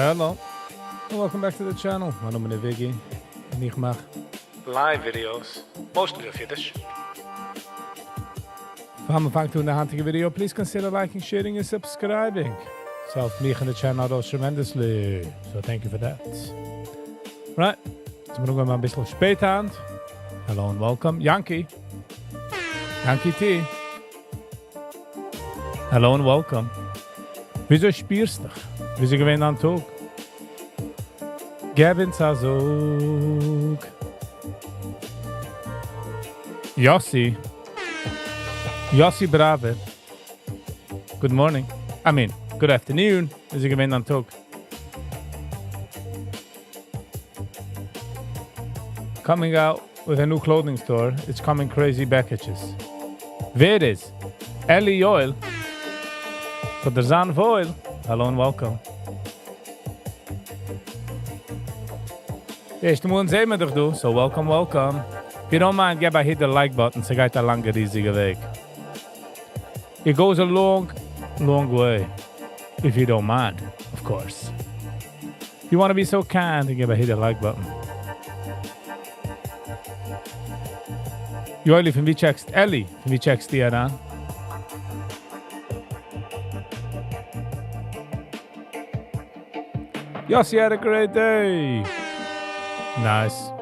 Hello, and welcome back to the channel. My name is Viggy, and ik maak live videos, mostly of Yiddish. For me fang to in the hunting video, please consider liking, sharing, and subscribing. So helps me and the channel out tremendously. So thank you for that. Right, so we're going to a bisschen spät aan. Hello and welcome, Yankee. Yankee T. Hello and welcome. Wieso spürst du dich? Wieso gewinnt an Tag? Gebens Azog. Yossi. Yossi Brave. Good morning. Good afternoon. Wieso gewinnt an Tag? Coming out with a new clothing store. It's coming crazy packages. Wer is? Ellie Oil. For the Zan Foil. Hello and welcome. Eerst moet zijn we toch doen, so welcome. If you don't mind, hit the like button, so gaat een lange riesige weg. It goes a long way. If you don't mind, of course. If you want to be so kind, hit the like button. Jullie van wie checkt Ellie? Van wie checkt die aan? Yossi had a great day. Nice.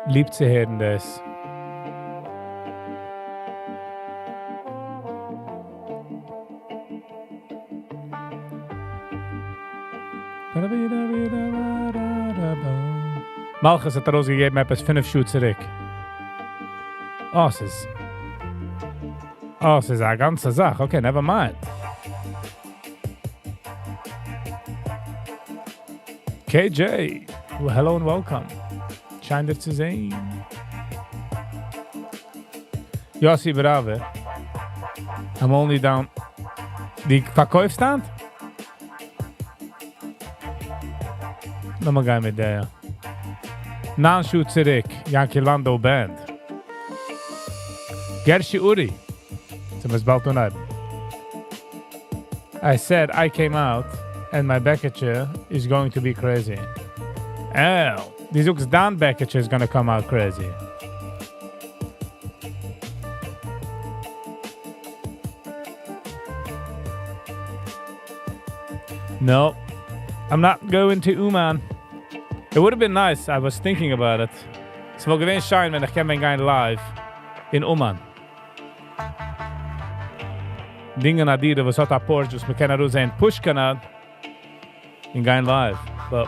Lieb zu hören das. Malchus hat rausgegeben, etwas 5 Schuhe zurück. Es ist eine ganze Sache. Okay, never mind. KJ, well, hello and welcome. Schön dir zu sehen. Yossi Brave. I'm only down. Die Verkaufsstand? Lass mal gehen mit der. Nanschuh zurück. Yankee Lando Band. Gershi Uri. Zum bald tonight. I said I came out. And my Beckacher is going to be crazy. Oh, this looks down Beckacher is going to come out crazy. No, I'm not going to Uman. It would have been nice. I was thinking about it. So we'll get shine when I can be going live in Uman. Dingen adire was hot a porch, dus we kunnen er zijn pushkanal. In going live, but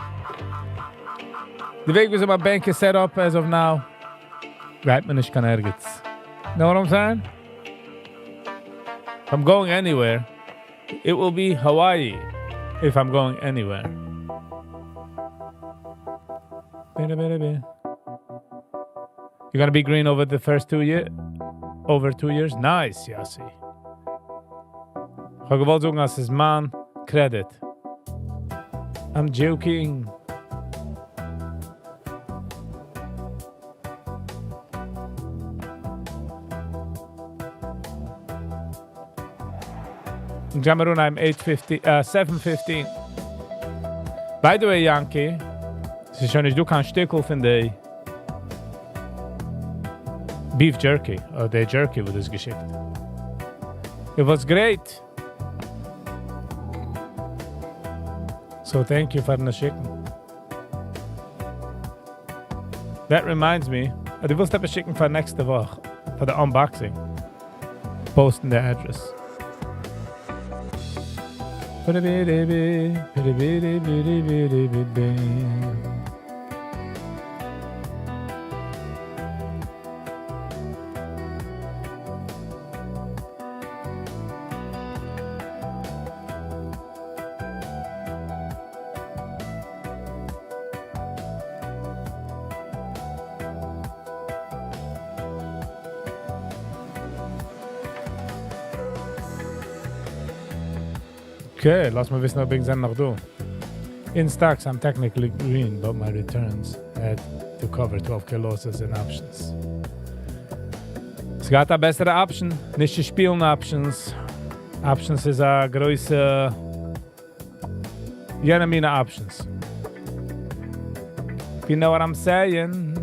the way was my bank is set up as of now. Right, man, ich kann ergens. Know what I'm saying? If I'm going anywhere, it will be Hawaii. If I'm going anywhere. You're gonna be green over the first 2 years? Over 2 years? Nice, Yossi. Ich habe gewollt sagen, als es man Credit. I'm joking. In Cameroon, I'm 7:15. By the way, Yankee, es ist schon nicht, du kannst Stückel von der Beef Jerky, oder der Jerky wurde es geschickt. It was great. So thank you for the chicken. That reminds me, I will step a chicken for next week for the unboxing. Posting the address. Okay, lass mal wissen, ob ich noch do. In stocks, I'm technically green, but my returns had to cover 12k losses and options. Es gab eine bessere Option, nicht zu spielen Options. Options ist eine große Jene meine options. If you know what I'm saying.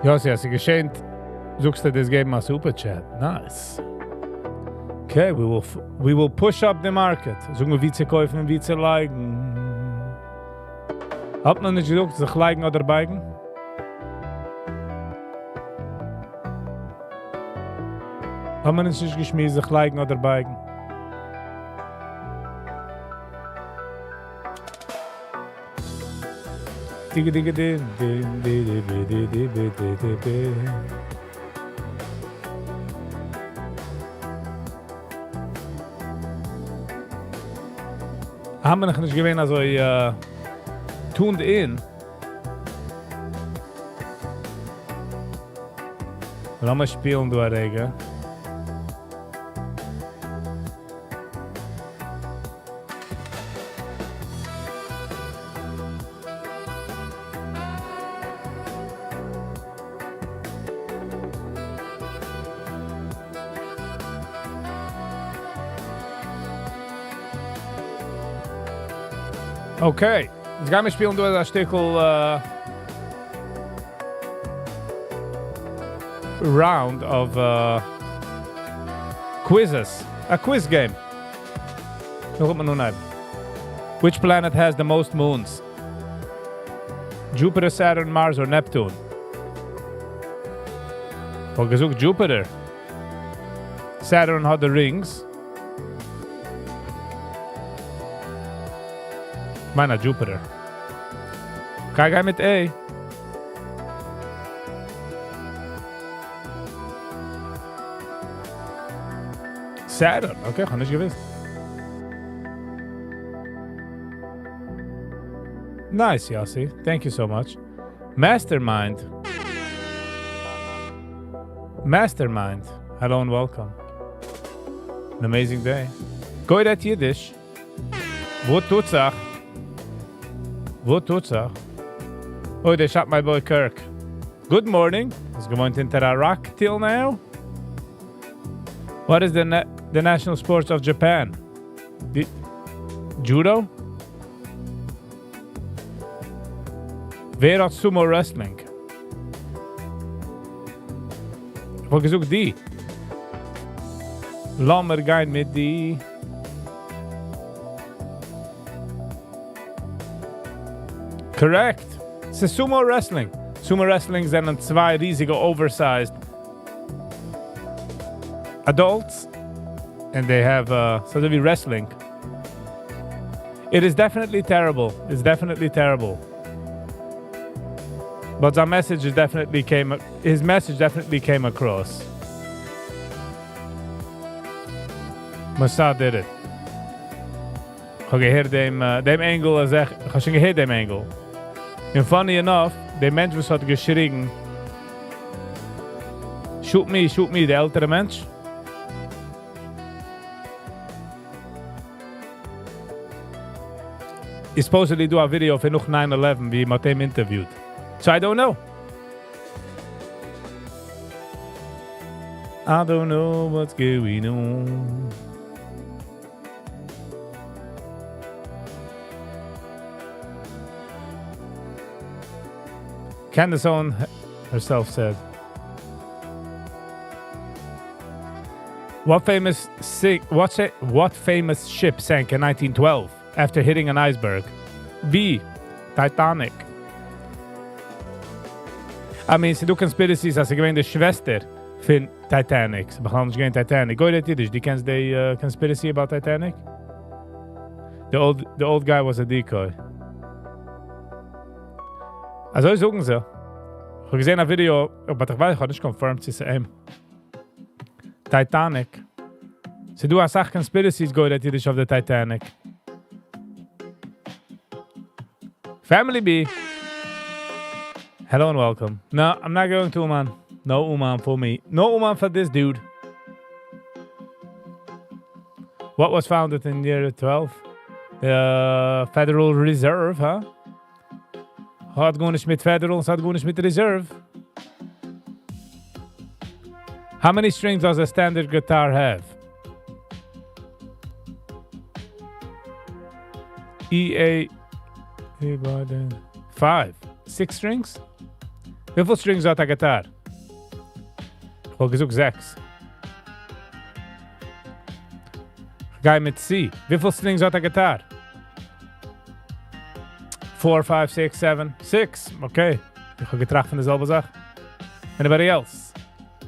Josi, hast du geschehen? Suchst du das Game mal Super Chat? Nice. Okay, we will push up the market. Suchen wir, wie zu kaufen und wie zu liken. Hat man nicht gesucht, sich liken oder biken? Hat man nicht geschmissen, sich liken oder biken? Digga, digga, digga, digga, digga, digga, digga. Haben wir noch nicht gewähnt, also tuned in. Lass mal spielen, du Arrege. Okay, jetzt gehen wir spielen durch das Stückel round of quizzes. A quiz game. Which planet has the most moons? Jupiter, Saturn, Mars or Neptune? Well, gezocht Jupiter. Saturn had the rings. Meiner Jupiter. Kijk met A. Saturn. Okay, gewoon niet gewist. Nice, Yossi. Thank you so much. Mastermind. Mastermind. Hello and welcome. An amazing day. Gooi dat Yiddish. Wat doet zag? What doet ze? Oh, they shot my boy Kirk. Good morning. Is gewoond in Rock till now. What is the national sports of Japan? Judo? Wereld Sumo Wrestling. Wat gezocht die? Laat gaan met die. Correct. It's a sumo wrestling. Sumo wrestling zijn dan twee riesige oversized adults. And they have so they'll be wrestling. It is definitely terrible. It's definitely terrible. But his message definitely came across. Mossad did it. Okay, hear them angle is echt. Ga je hear them angle. And funny enough, the mens was had geschrien. Shoot me, the ältere Mensch. He supposedly do a video of nog 9/11 wie met hem interviewed. So I don't know. I don't know what's going on. Candace Owen herself said, What famous ship sank in 1912 after hitting an iceberg? B. Titanic. I mean, ze doen conspiracies als ze gewoon de Schwester van Titanic. Ze begonnen geen Titanic. Gooi dat Yiddish. Die kent de conspiracy about Titanic? The old guy was a decoy. Also zoeken ze. Ik heb gezien een video, maar ik weet niet confirmed is hem. Titanic So du hast auch conspiracies go that Yiddish of the Titanic. Family B. Hello and welcome. No, I'm not going to Uman. No Uman for me. No Uman for this dude. What was founded in year 12? The Federal Reserve, huh? Hat gar nicht mit Federal, hat gar nicht mit Reserve. How many strings does a standard guitar have? E, A, 5. 6 strings? Wie viele strings hat a guitar? Ich habe gesagt 6. Guy mit C. Wie viele strings hat a guitar? 4, 5, 6, 7. 6. Okay. Ich habe getracht von derselbe Sache. Anybody else?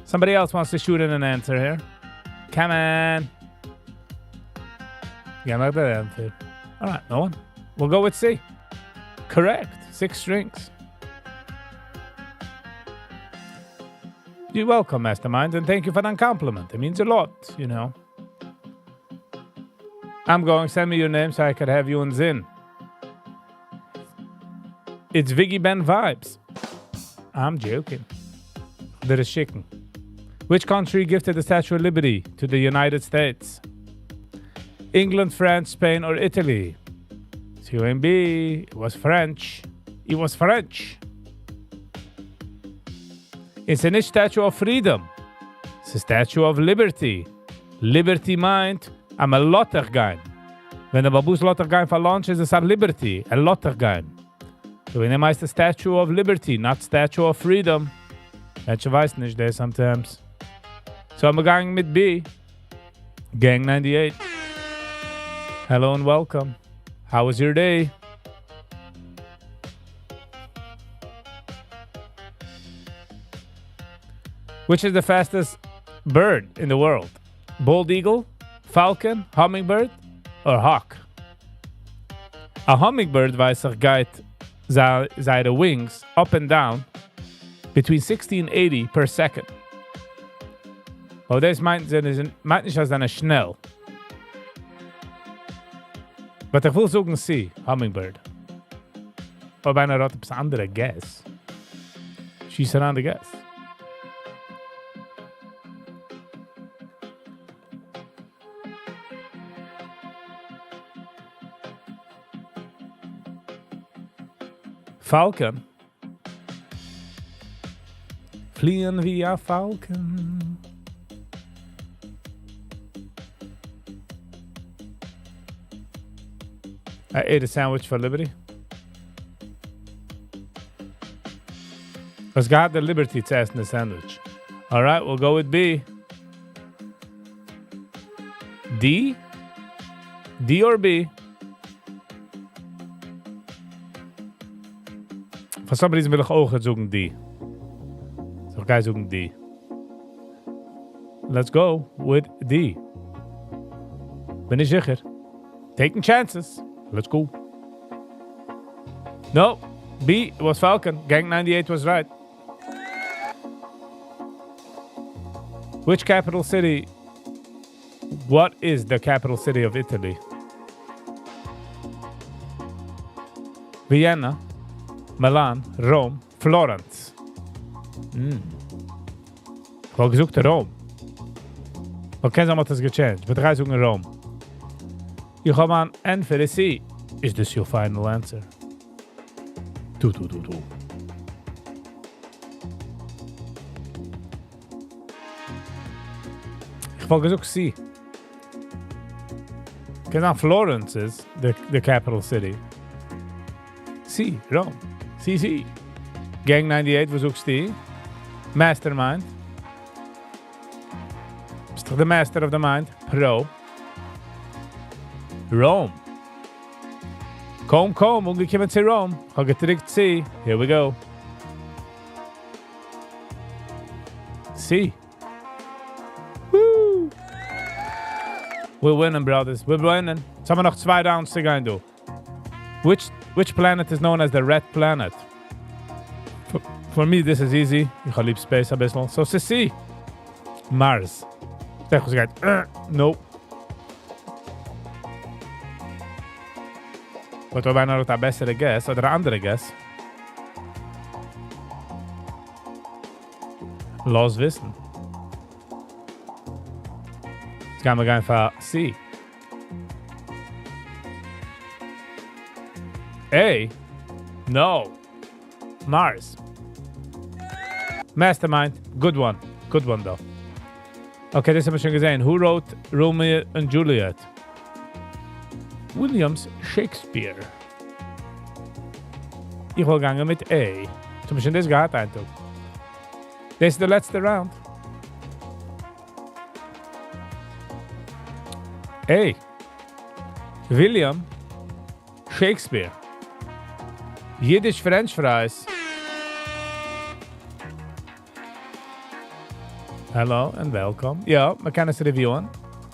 Somebody else wants to shoot in an answer here. Come on. Yeah, not that answer. All right, no one. We'll go with C. Correct. 6 strings. You're welcome, Mastermind, and thank you for that compliment. It means a lot, you know. I'm going, send me your name so I could have you in Zin. It's Viggy Ben Vibes. I'm joking. That is chicken. Which country gifted the Statue of Liberty to the United States? England, France, Spain, or Italy? C-O-M-B. It was French. It was French. It's a Statue of Freedom. It's a Statue of Liberty. Liberty meint am a lotter gein. Wenn der Babus lotter gein for lunch, is a liberty. A lotter gein. So we name the Statue of Liberty, not Statue of Freedom. Manche weiß nicht there sometimes. So I'm going with B. Gang 98. Hello and welcome. How was your day? Which is the fastest bird in the world? Bald eagle, falcon, hummingbird, or hawk? A hummingbird weiß geht seine wings up and down between 60 and 80 per second. Oh, das meint nicht als eine schnell. Aber ich will sagen C, hummingbird. Aber einer hat etwas anderes guess. She's around the guess. Falcon. Fliehen wie ein Falcon. I ate a sandwich for Liberty. Was got the Liberty zu essen, the sandwich. All right, we'll go with B. D? D or B? For some reason will ich auch suchen D. So guys suchen D. Let's go with D. Bin ich sicher. Taking chances. Let's go. No. B was Falcon. Gang 98 was right. Which capital city? What is the capital city of Italy? Vienna, Milan, Rome, Florence. Ich habe gesucht Rome. Okay, so hat es gechanged. But I suchen Rome. You have an N for the C. Is this your final answer? Two. Ich habe gesagt C. Because now Florence is the capital city. C, Rome. C. Gang 98 was ook C. Mastermind. Is toch the master of the mind? Pro. Rome. Kom, umgekommen zu Rome. Habe gedrückt C. Here we go. C. Woo! We're winning, brothers. We're winning. Jetzt haben wir noch 2 Rounds zu gehen, du. Which planet is known as the red planet? For me, this is easy. Ich liebe Space ein bisschen. So, c'est C. Mars. Ich dachte, nope. Wat wir noch der bessere Guess oder der andere Guess. Los wissen. Jetzt gaan wir einfach C. A. No. Mars. Mastermind. Good one. Good one, though. Okay, das haben wir schon gesehen. Who wrote Romeo and Juliet? Williams Shakespeare. Ich will gehen mit A. Zum Beispiel das gehabt einfach. Das ist der letzte Round. A. William Shakespeare. Yiddish French fries. Hello and welcome. Ja, man kann es reviewen.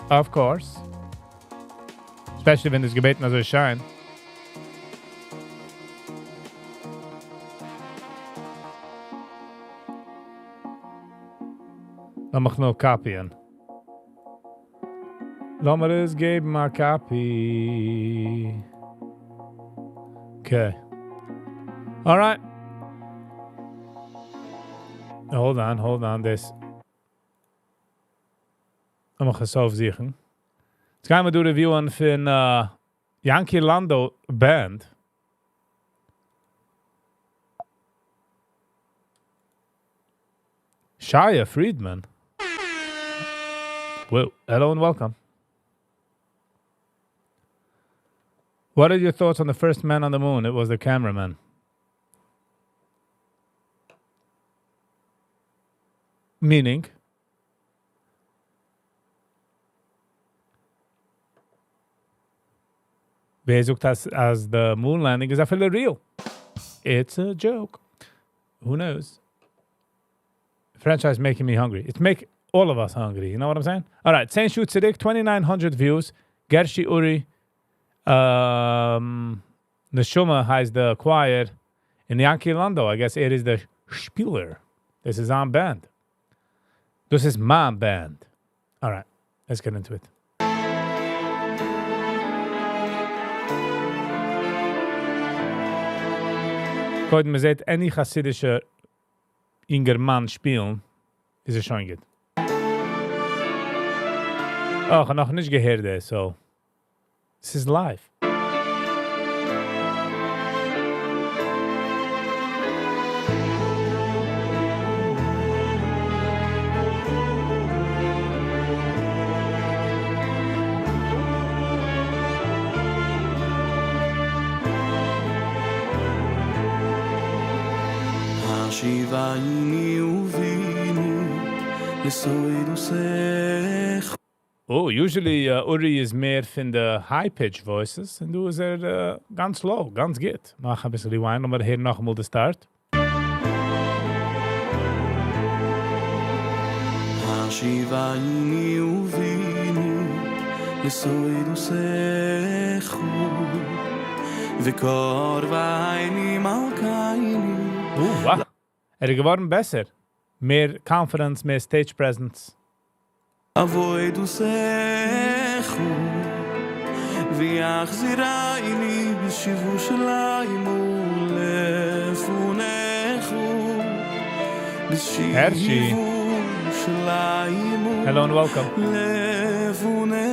Of course. Especially wenn das gebeten also erscheint. Lass mich noch kopien. Lass mir das geben, mal Copy. Okay. Alright. Hold on. This. I'm going to aufziehen. Jetzt gaan we door reviewen van Yankee Lando Band. Shia Friedman. Well, hello and welcome. What are your thoughts on the first man on the moon? It was the cameraman. Meaning? Wer sucht das as the moon landing is actually real? It's a joke. Who knows? Franchise making me hungry. It's make all of us hungry. You know what I'm saying? All right. Saint Shoot Tzedek, 2,900 views. Gershi Uri. Neshuma has the choir. In Yankee Lando, I guess it is the Spieler. This is on band. This is my band. All right. Let's get into it. Heute man sieht, any chassidische Ingerman spielen, ist es schon gut. Oh, ich habe noch nicht gehört, so. This is live. Oh, usually Uri is mehr von the high-pitch voices and du is ganz low, ganz gut. Mach ein bisschen rewind, aber hier noch mal den Start. Wow. Geworden besser. Mehr confidence, mehr stage presence. Avoid usechu ויחזירייני בשיבו שליימו לפונכו בשיבו שליימו Hello and welcome. לפונכו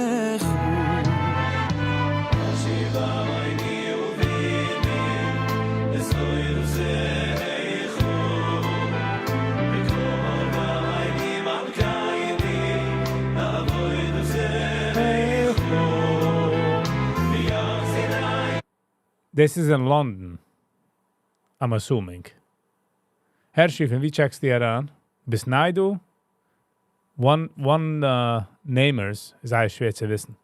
This is in London, I'm assuming. Hershey, wie checkst du hier an? Bis Naidu? One namers ist eigentlich schwer zu wissen.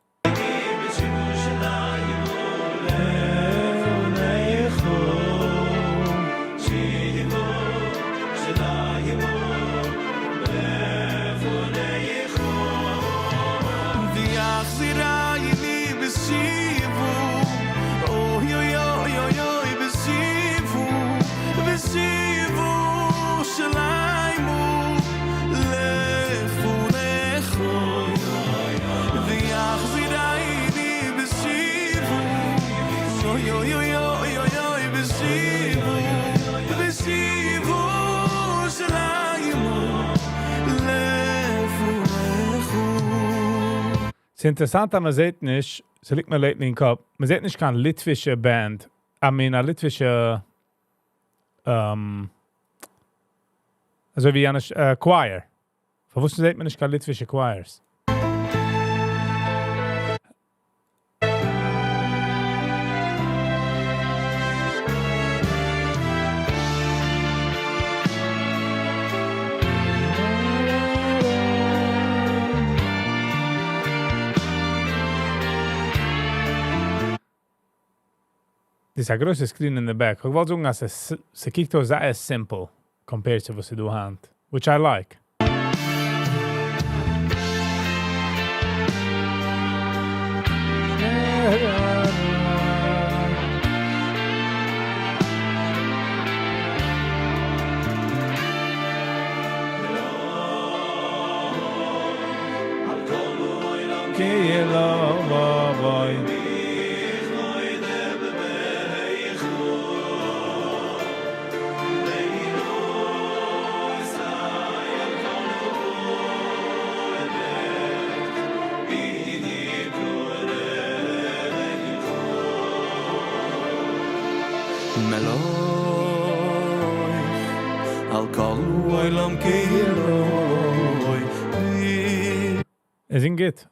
yo Es ist interessant, man sieht nicht, es liegt mir lately in den Kopf, man sieht nicht keine litwische Band, eine litwische, also wie eine Choir. Verwusst sieht man nicht keine litwische Choirs. Das ist ein grosser Screen in the back. Ich wollte sagen, dass es kickt auch sehr simple compared to was du hast. Which I like.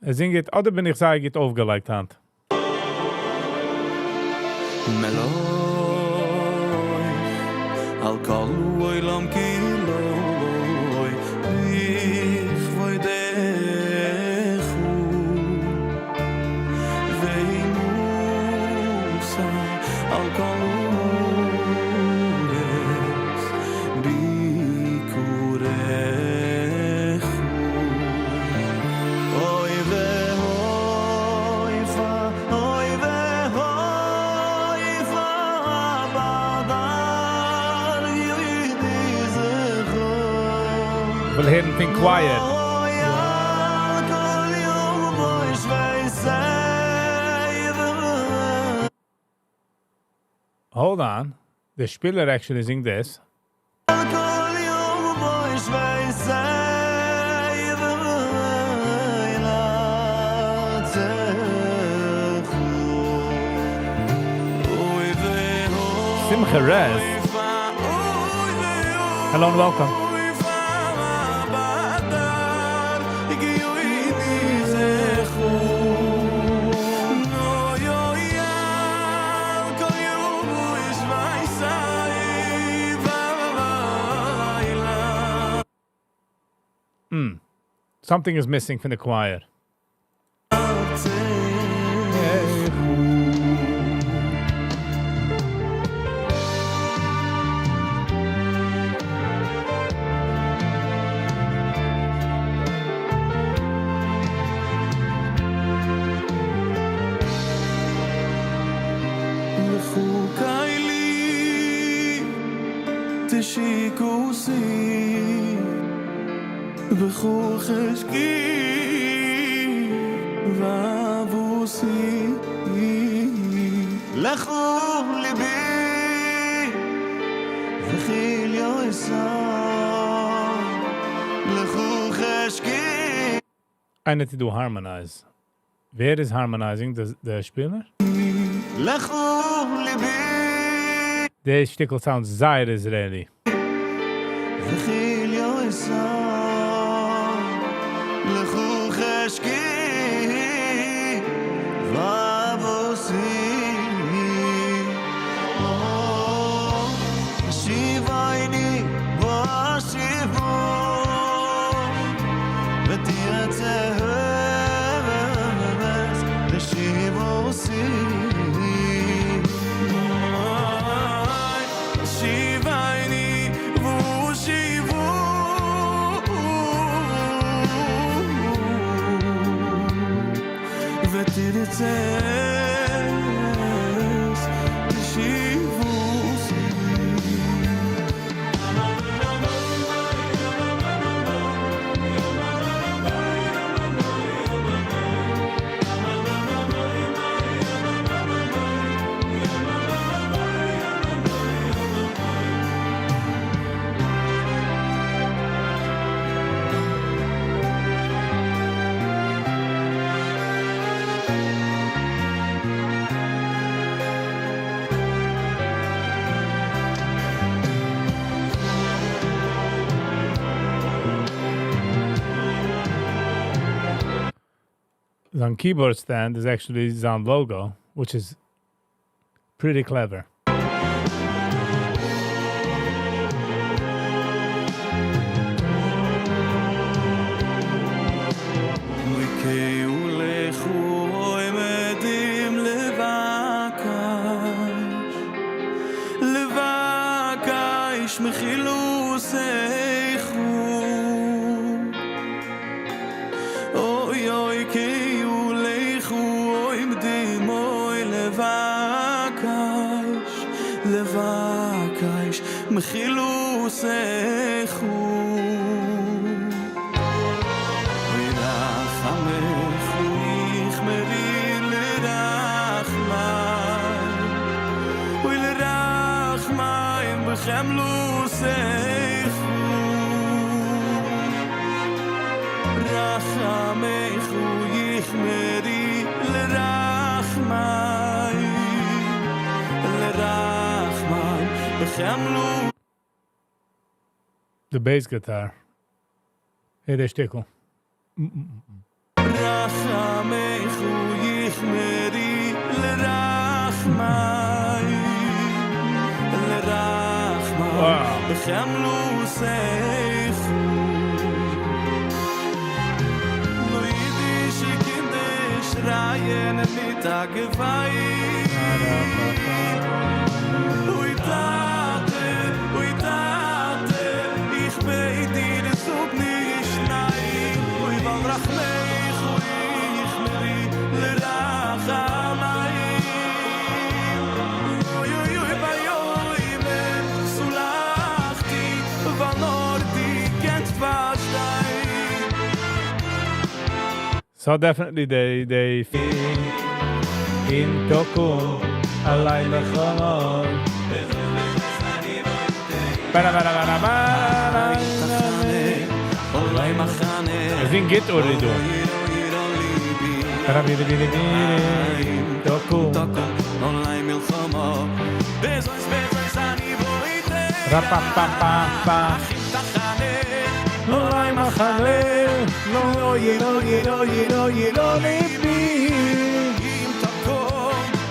Er singt, oder bin ich sage, geht aufgelegt hand. Al kol oilam kiloy ich voidechu veinusa al kol We'll hear him think quiet. Hold on. The Spieler actually sing this. Simcha Rez. Hello and welcome. Something is missing from the choir. בחוכשקי ובוסי לכו ליבי וחיל יויסה לחוכשקי I need to do harmonize. Wer is harmonizing? The Spieler? לכו ליבי Der Stickel sounds sehr Israeli. וחיל יויסה לחוכשקי ובוסי שיבייני ושיבו ותירצס לשיבוסי שיבייני ושיבו ותירצס לשיבוסי Sein keyboard stand is actually sein logo, which is pretty clever. The bass guitar. Hey, der Stickel. So definitely they feel in Toku alay lechol. I think get already do. Toku. Rapapapapa. Olay machane, lo yiro libi.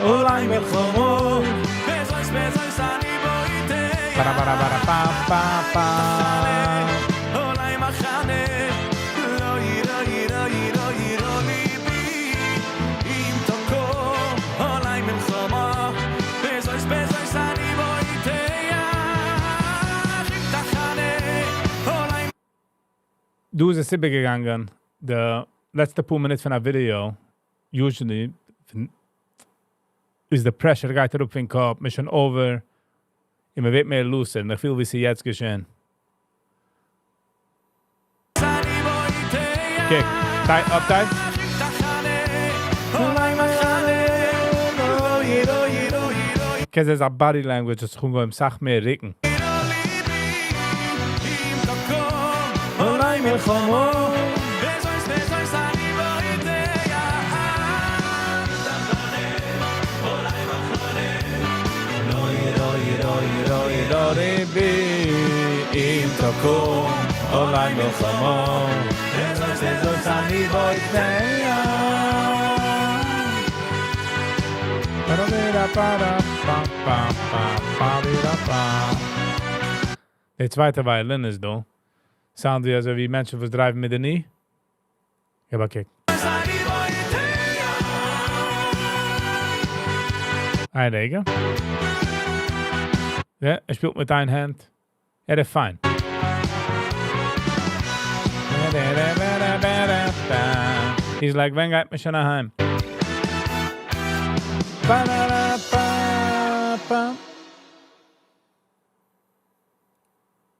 Olay melchomo, para pa pa pa. Olay machane, lo yiro libi. Im toko, olay melchomo, bezois sani boiteya. Du ist es Sibbe gegangen. The letzte paar Minuten von der Video, usually, ist der Pressure geht auf den Kopf, mich schon over, und man wird mehr loser, und ich fühle, wie sie jetzt geschehen. Okay, tight, up tight. Because there's a body language, das kommt im Sach mehr Ricken. מלחמו בזויס אני בוידיה אולי מחנה לא ירו ריבי אם תקום אולי מלחמו בזויס אני בוידיה Der zweite Violin ist da. Sound wie also wie Menschen, was driven mit der Knie. Ja, aber kick. Einlegen. Ja, spielt mit einer Hand. Ja, der ist fein. He's like, wenn geht mich schon nach Heim?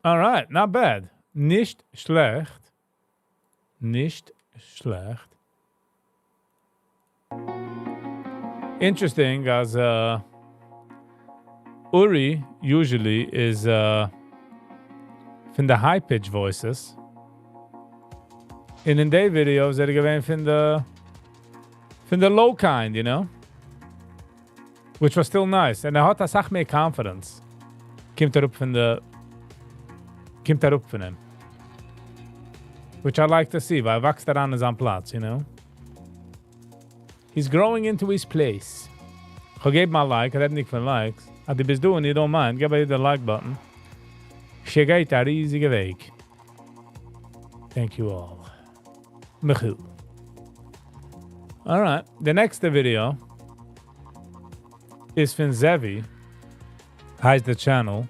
All right, not bad. Nicht schlecht. Nicht schlecht. Interesting, as Uri usually is from the high pitch voices. And in their videos, they're going from the low kind, you know? Which was still nice. And I had a sach mehr confidence. Kommt up from him. Which I like to see, weil wächst daran ist am Platz, you know? He's growing into his place. Geef maar like, red niet van likes. Als je best doen en je don't mind, geef bij de like button. Je gaat daar riesige week. Thank you all. Michiel. Alright, the next video is van Zevi. Hides the channel.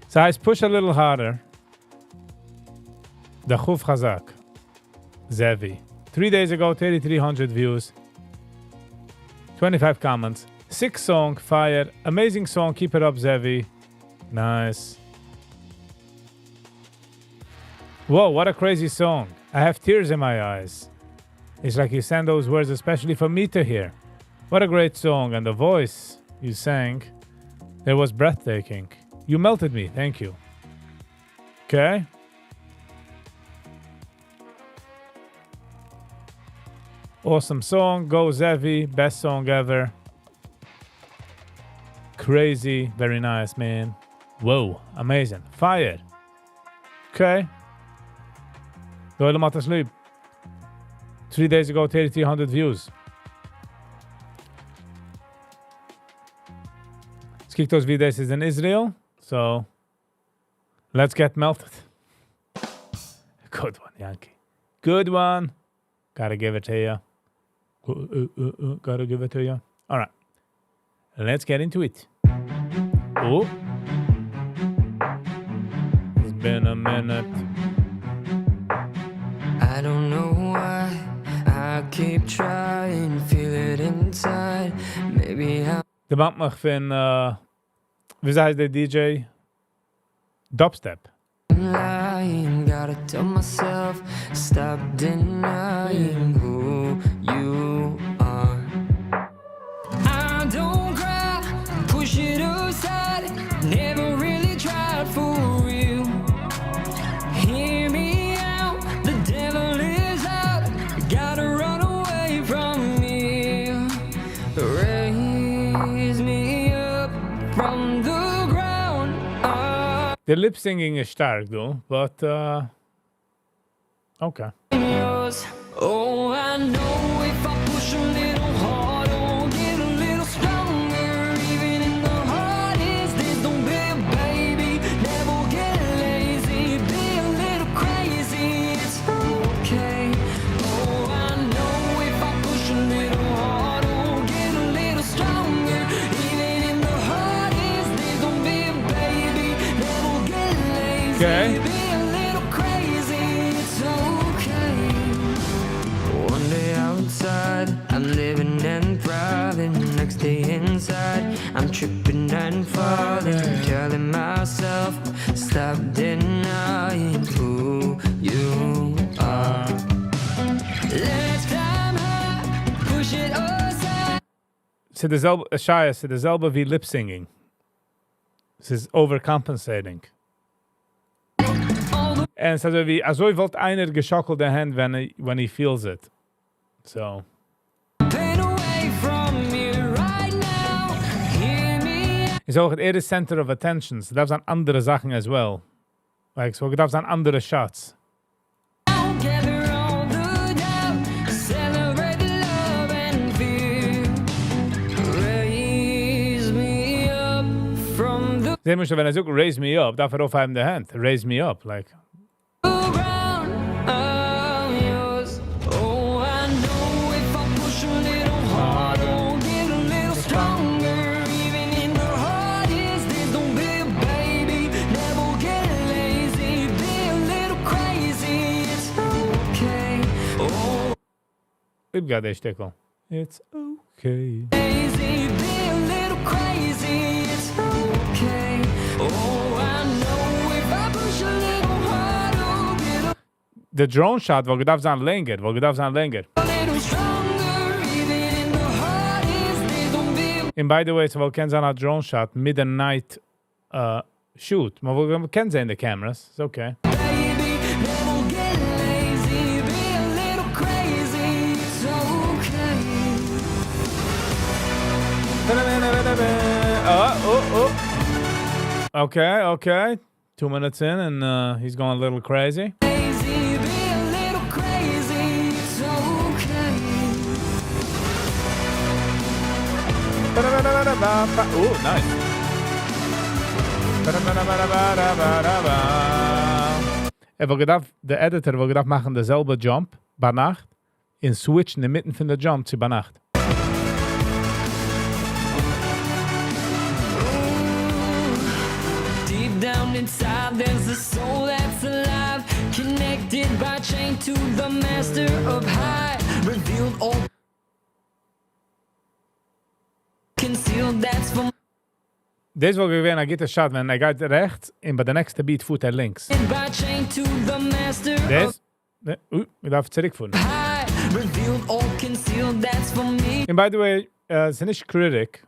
So I push a little harder. The Chuf Chazak. Zevi. 3 days ago, 3,300 views. 25 comments. 6 song, fire. Amazing song, keep it up, Zevi. Nice. Whoa, what a crazy song. I have tears in my eyes. It's like you send those words especially for me to hear. What a great song, and the voice you sang, it was breathtaking. You melted me, thank you. Okay. Awesome song, go Zevi, best song ever. Crazy, very nice, man. Whoa, amazing. Fire. Okay. Go helemaal te sleep. 3 days ago, 3,300 views. Skiktos videos is in Israel, so let's get melted. Good one, Yankee. Good one. Gotta give it to you. Gotta give it to you. All right. Let's get into it. Oh. It's been a minute. I don't know why I keep trying, feel it inside. Maybe I'm De maakt me van, wie zei de DJ? Dubstep. lying, gotta tell myself, stop denying who you are. I don't cry, push it aside, never really tried for real. Hear me out, the devil is out, gotta run away from me. Raise me up from the ground. De lip singing is sterk, though, but okay. Yours. Oh, I know if I push a little harder, I'll get a little stronger. Even in the hardest days, don't be a baby, never get lazy, be a little crazy, it's okay. Oh, I know if I push a little harder, I'll get a little stronger. Even in the hardest days, don't be a baby, never get lazy. Okay. Be a little crazy, it's okay. One day outside, I'm living and thriving. Next day inside, I'm tripping and falling. Telling myself, stop denying who you are. Let's climb high, push it aside. Ze dezelfde, Shia, ze dezelfde wie lip singing. Ze is overcompensating. En ze zo wie, also valt einer geschokkelde hand when he feels it. So. Pain away from me right now. Hear me Is ook het eerste center of attention. So dat zijn andere zaken as well. Like, so dat zijn andere shots. out, gather all the doubt, celebrate the love and fear. Raise me up from the Ze moesten wel ook raise me up. Daarvoor of hem de hand. Raise me up. Like. ground. I'm yours. Oh, I know if I push a little harder, I'll get a little stronger. Even in the hardest days, don't be a baby, never get lazy, be a little crazy, it's okay. Oh, Ik ga deze stikkel. It's okay. lazy, be a little crazy, it's okay. Oh, I know if I push a little harder, I'll get De drone shot, wat gedacht zijn langer. Wat gedacht zijn langer. a little stronger. Even in the hardest days, don't be a And by the way, so we kennen zijn drone shot midnight shoot. Maar we kennen ze in de cameras. It's okay. baby, never get lazy, be a little crazy, it's okay. Okay. 2 minutes in and he's going a little crazy. Lazy, be a little crazy, it's okay. Ooh, nice. Er gedacht, der Editor will gedacht machen derselbe Jump bei Nacht in Switch in der Mitte von der Jump zu bei Nacht. Deep down inside, there's a soul that's alive, connected by chain to the master of high, revealed all concealed, that's for Deze wil gewesen een gitte shot, wenn gaat rechts en bij de nächste beat voet links. by chain to the master of Deze, ik darf zurückvoeren. high, revealed all concealed, that's for me. And by the way, sind nicht critic,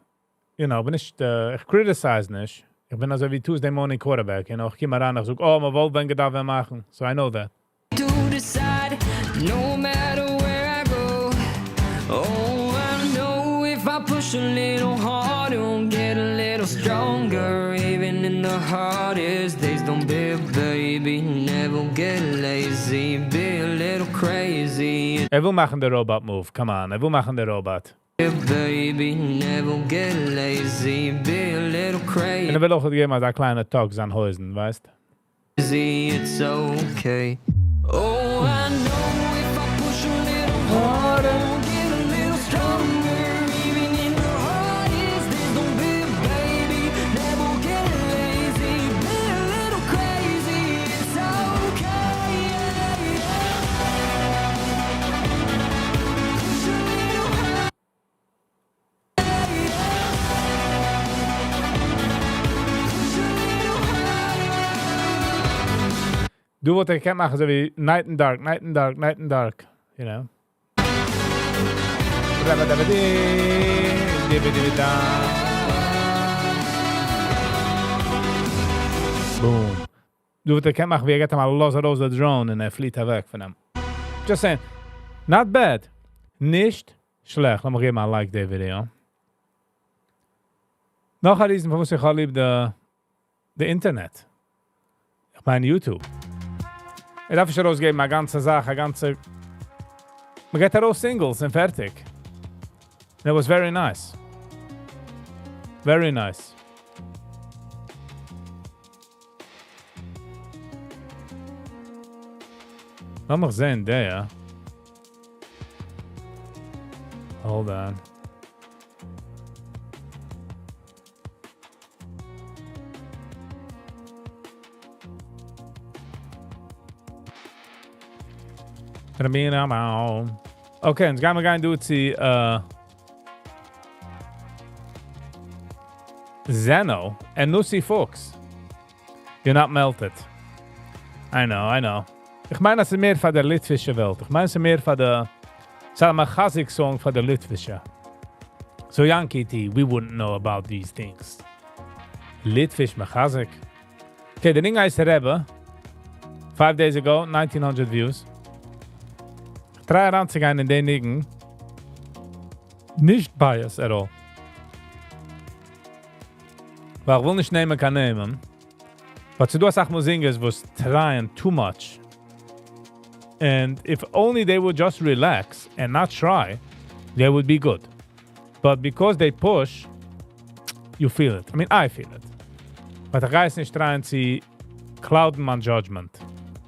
you know, bin nicht, ich criticize nicht. Ich bin also wie Tuesday Morning Quarterback, you know, ich komme ran und sage, oh, man wollte, wenn wir da machen. So I know that. To decide, no matter where I go. Oh, I know if I push a little harder, I'll get a little stronger. Even in the hardest days, don't be a baby, never get lazy, be a little crazy. Will machen der Robot move, come on, will machen der Robot. Be a baby, never get lazy, be a little crazy. En will auch geben als kleine Talks an Häusen, weißt? It's okay. Oh, I know if I push a little harder, I'll get a little stronger. Even in the hardest days, don't be a baby, never get lazy, be a little crazy. It's okay. Push a little harder. Push a little harder. Du wat ik kan maken, so wie Night and Dark, Night and Dark, Night and Dark, you know? Boom. Du wat ik kan maken, wie gaat hem al los uit de drone en hij vliegt weg van hem. Just saying, not bad. Nicht schlecht. Laat me geven maar like deze video. Nog een reason waarom ik al lief de internet. Ich meine YouTube. Ich darf schon rausgeben, eine ganze Sache, eine ganze... Man geht raus Singles und fertig. And it was very nice. Very nice. Lass mich sehen, der, ja. Hold on. Okay, jetzt gehen wir gehen durch die Zeno and Lucy Fox. You're not melted. I know. Ich meine, das ist mehr von der litwische Welt. Ich meine, es ist mehr von der Salma Chazik Song von der litwische. So Yankee T, we wouldn't know about these things. Litvish Machazik. Okay, the thing heißt Rebbe. 5 days ago, 1900 views. Ich try ranzugehen in den Dingen. Nicht bias at all. Weil ich will nicht nehmen kann nehmen. Aber zu was auch muss singen, was trying too much. And if only they would just relax and not try, they would be good. But because they push, you feel it. I mean, I feel it. But the guys nicht trying to cloud my judgment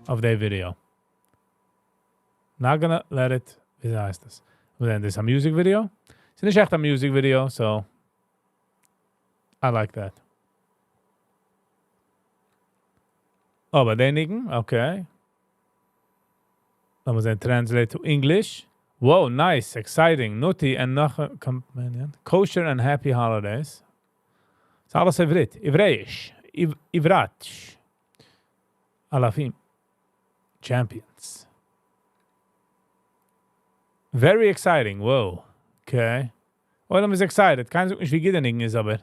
of their video. Not gonna let it. Wie heißt das? Und dann ist ein music video. Es ist nicht echt ein music video, so I like that. Oh, bei denigen? Okay. Dann muss ich translate to English. Whoa, nice, exciting, nutty and noch companion. Kosher and happy holidays. Das ist alles Ivrit. Ivreisch. Ivratsch. Alafim. Champions. Very exciting. Whoa. Okay. Oh, dann ist excited. Kein Such nicht, wie Giddenigen ist, aber.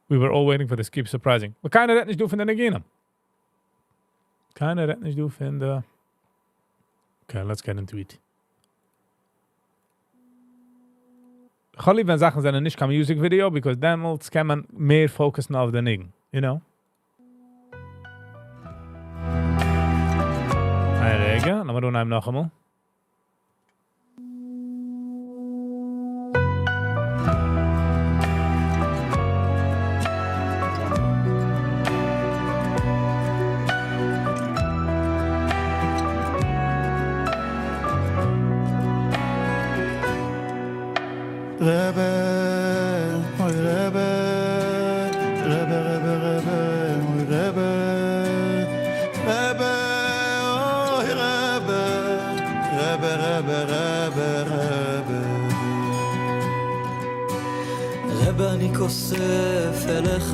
We were all waiting for this. Keep surprising. Maar keiner redt nicht du von den Neginen. Keiner redt nicht du von der... Okay, let's get into it. Ich habe lieber, wenn Sachen sind nicht kein Music Video, because damals kann man mehr fokussen auf den Nigen. You know? רגע, lass mal unheim noch einmal. Rebbe, oy Rebbe, Rebbe, Rebbe, Rebbe, oy Rebbe, Rebbe, oy Rebbe, Rebbe, Rebbe, Rebbe, Rebbe. רבי אני כוסף אליך,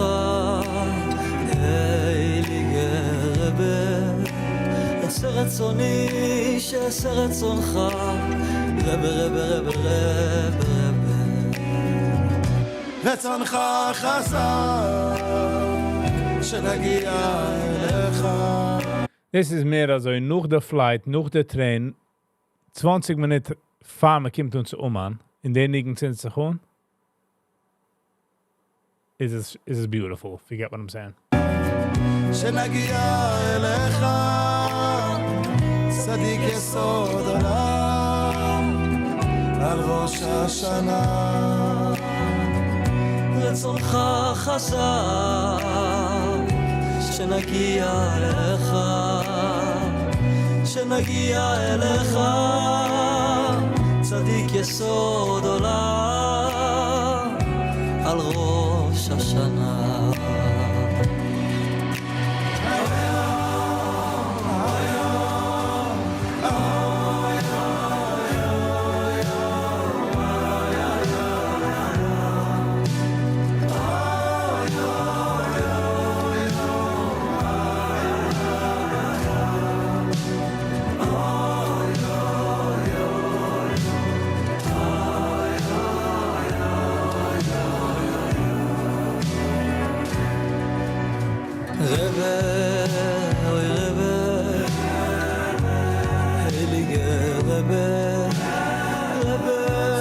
אליגה רבי, עשה רצוני שעשה רצונך, רבי רבי רבי רבי רבי. רצונך חזק, שנגיע אליך. This is mehr also noch der Flight, noch der Train. 20 Minuten fahren wir kommt uns an. In den liegen sind sie gewoon. Is it beautiful, if you get what I'm saying. שנגיע אליך, צדיק יסוד עולם, על ראש השנה. רצונך חזק, שנגיע אליך, שנגיע אליך, צדיק יסוד עולם, על ראש השנה.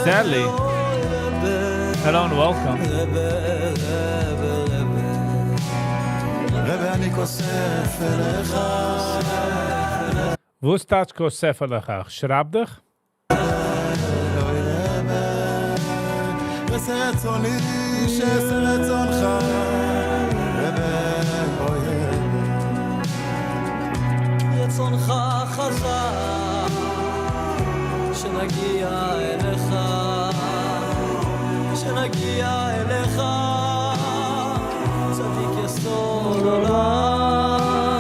Sally, hello and welcome. רבי אני כוסף אליך, Wo staat Kosef Alachach? Schraub dich? אוי רבי, עשה רצוני שעשה רצונך, רבי, אוי רבי. רצונך חזק, שנגיע אליך, שנגיע אליך, צדיק יסוד עולם,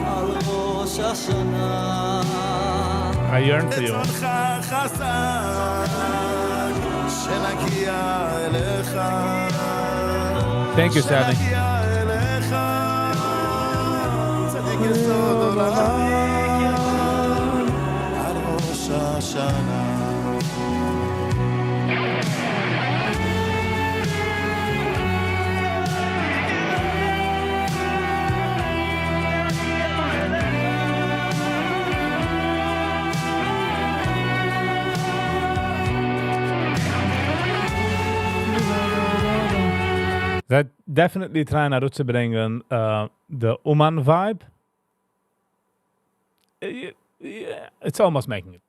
על ראש השנה. I yearn for you. רצונך חזק, שנגיע אליך, Thank you, Sally. שנגיע אליך, צדיק יסוד עולם, על ראש השנה. That definitely trying to bring the Oman vibe. Yeah, it's almost making it.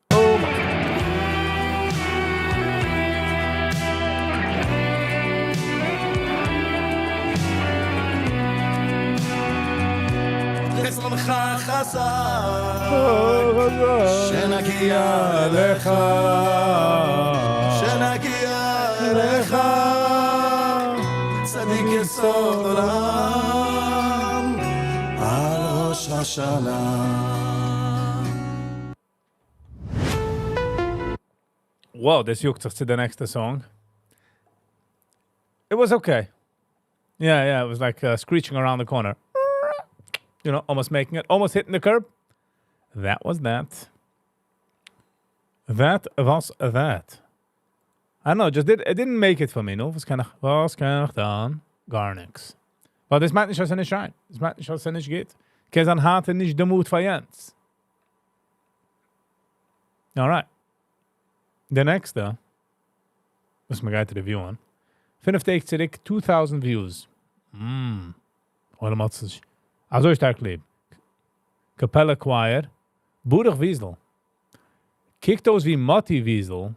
רצונך חזק, שנגיע אליך, שנגיע אליך, צדיק יסוד עולם, על ראש השנה. Whoa, this jukt zich to the next song. It was okay. Yeah, it was like screeching around the corner. You know, almost making it, almost hitting the curb. That was that. That was that. I don't know, it didn't make it for me, no? Was kann ich dann? Gar nichts. Aber das meint nicht, dass nicht rein. Das meint nicht, dass nicht geht. Kesan hatte nicht den Mut für Jens. Alright. The next, was wir gleich reviewen. 5 Tage zurück, 2000 Views. Oder macht es sich. Also stark lieb. Capella Choir, Boerig Wiesel. Kijkt aus wie Motti Wiesel.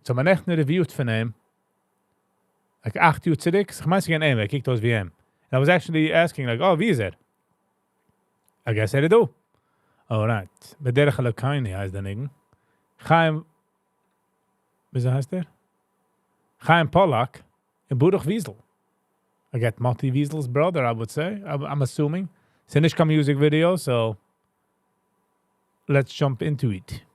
Zo man echt een review van hem. Like 8 uur zurück. Ik meen ze geen één. Kijkt aus wie hem. And I was actually asking like, oh, wie is er? I guess I do. Alright. Bedergelijk Kaini heißt der Nigen. Chaim... Wieso heißt der? Chaim Pollack. In Boerig Wiesel. I get Motti Wiesel's brother, I would say. I'm assuming. It's a Nishka music video, so let's jump into it.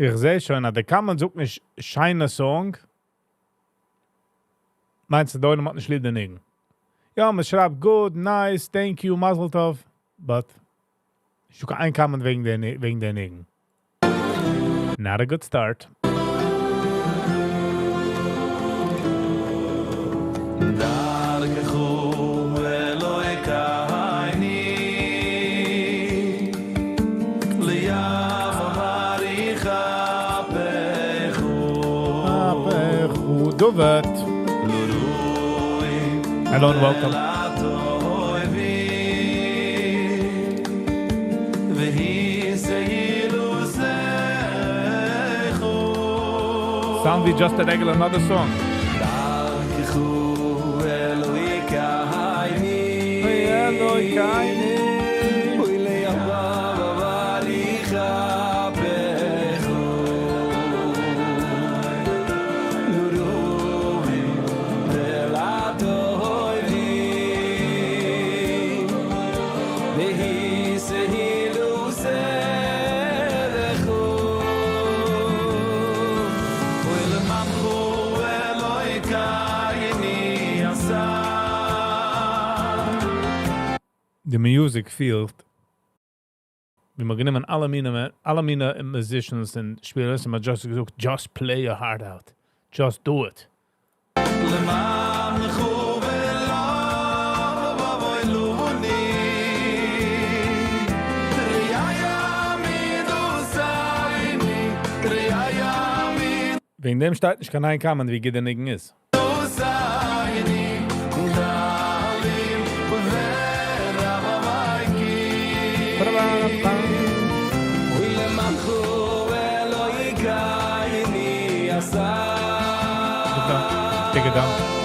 Ich sehe schon, da kann man so nicht scheine Song. Meinst du, da macht nicht Lieder nicht? Ja, man schreibt good, nice, thank you, mazel tov. But ich kann einkommen wegen der nicht. Not a good start. Dovet. Hello and welcome. Sound we just a regular another song. The music field. Wir nehmen alle meine musicians and Spielers und just play your heart out. Just do it. Wegen dem steht nicht kann einkommen, wie gedenigen ist. Take it down.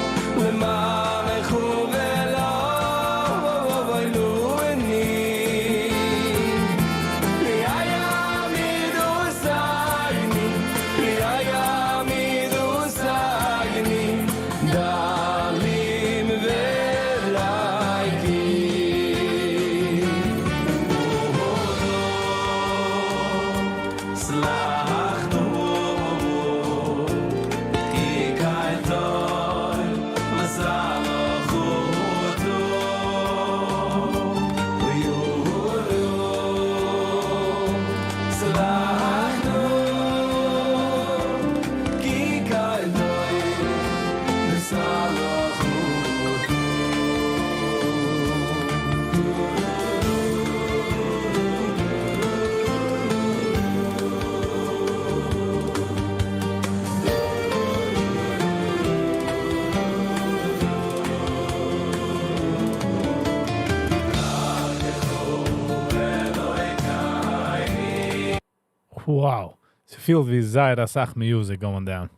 Wow. It feels wie Zaira Sach music going down.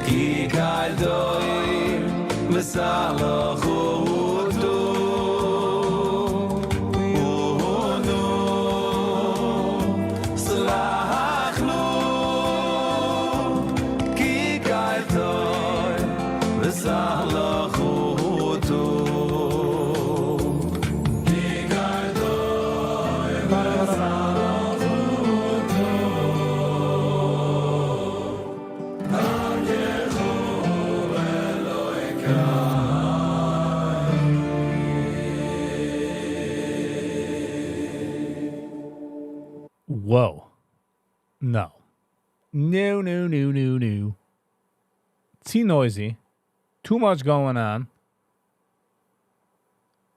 ki kaldoim v'salochutu unu slachnu ki kaldoim v'salochutu ki kaldoim Whoa. No. No. Too noisy. Too much going on.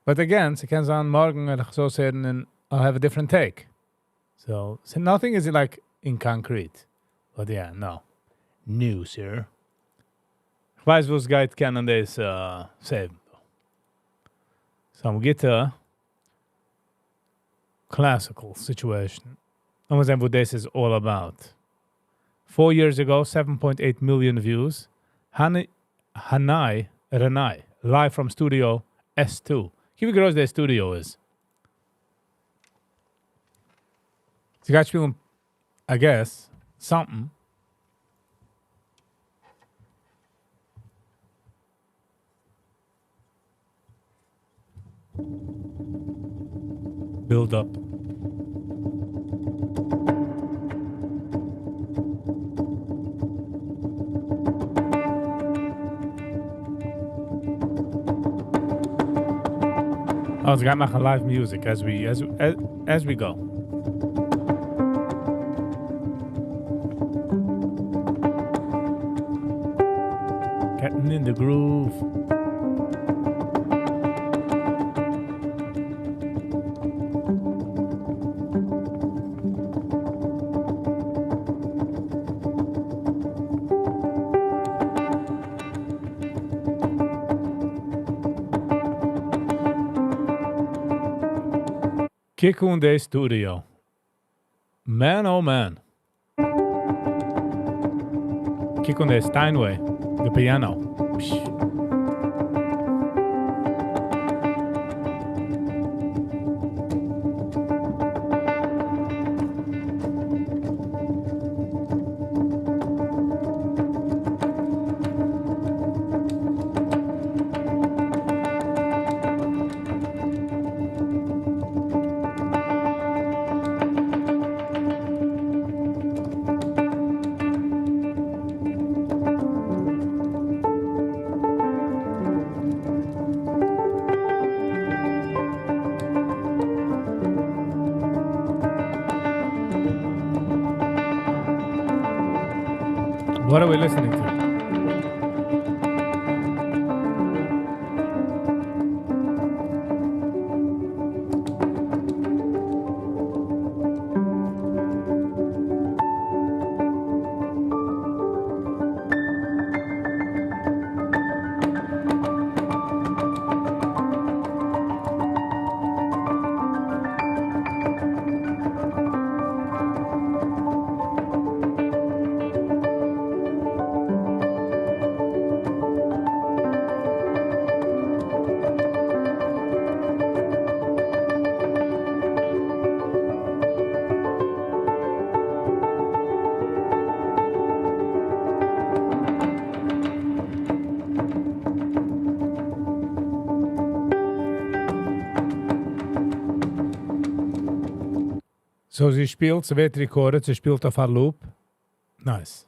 But again, it depends on morgen and so certain and I'll have a different take. So nothing is like in concrete. But yeah, no. New, sir. Ich weiß, was geht kennen das save. So I'm get a classical situation. I'm going to what this is all about. 4 years ago, 7.8 million views. Renai, live from studio S2. Wie groß der Studio ist. Sie gaat spielen, I guess, something. Build up. Oh, it's got machen live music as we go. Getting in the groove. Kikunde Studio. Man, oh man. Kikunde Steinway, the piano. Psh. What are we listening to? So, sie spielt, sie wird recorded, sie spielt auf a Loop. Nice.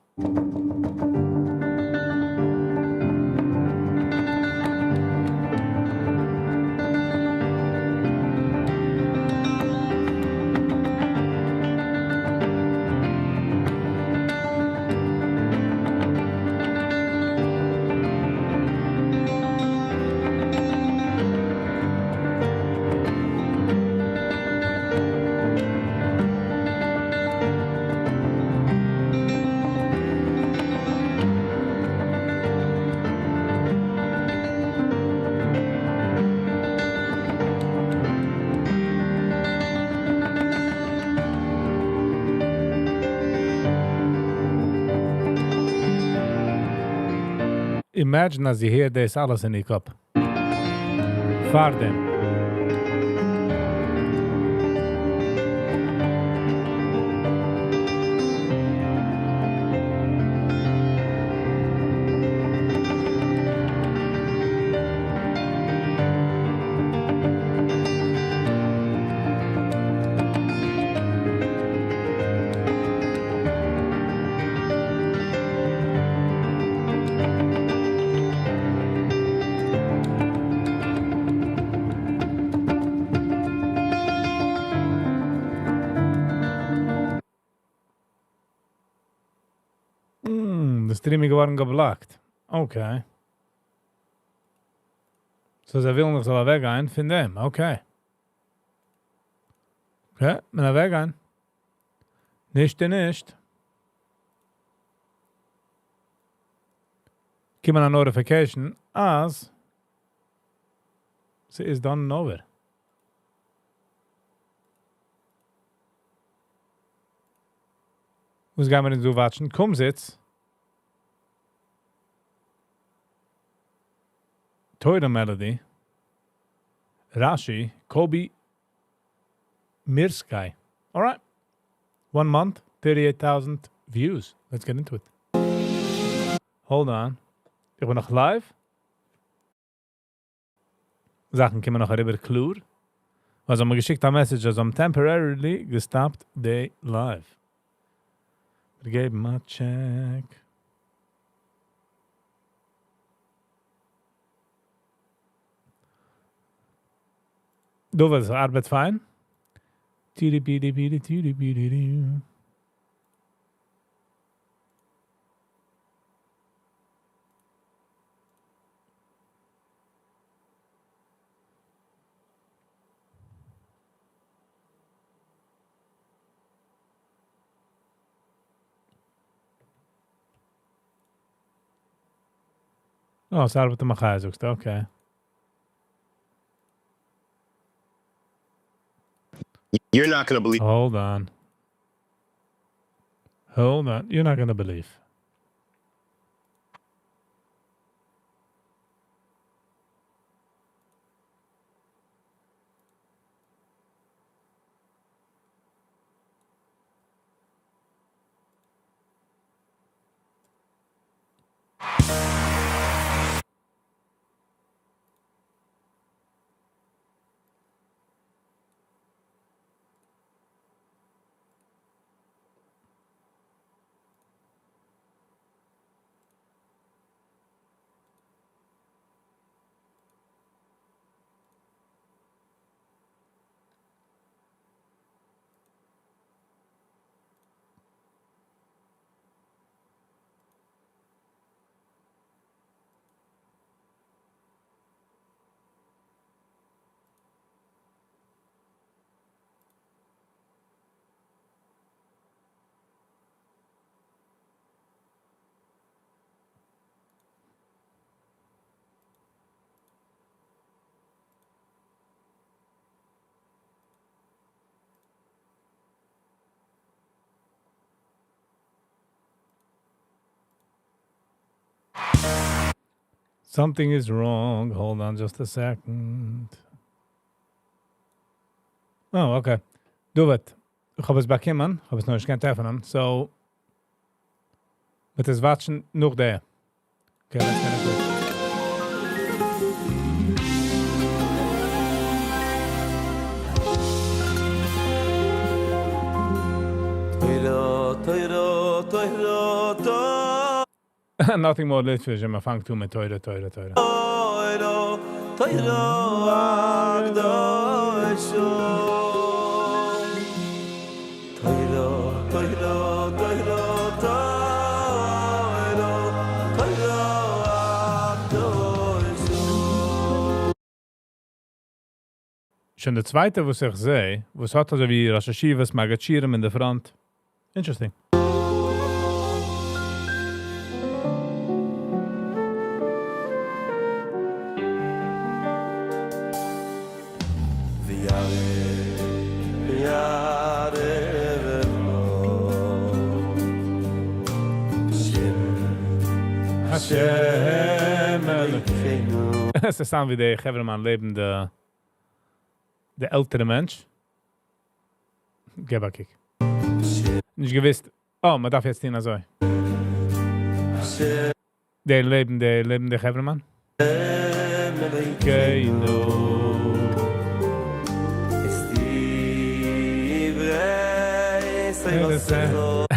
imagine as you hear this alles in die Kopf. Fahr dem. Das Streaming geworden geblockt. Okay. So, sie will noch so weggehen von dem. Okay. Okay, bin weggehen. Nicht. Kommen eine Notification as sie ist done and over. Was gehen wir denn so watschen? Komm jetzt. Teure Melody. Rashi. Kobe. Mirsky. All right. 1 month, 38,000 views. Let's get into it. Hold on. Ich bin noch live. Sachen kommen noch rüber klar. Also haben wir geschickt eine Message, also I'm temporarily gestopped day live. Wir geben mal check. Du willst Arbeit fein? Oh, es arbeitet mal sagst du, okay. You're not going to believe. Hold on. You're not going to believe. Something is wrong. Hold on just a second. Oh, okay. Do it. Ich habe es bekommen. Ich habe es noch nicht öffnen. So, mit das Watschen noch der. Okay, let's get into it. Nothing more Litvish, man fängt zu mit teure. Schon der zweite, was ich sehe, was hat also wie Rosh Hashivas Magachirim in der Front. Interesting. Hashem Es ist dann wie der Gevermann leben, der ältere Mensch. Gib a kick. Nicht gewiss. Oh, man darf jetzt nicht so. Der lebende Gevermann.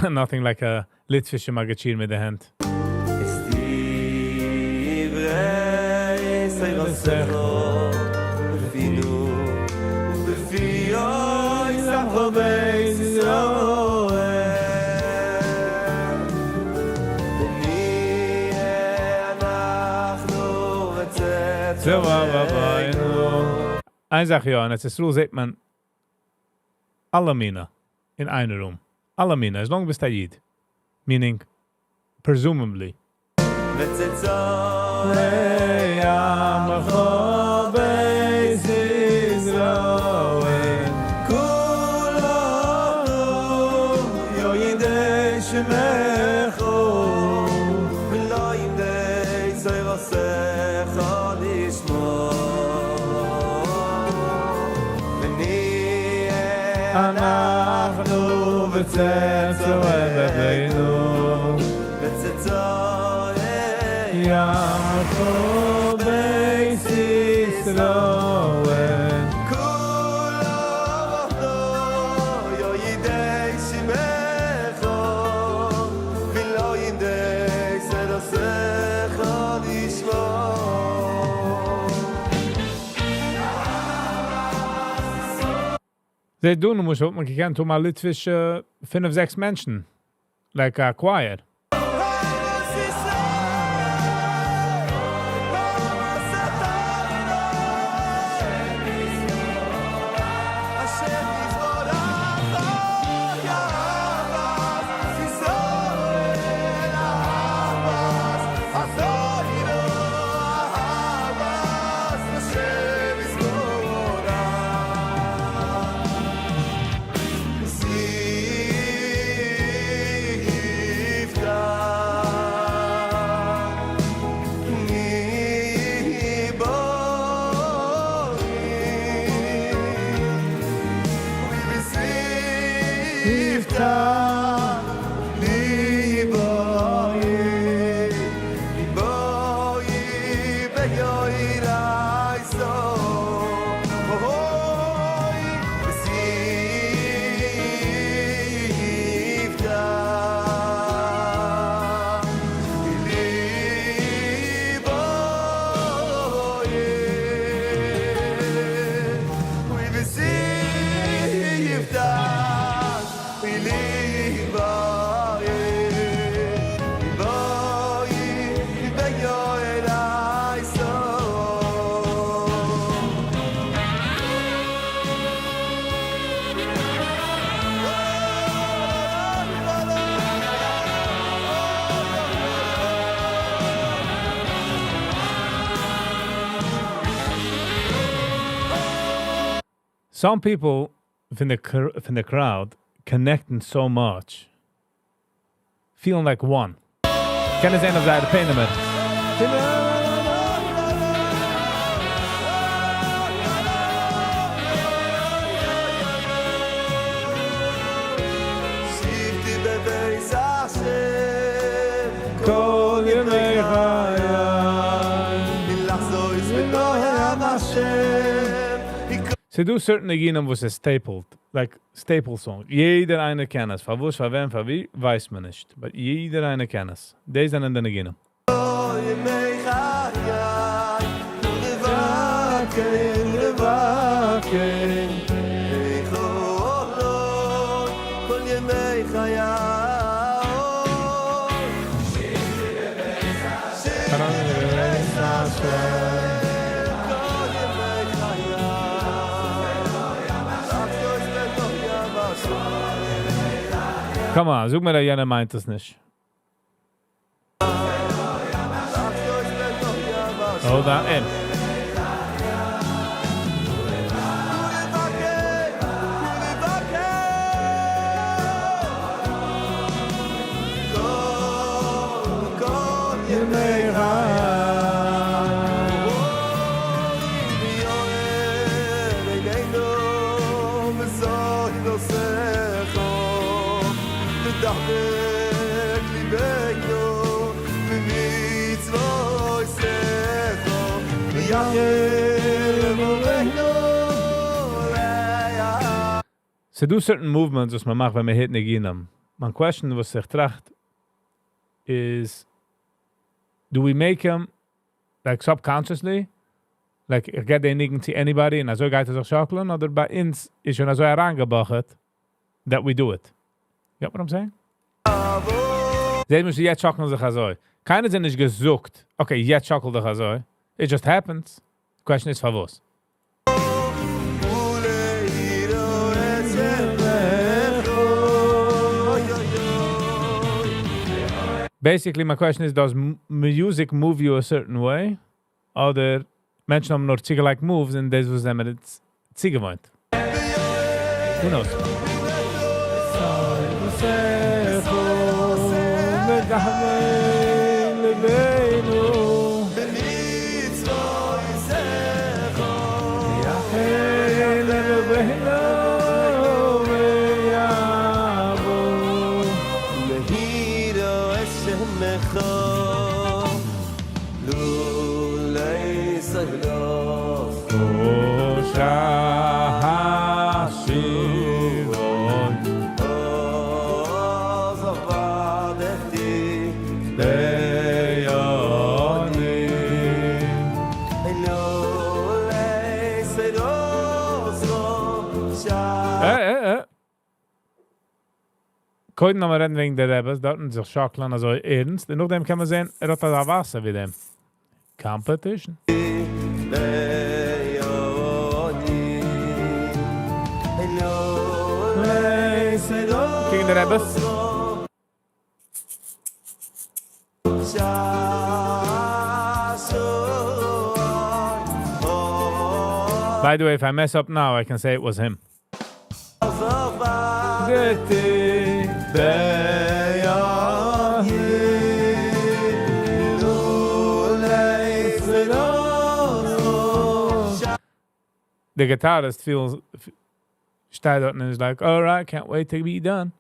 Nothing like a Litwische Magazin mit der Hand. Eine Sache, ja, und jetzt ist so, sieht man alle Mina in einem Raum. Alle Mina, as long as they're Yid. Meaning, presumably. They do no much, man can to my Litvish 5-6 Menschen. Like a choir. Some people from the crowd connecting so much, feeling like one. Can es einer sein, der Peine mit? Sie do certain Eginam, was es stapled, like staple song. Jeder eine kennt es. Von was, von wem, von wie, weiß man nicht. Aber jeder eine kennt es. Die sind in den Eginam. Come on, sag mir, der Jana meint das nicht. Hold on in. So do certain movements was man macht, wenn man hit nicht in them. My question was sich tracht is, do we make him like subconsciously? Like, ich gehe den nicht to anybody und so geht es auch schaukeln, oder bei uns ist schon so herangebracht that we do it. You know what I'm saying? Sehen wir, jetzt schaukeln sich so. Keine sind nicht gesucht. Okay, jetzt schaukeln sich so. It just happens. The question is, for was? Basically, my question is, does music move you a certain way? Oder Menschen haben nur Ziege-like moves and das was them it's Ziege meint. Who knows? Koiden noch mal reden wegen der Rebels, dort sich schaukeln, also ernst. Und nachdem kann man sehen, hat das Wasser wie dem. Competition. Gegen die Rebels. By the way, if I mess up now, I can say it was him. The guitarist feels steht dort and is like, all right, can't wait to be done.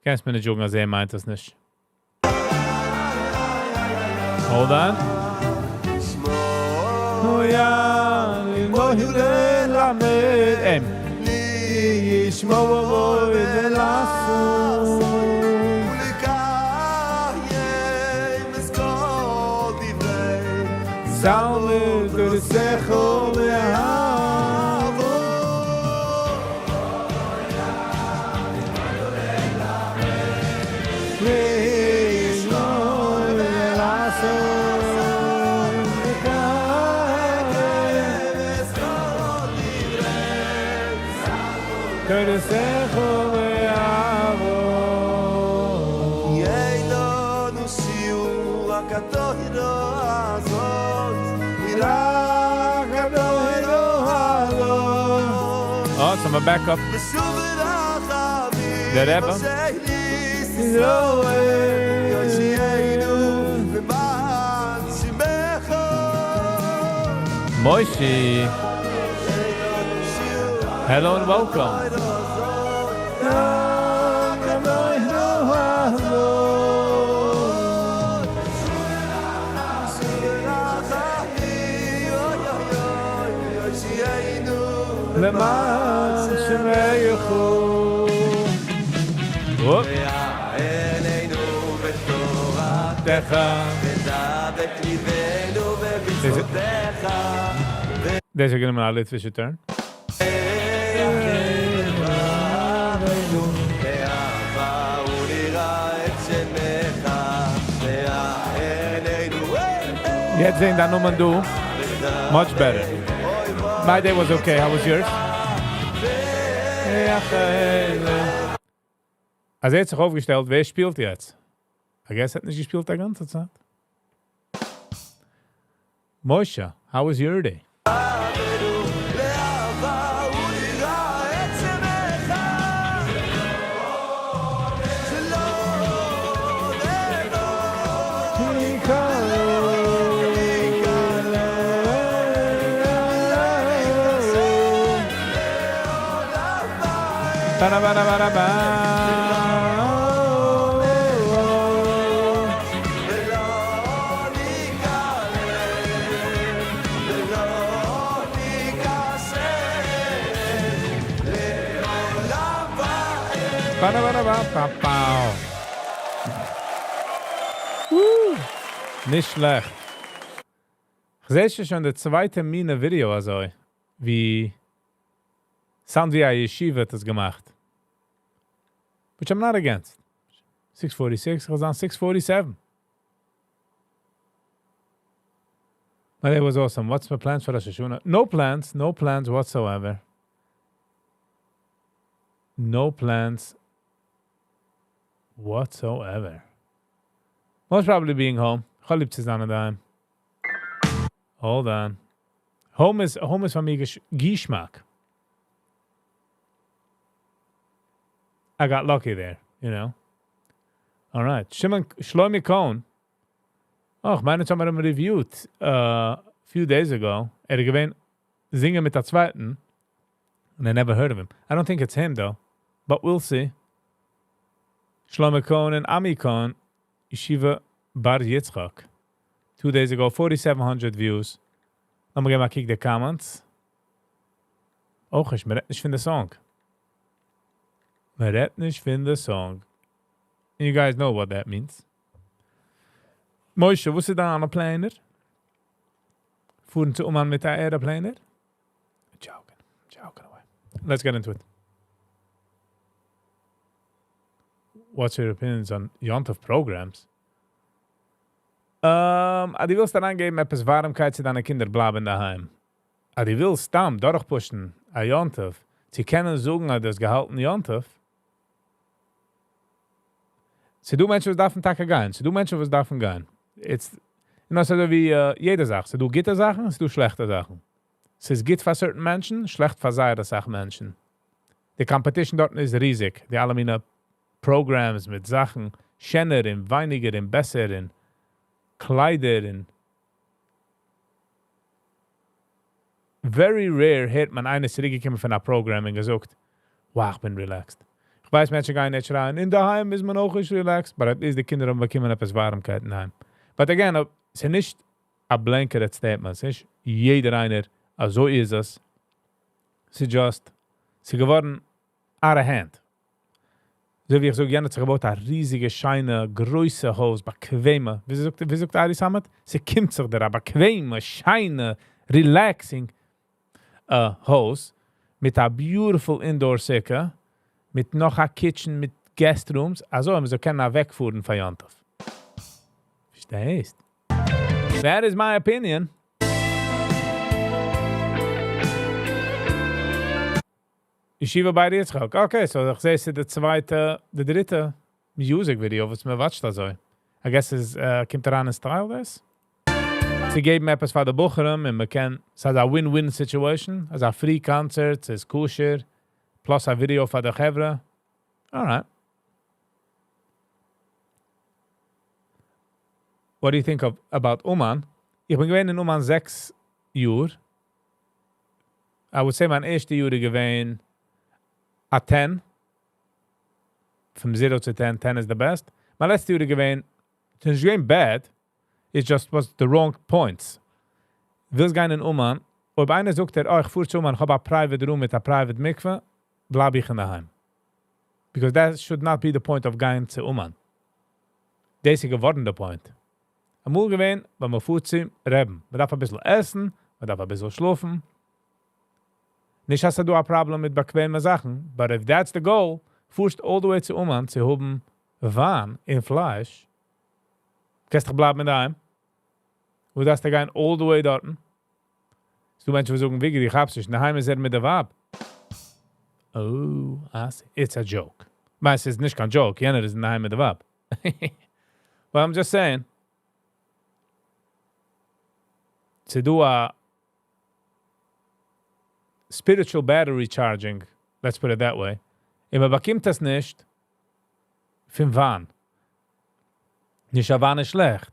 Kannst mir nicht jungen sehen, meint das nicht. Hold on. Oh ja, Oh, so my backup. The Rebbe. Moishi. Hello and welcome. Deze kunnen we naar lid tussen turn. Je hebt zin dat nummer doen. Much better. My day was okay. How was yours? Also jetzt sich aufgestellt, wer spielt jetzt? I guess hat nicht gespielt die ganze Zeit. Moshe, how was your day? Ba ba ba ba ba. Nicht schlecht. Ich sehe schon das zweite Mine-Video, also wie sound wie eine Yeshiva hat das gemacht. Which I'm not against. 646 was on 647. But it was awesome. What's my plans for Rosh Hashanah? No plans whatsoever. No plans whatsoever. Most probably being home. Chalib zusammen daheim. Hold on. Home is for me Gishmak. I got lucky there, you know. All right. Shlomi Cohn. Oh, ich meine, jetzt haben wir ihn reviewed a few days ago. Gewinnt singen mit der zweiten. And I never heard of him. I don't think it's him, though. But we'll see. Shlomi Cohn and Ami Cohn. Yeshiva Bar Yitzchak. 2 days ago, 4,700 views. Let me get my kick the comments. Oh, ich finde the song. Meretnish finde song. You guys know what that means. Moshe, was ist da an der Planer? Fuhren zu an mit der Aeroplaner? Joking away. Let's get into it. What's your opinions on Yontov programs? Die willst dann angeben, etwas Warmkeit zu deinen Kinder bleiben daheim. Die willst dann durchpushen, a Yontov. Sie können sagen, das gehalten Yontov. Sie du Menschen, was davon Tage gehen. Sie du Menschen, was davon gehen. It's, so wie jede Sache. Sie du gute Sachen, sie du schlechte Sachen. Es ist gut für certain Menschen, schlecht für seine Sachen Menschen. Die Competition dort ist riesig. Die alle meine Programs mit Sachen, schöner und weiniger und besser und Kleider und very rare hört man eine zurückgekommen von einer Programm und gesagt, wow, ich bin relaxed. Ich weiß, Menschen gehen nicht rein. In daheim ist man auch nicht relaxed, aber at least die Kinder haben bekommen etwas Warmkeit in daheim. But again, es ist nicht ein blanket statement. Es ist jeder einer, so ist es. Es ist just, sie geworden out of hand. So wie ich so gerne zu gebaut, ein riesige, scheine, große Haus, bequeme. Wie sagt Ari Samet? Sie kommt sich da, bequeme, scheine, relaxing Haus mit einer beautiful indoor Sicke, mit noch a kitchen, mit guest rooms. Also, wir können wegfuhren von Yontov. Verstehst? That is my opinion. Yeshiva bei Yitzchak. Okay, so ich sehe der dritte Music Video, was mir watcht da soll. I guess es kommt daran in Style das. Sie geben etwas für die Bucherin und man kann, es ist eine Win-Win Situation. Es ist ein Free Concert, es ist kosher, plus ein Video für die Chevre. Alright. What do you think about Oman? Ich bin gewesen in Oman 6 Jahre. I would say mein erste Jahr gewesen a 10. From 0 to 10, 10 is the best. My letzte Jahr gewesen, es ist nicht bad, it just was the wrong points. Willst gehen in Oman, ob einer sagt, ich fuhr zu Oman, ich habe ein private room mit a private mikve, bleib ich in daheim. Because that should not be the point of going to Oman. Das ist geworden der Point. Amul gewesen, wenn man fuhrt zu reben. Man darf ein bisschen essen, man darf ein bisschen schlafen. Nicht hast du ein Problem mit bequemen Sachen, but if that's the goal, fuhrst all the way zu Oman, zu haben Wahn in Fleisch, kannst du bleiben daheim. Wo das da gehen all the way dorten. Du Menschen versuchen, Viggy, ich hab's nicht. Daheim ist mit der Wab. Oh, I see. It's a joke. Aber es ist nicht kein Joke. Jener ist in der Heim mit der Wab. But I'm just saying. To do a spiritual battery charging, let's put it that way. Immer bekommt das nicht für Wahn. Nicht a Wahn ist schlecht.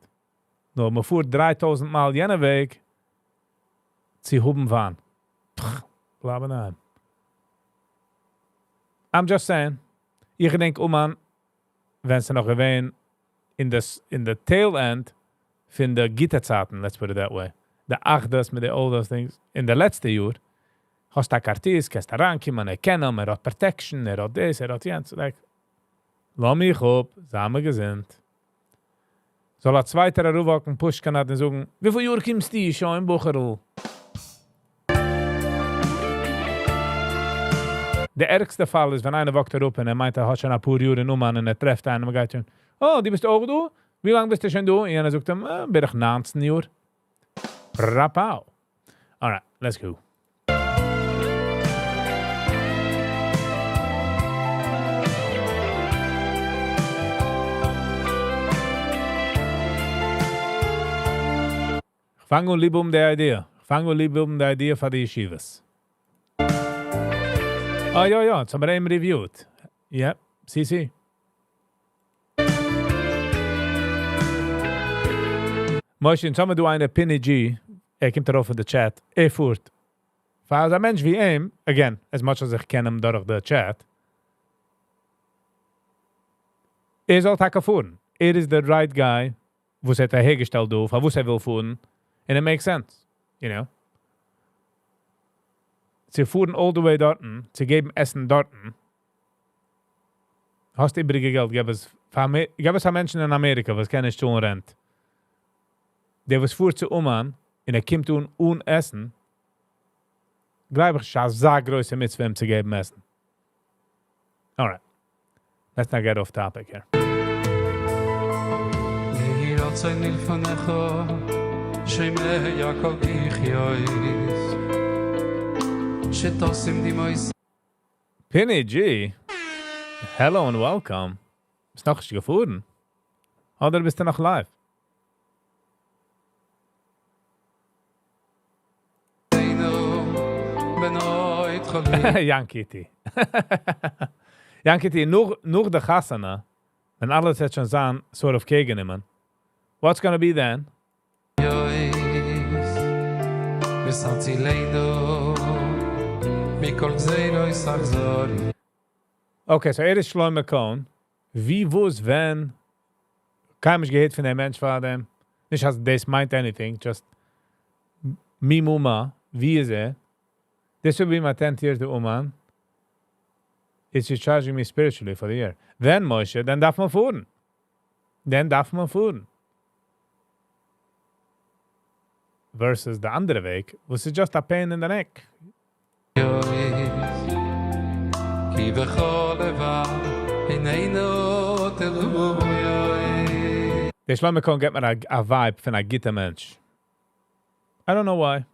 Nur man fuhrt 3000 Mal jener Weg zu hoben Wahn. Bleiben nein. I'm just saying. Ich denk an, wenn sie noch erwähnen, in the tail end von der Gitterzeiten, let's put it that way. Der Achtes mit der Oldest Things. In der letzten Jahr hast du ein Kartis, kannst du rankommen, erkennen, hat Protection, hat das, hat jens. Like, lass mich auf, sagen wir gesinnt. Soll ein zweiter Ruhwacken Pushkan hat und sagen, wie viel Jahr kommst du schon in Bucherl? Der ärgste Fall ist, wenn einer wacht herup und meint, hat schon ein paar Jahre Nummern und trefft einen und geht schon, oh, die bist auch du? Wie lange bist du schon du? Und einer sagt ihm, bin ich 19 Jahre. Rapau. Alright, let's go. Ich fange lieber die Idee für die Yeshivas. Ah, ja, jetzt haben wir eben reviewed. Ja, sie. Moshe, jetzt haben wir eine Pinny G, kommt darauf in den Chat, fuhrt. Für ein Mensch wie ihm, again, as much as ich kenne ihn durch den Chat, soll takke fuhren. Ist der right guy, wo es hat hergestellt auf, wo es will fuhren, and it makes sense, you know. Sie fuhren all the way dorten, sie geben Essen dorten. Hast übrige Geld, gab es an Menschen in Amerika, was keine Stuhl rennt. Der was fuhrt zu an, und kommt Essen, glaube ich, ist eine große Mitzvah, ihm zu geben Essen. Alright. Let's not get off topic here. Penny G, hello and welcome. Bist noch nicht gefahren? Oder bist du noch live? Yankiti. Yankiti, nur der Chassana, wenn alles jetzt schon sagen, sort of gegennehmen. What's gonna be then? Okay, so ist Shlomo Cohen. Wie wuss, wenn kein mich gehört von dem Mensch vor dem, nicht als das meint anything, just Mimuma, wie ist This will be my 10th year to Oman. It's just charging me spiritually for the year. Then, Moshe, dann darf man fuhren. Versus the andere Weg, was ist just a pain in the neck. Der Shlomo Cohen get mir a vibe von a gitter Mensch. I don't know why.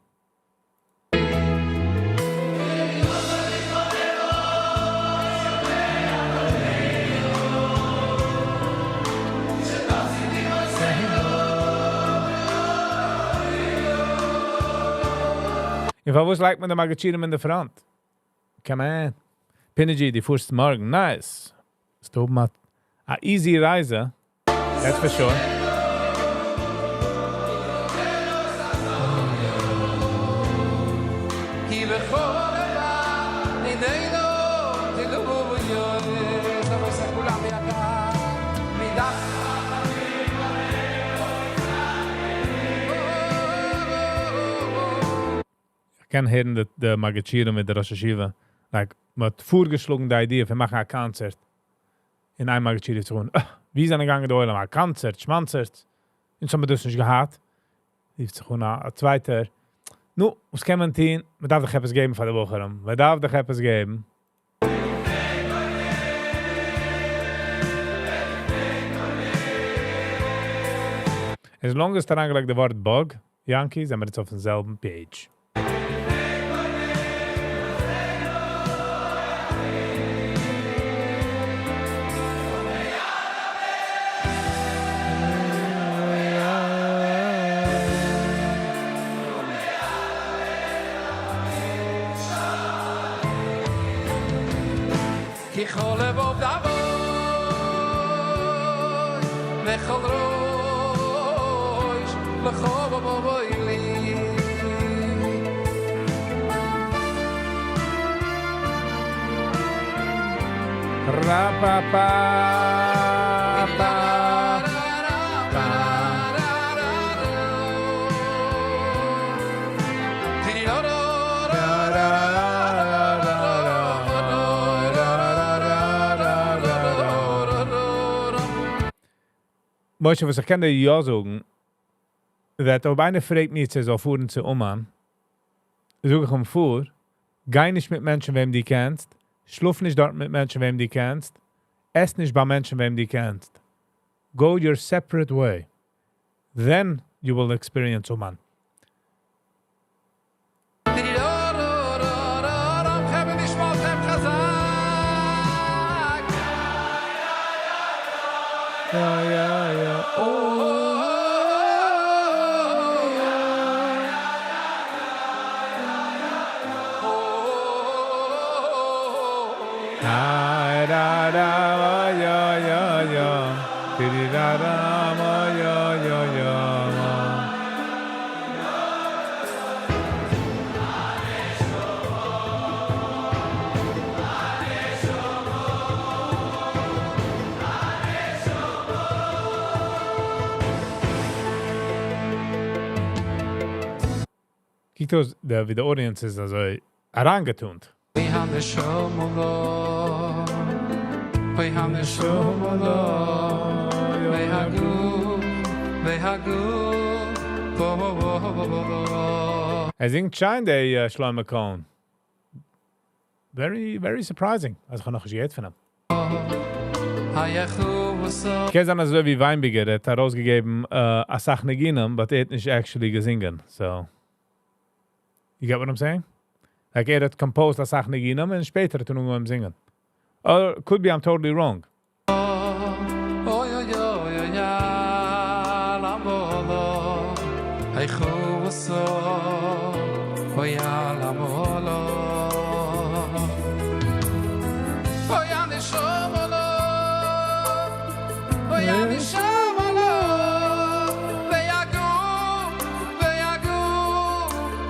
If I was like mit der Magazin in der Front. Come on. Pinnergy, die fuhrst morgen. Nice. Ist oben a easy Reise. That's for sure. Ich kann hören die Magazine mit der Rosh Hashiva. Like, mit vorgeschlagen die Idee, wir machen ein Konzert. In einem Magazin zu sagen, wie sind gegangen die Eulen? Ein Konzert, Schmanzert. Und so haben wir das nicht gehabt. Ich zu sagen, ein zweiter. Nu, was kann man tun? Wir darf doch etwas geben von der Woche. Wir darf doch etwas geben. As long as da eigentlich der Wort Bug, Yankee, sind wir jetzt auf demselben Page. Ich hole auf da Boy, lechol roish, lechol boili. Moshe, was ich kann dir ja sagen, dass ob einer fragt mich, sie soll fahren zu Oman, sage ich vor, geh nicht mit Menschen, wem die kennst, schlaf nicht dort mit Menschen, wem die kennst, ess nicht bei Menschen, wem die kennst. Go your separate way. Then you will experience Oman. Ja, ja, ja. Da da da ya ya ya. Di da da ma ya ya ya. Kijk eens, wie de audience is also herangetunt. We haben es schon mal. We haben es schon mal. We haben gut. Er singt schein, der Shlomo Cohen. Very, very surprising. Also ich habe noch nicht gehört von ihm. Ich kenne es so wie Weinbiger, der hat herausgegeben a Sach Neginem, but er hat nicht actually gesingen. So, you get what I'm saying? Like er hat composed a Sach Neginem und später hat er nur singen. Or could be I'm totally wrong.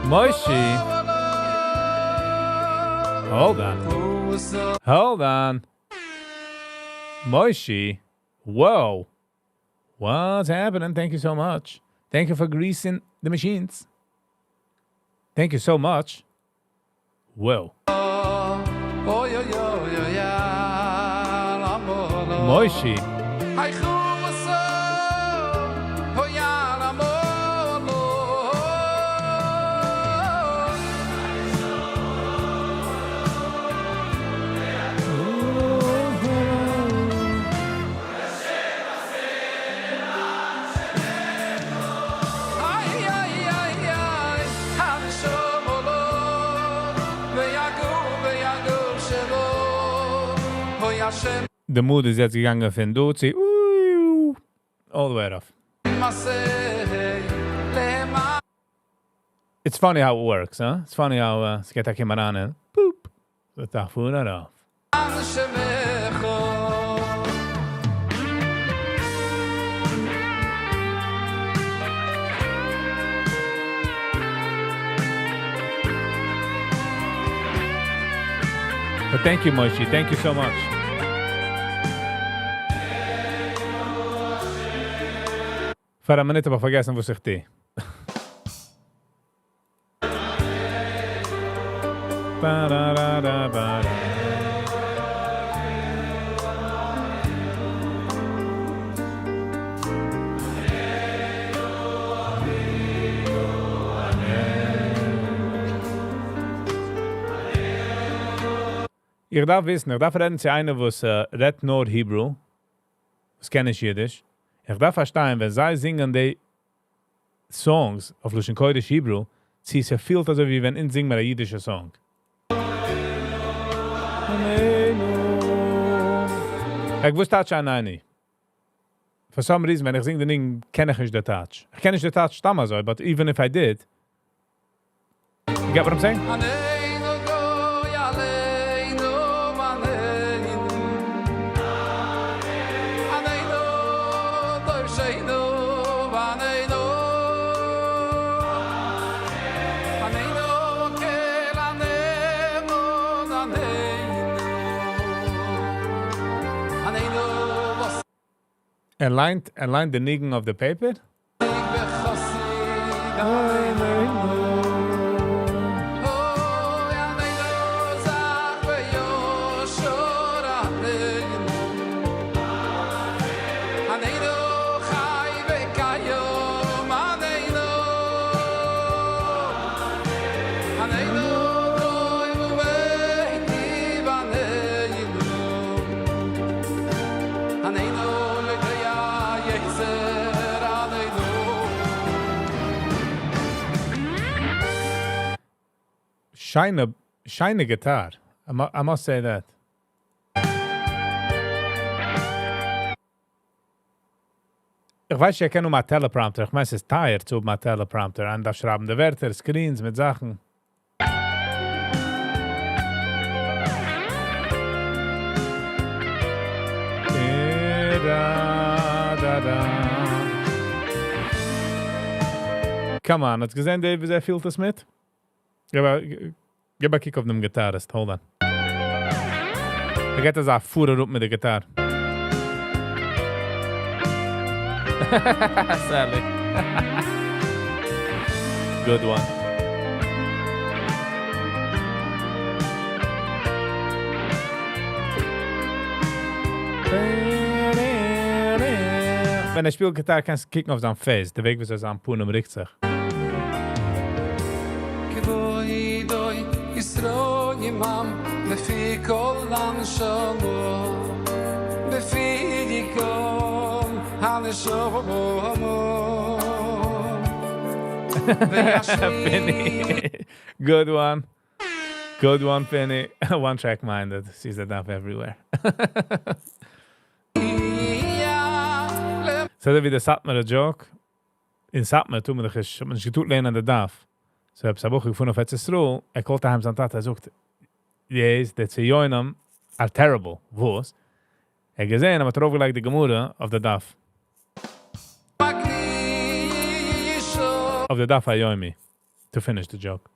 Moishi. Hold on. Hold on. Moishi. Whoa. What's happening? Thank you so much. Thank you for greasing the machines. Thank you so much. Whoa. Moishi. The mood is jetzt gegangen von Dozi. All the way off. It's funny how it works, huh? It's funny how es geht da man an. Boop. So da fuhr er auf. But thank you, Moishi. Thank you so much. Für eine Minute aber vergessen, was ich tue. Ich darf wissen, ich darf reden zu einer, was redet nur Hebrew, was kenne ich Yiddish. Ich darf verstehen, wenn sie singen die Songs auf Luschen Kodesh Hebrew, sie ist ja viel so, wie wenn ich singe ein jiddischer Song. Ich wusste das schon nicht. For some reason, wenn ich singe den Ding, kenne ich nicht den Touch. Ich kenne nicht den Touch damals, but even if I did, you get what I'm saying? line the nigging of the paper? Shine guitar. I must say that. Ich weiß, ich kenne mal Teleprompter. Ich meine, es ist tired zu mal Teleprompter. Und da schreiben die Wörter, Screens mit Sachen. Come on, hast du gesehen, Dave, wie sehr fühlt das mit? Gib ein Kick auf dem Gitarrist, hold on. Ich hätte das auch Fuhrer mit der Gitarre. Sally. Good one. Wenn er spielt Gitarre, kannst du kicken auf sein Face. Der Weg, wie er sein Puhn riecht sich. Isroni mam befi kolan shalo befi kom han shobo Penny. Good one. Good one, Penny. One track minded. Sees that up everywhere. So that we the Satmer a joke. In Satmer, tun wir doch, man ist lehnen an der Daf. So ich habe eine gefunden auf Etzesruh, konnte ihm sagen, er sagt, yes, die Zioinem are terrible. Was? Gesehen, aber drauf gelegt die Gemüse auf der Daf. Auf der Daf Ayomi. To finish the joke.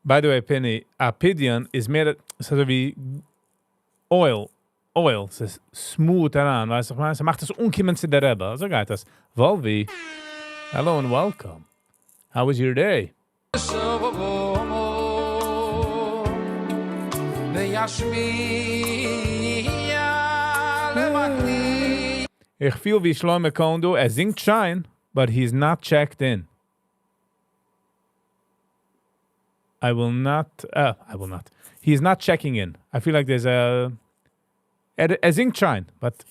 By the way, Penny, a pigeon is made so wie oil. Oil, es ist smooth daran, weißt du, es macht das unkommen zu der Rebbe. So geht das. Volvi, hello and welcome. How was your day? Ich fühl wie Shlomo Kondo, singt Shine, but he's not checked in. I will not. He's not checking in. I feel like there's a zinc shine, but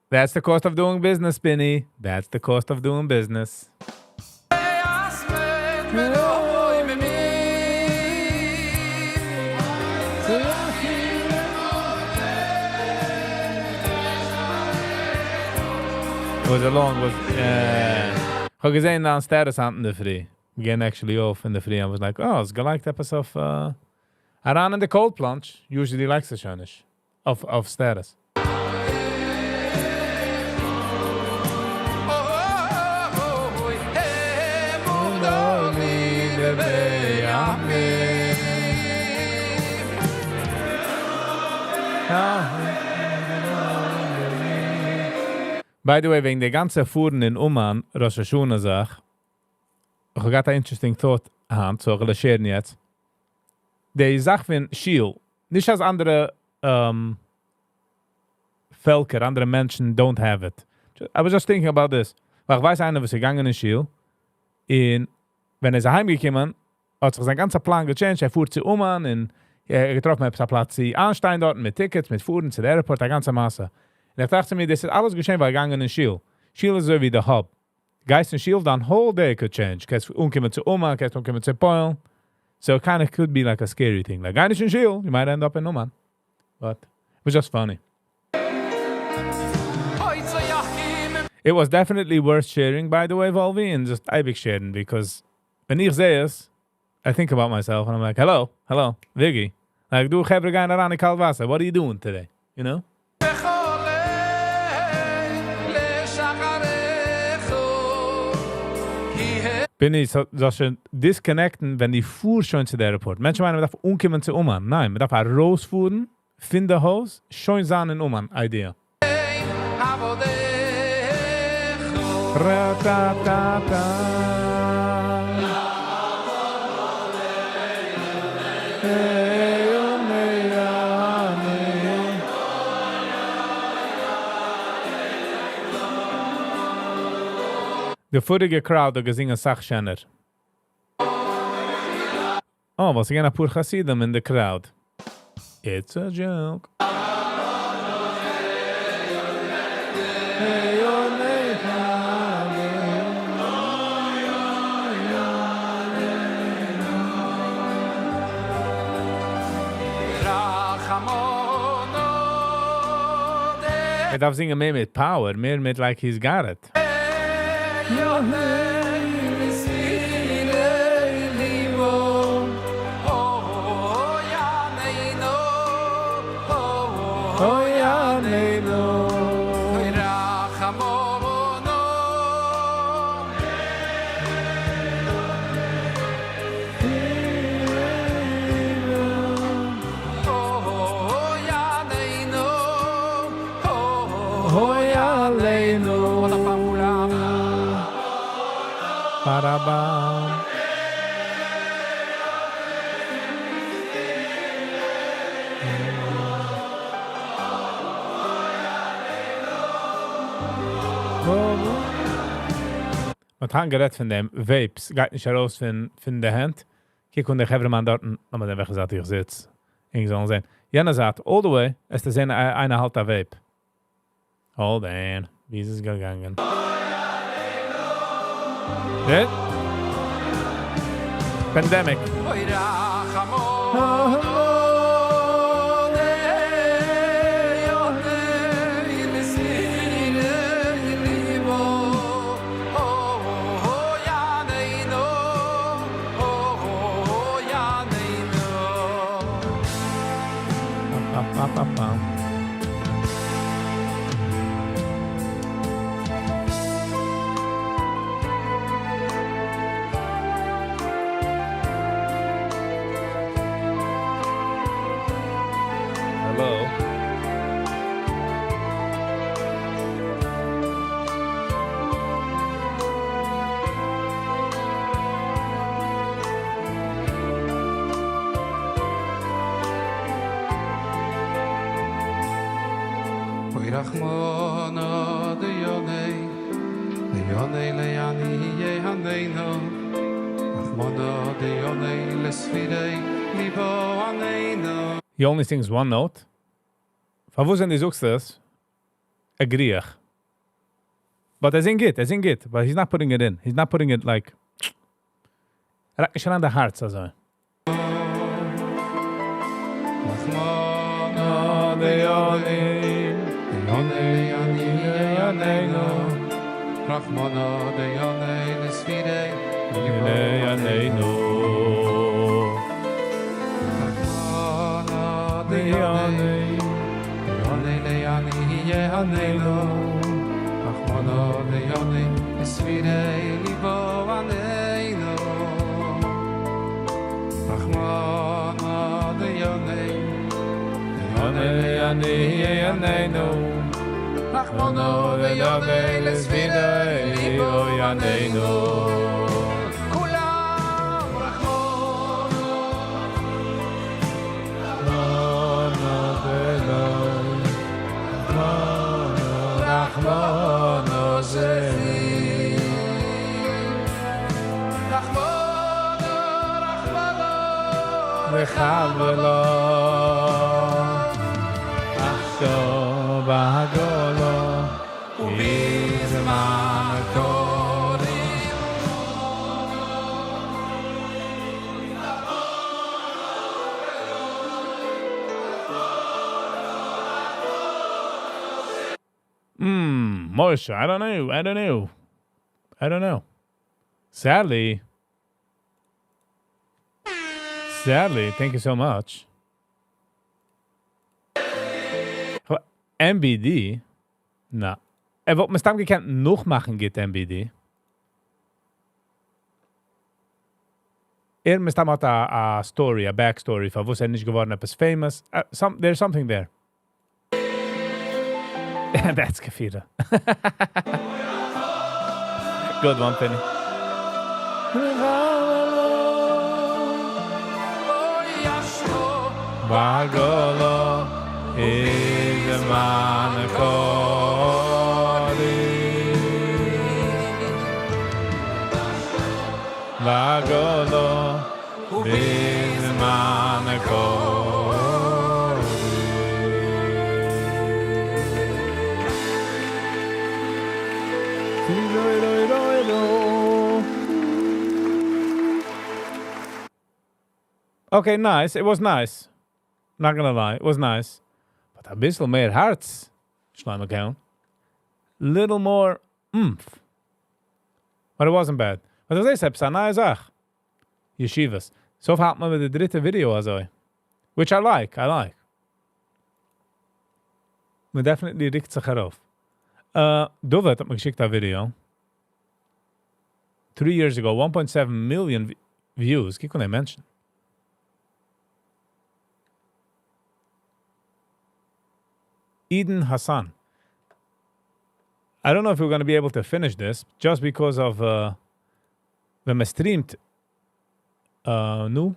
That's the cost of doing business, Benny. That's the cost of doing business. It was a long, ich habe gesehen downstairs in the free. Again, actually off in the free. I was like, oh, it's like etwas of, I ran in the cold plunge. Usually likes the schönisch. Auf stairs. By the way, wegen der ganzen Fuhren in Oman, Rosh Hashanah sag, ich habe gerade ein interesting thought hand, so recherchieren jetzt. Die Sache von Schiel, nicht als andere Völker, andere Menschen don't have it. I was just thinking about this. Weil ich weiß einer, was gegangen in Schiel, und wenn er heimgekommen, hat sich sein ganzer Plan gechanged, fuhrt zu Oman, und getroffen hat auf Platz Anstein dort, mit Tickets, mit Fuhren zu der Airport, der ganze Masse. Und ich dachte mir, das ist alles geschehen, weil gegangen in Schiel. Schiel ist so wie der Hub. Geist in Schiel, dann whole day could change. Kannst umkommen zu Oma, kannst umkommen zu Polen. So it kind of could be like a scary thing. Like, Einish and Shiel, you might end up in Numan. But it was just funny. It was definitely worth sharing, by the way, Volvi, and just I big sharing, because when ich sehe es, I think about myself, and I'm like, hello, Viggy. Like, du Chevre gein aran in kalt Wasser. What are you doing today? You know? Bin ich so schon disconnecten, wenn die fuhr schon zu der Airport. Menschen meinen, man darf umkommen zu Oman. Nein, man darf rausfuhren, finden Haus, schon sein in Oman. Idea. Der vorige Crowd hat gesungen Sachschenner. Oh, was gehen ein paar Chassidim in der Crowd. It's a joke. Er darf singen mehr mit Power, mehr mit like he's got it. Your name is Oh, ya neino. Oh, ya neino. Rachamono. Oh, ya neino. Oh, ya neino. Hola, Paula. Parabam. Man hat gerät von dem Vapes, geht nicht heraus von der Hand. Kiek und der Chevremann dort, nochmal den weggesagt, ich sitze. Ich soll sehen. Jana sagt, all the way, ist das eine halt der Vape. Hold on, wie ist es gegangen? Yeah. Pandemic. Hello. Rachmana de Yonei Leani Yehaneino, Rachmana de Yonei Lesfidei Libo Aneino. He only sings one note. Von wo sind die suchst das? A Griech. But I sing it. But he's not putting it in. He's not putting it like... Er hat schon an der Herz, also. Rachmana de Yonei Yehaneino, Rachmana de Yonei Lesfidei Libo Aneino. Yonei Leani Yehaneino, Rachmana de Yonei Lesfidei Libo Aneino, Rachmana de Yonei Leani Yehaneino, Rachmana de Yonei Lesfidei Libo Aneino. Rachmano Zeni Rechavelo Achsho Bagolo Izman Korim Moshe, I don't know. Sadly, thank you so much. MBD? Na. Wat me stam gekend noch machen geht MBD. Me stam hat a story, a backstory, for was nicht geworden etwas famous. There's something there. That's Kefira. Good one, Penny. Bagolo is a man Bagolo is a man Okay, nice. It was nice. Not gonna lie, it was nice. But a bissel mehr Herz, Schleim account. Little more oomph. But it wasn't bad. But as I said, it's a nice Sache. Yeshivas. So hat man mit der dritte Video also. Which I like. Man definitely riecht sich herauf. Dovet hat mir geschickt a Video. 3 years ago, 1.7 million views. Kijk wat mensen. Eden Hassan. I don't know if we're going to be able to finish this just because of when we streamed nu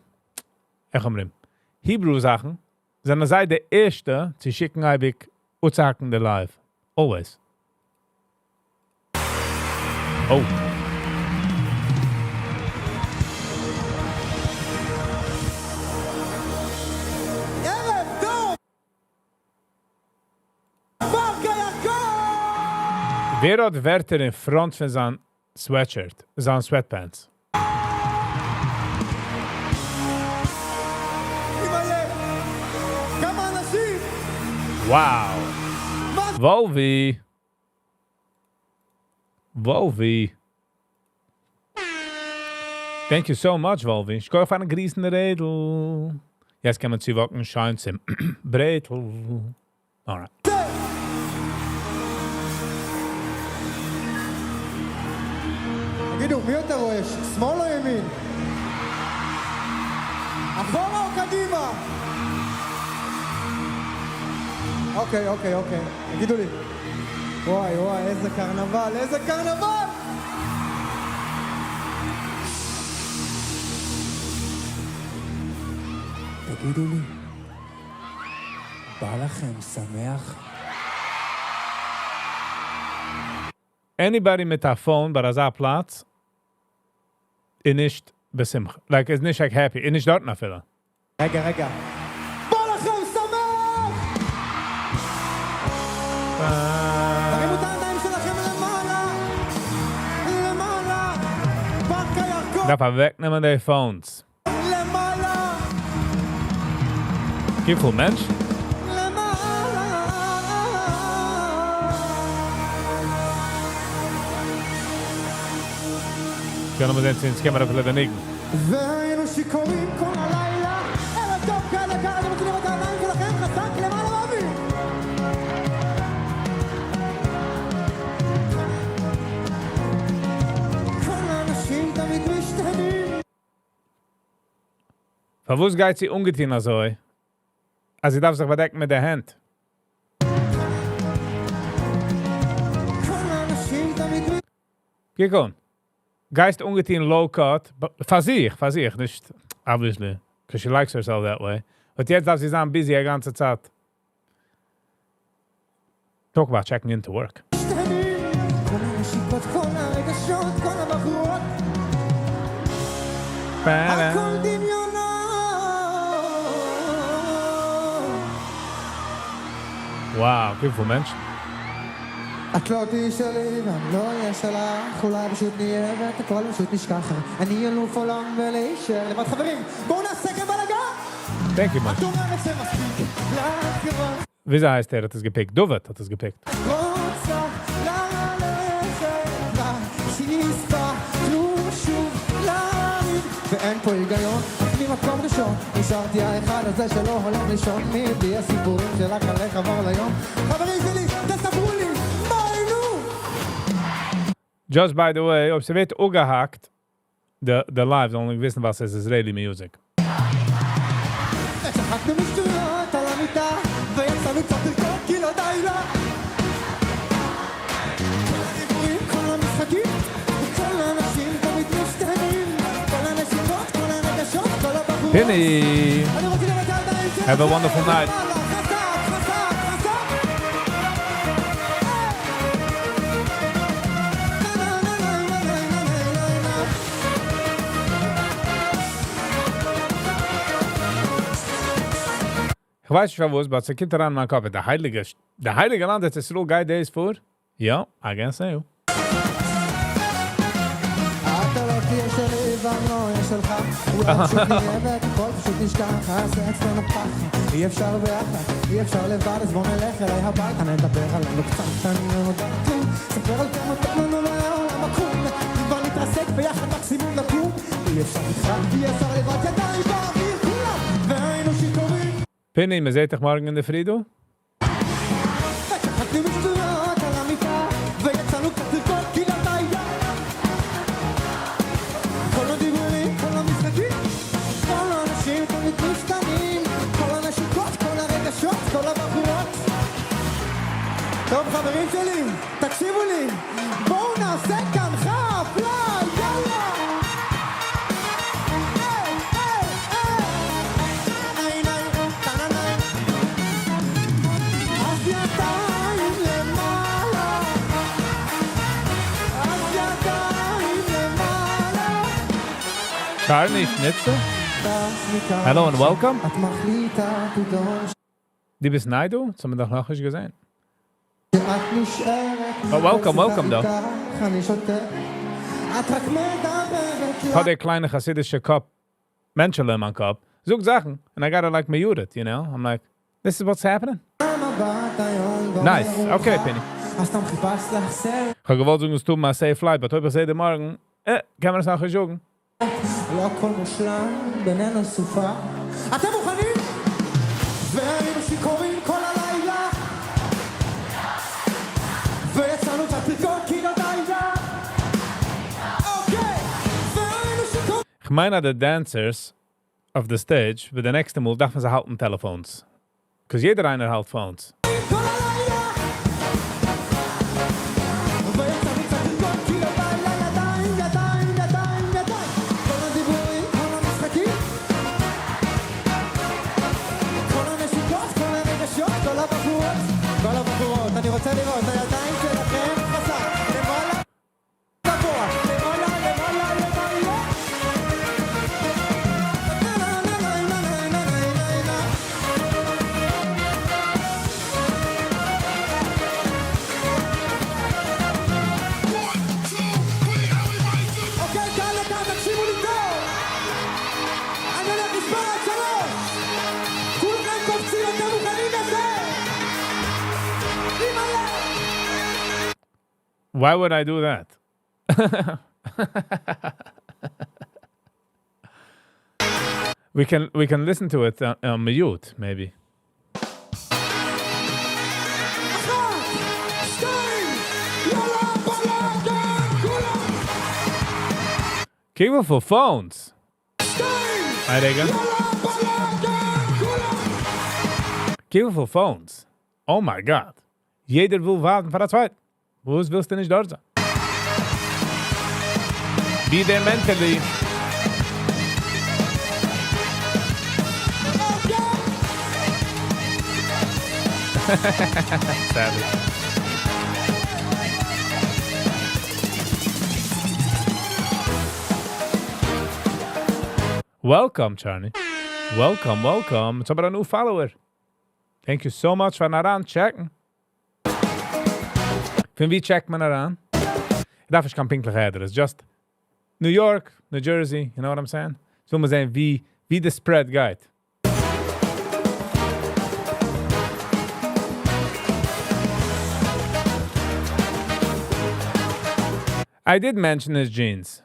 Hebrew Sachen sind sei der erste zu schicken habe ich Ursachen der live always. Oh. Wer hat Wärter in front von seinem Sweatshirt, seinen Sweatpants? Wow. Volvi. Thank you so much, Volvi. Ich gehe auf eine griesende Redel. Jetzt kann man zu wacken scheint im Bretel. Alright. תגידו, מי יותר רועש? שמאל או ימין? אחורה או קדימה? אוקיי. תגידו לי. וואי, איזה קרנבל! תגידו לי, בא לכם שמח? Anybody mit a phone, but as a Platz, nicht besimcha. Like, ist nicht happy. Nicht dort nach Filler. רגע. בא לכם שמח! תרימו את הידיים שלכם למעלה! פארק הירקון! Darf wegnehmen die Phones. למעלה! Wie viel Mensch? Können wir jetzt ins Kamera verleben? והיינו שיכורים כל הלילה ערב טוב כאלה אתם מצילים את העיניים שלכם חזק למעלה באוויר כל האנשים תמיד משתנים Verwus geht sie ungetein also? Also sie darf sich bedecken mit der Hand. כל האנשים תמיד Kiek on. Geist ungetein low cut, but für sich, nicht, obviously, because she likes herself that way. But jetzt darf sie sein busy die ganze Zeit. Talk about checking into work. משתנים כל הנשיקות, כל הרגשות, כל הבחורות הכל דמיונות Wow, wie viel Menschen? את לא תהיי שלי ואני לא אהיה שלך אולי פשוט נהיה ואת הכל פשוט נשכח אני אלוף עולם ולהישאר לבד חברים בואו נעשה גם בלגן Thank you, man. את אומרת שמספיק לך כבר Wieso heißt der, hat es gepickt? Dovet hat es gepickt. רוצה ממקום ראשון נשארתי האחד הזה שלא הולך לישון מבלי הסיפורים שלך על איך עבר ליום חברים שלי, תספרו לי, מה היינו? Just by the way, ob sie wird ugehackt, the lives only wissen, was es Israeli music. צחקנו משטויות על המיטה ויצאנו קצת לרקוד כי לא די לה כל הדיבורים, כל המשחקים כל האנשים תמיד משתנים כל הנשימות, כל הרגשות, כל הבחורות Penny, אני רוצה לראות ידיים שלכם have a wonderful night. חזק, חזק, חזק Ich weiß schon was, aber es kommt daran, mein Kopf. Der heilige Land, das ist so geil, der ist vor. Ja, I can say you. אתה לא תהיה שלי ואני לא אהיה שלך אולי פשוט נהיה והכל פשוט נשכח העשה אצלנו פחד אי אפשר ביחד, אי אפשר לבד אז בוא נלך אליי הביתה נדבר עלינו קצת אני לא יודע כלום ספר על כמה טוב לנו מהעולם עקום כבר נתרסק ביחד מקסימום לקום אי אפשר איתך, אי אפשר לבד ידיים באוויר כולם והיינו שיכורים Penny, man sieht dich morgen in der Friedo? וצחקנו משטויות על המיטה ויצאנו קצת לרקוד כי לא די לה כל הדיבורים, כל המשחקים כל האנשים תמיד משתנים כל הנשיקות, כל הרגשות, כל הבחורות טוב חברים שלי, תקשיבו לי בואו נעשה כאן חפלה, יאללה אז ידיים למעלה אז ידיים למעלה Charlie, Schnitzel? Hello and welcome. את מחליטה פתאום Die bist Naidu? Das haben wir doch noch nicht gesehen. שאת נשארת Oh, welcome, though. אני שותק את רק מדברת Ich hatte kleine chassidische Kopf, Menschen in meinem Kopf, such Sachen, and I gotta like mute it, you know? I'm like, this is what's happening? Nice. Okay, Penny. אז סתם חיפש לך סרט Ich habe gewollt, dass du mal safe flight, aber heute sehe ich morgen, kann man das nachher joggen? לא הכל מושלם בינינו סופה אתם מוכנים? והיינו שיכורים כל הלילה ויצאנו קצת לרקוד כי לא די לה אוקיי והיינו שיכורים Ich meine, the dancers of the stage, with the next move, darf man sie halten Telefons. Because jeder einer halt Phones. כל הלילה ויצאנו קצת לרקוד כי לא די לה ידיים, ידיים, ידיים, ידיים כל הדיבורים, כל המשחקים כל הנשיקות, כל הרגשות, כל הבחורות אני רוצה לראות את הידיים שלכם חזק למעלה גבוה למעלה למעלה למעלה אוקיי, קהל יקר, תקשיבו לי טוב אני הולך לספור עד 3 כולכם קופצים, אתם מוכנים לזה אימא'לה Why would I do that? we can listen to it on mute, maybe. 1, 2, יאללה בלאגן כולם Keep for phones. 2, Hi, Regan. יאללה בלאגן כולם Keep for phones. Oh my God. Jeder will warten für das Zweit. Wo willst du nicht dort sein? Be there mentally. Savage. Welcome, Charlie. Welcome. It's about a new follower. Thank you so much for Naran checken. Wie checkt man Naran? Ich darf kein pinklich Heder. It's just New York, New Jersey, you know what I'm saying? So man sehen, wie the spread geht. I did mention his jeans.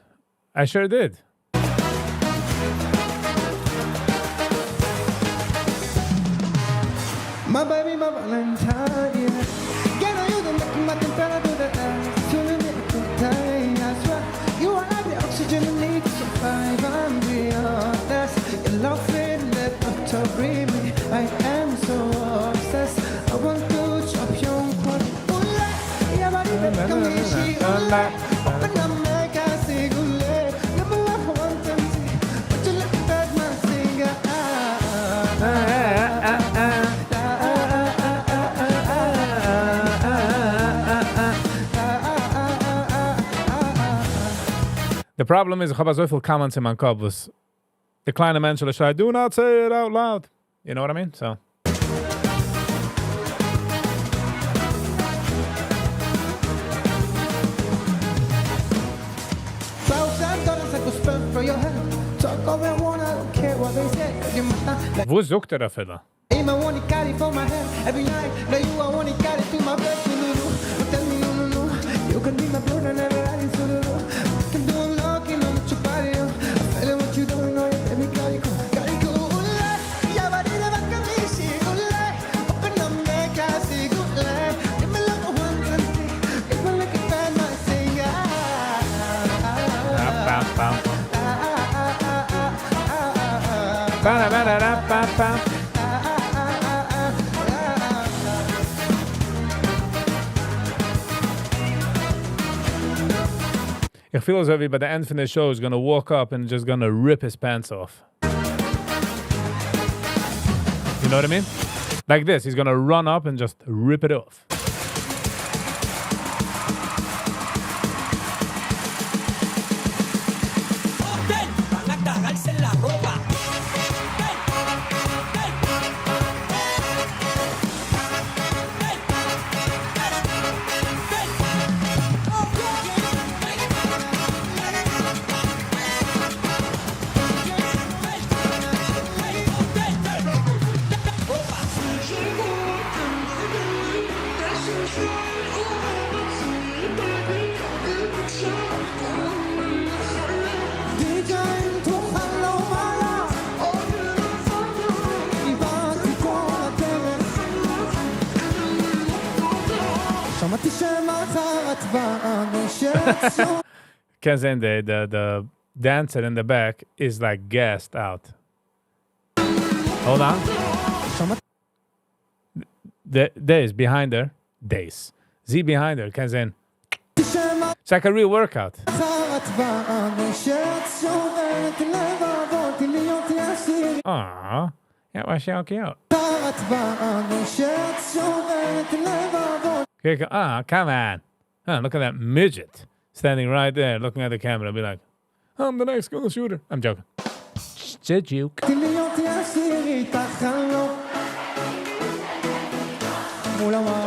I sure did. I am so obsessed. I want to chop your heart. Yeah, but you make me she open up, make us say good. Never want them to, but you look at my finger. The problem is, ich habe so viel Comments in meinem Kopf, was der kleine Mensch schreit, do not say it out loud. You know what I mean? So. Wo sucht der Fehler? Aim, I want it carry for my head every night. Now you, I want it carry to my bed. But tell me, no. You can be my brother, never riding so low. I can do a locking on your body. I feel what you don't know. Let me carry go. Yeah, but it never can be she good light. Open up, make us see good light. Give me like a one and see. If I look at that, my singer. Ich feel as if by the end of the show is gonna walk up and just gonna rip his pants off. You know what I mean? Like this, he's gonna run up and just rip it off. Kenzen, the dancer in the back is like gassed out. Hold on. Days behind her. Days. Z behind her. Kenzen. It's like a real workout. Aww. Ja, was je ook cute. Come on. Look at that midget standing right there looking at the camera. Be like, I'm the next school shooter. I'm joking. It's a joke.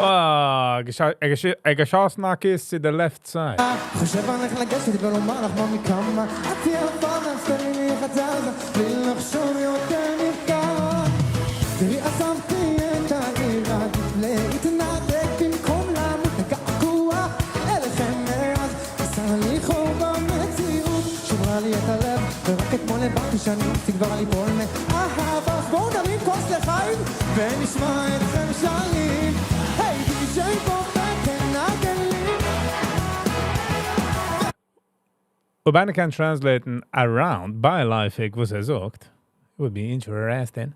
Oh, I geschossen nach Kiss to the left side. ורק אתמול הבנתי שאני מפסיק כבר ליפול מאהבה, אז בואו נרים כוס לחיים ונשמע אתכם שרים. היי די.ג'יי פופ תנגן לי. Bijna kan translaten around by Lifehack was sagt. It would be interesting.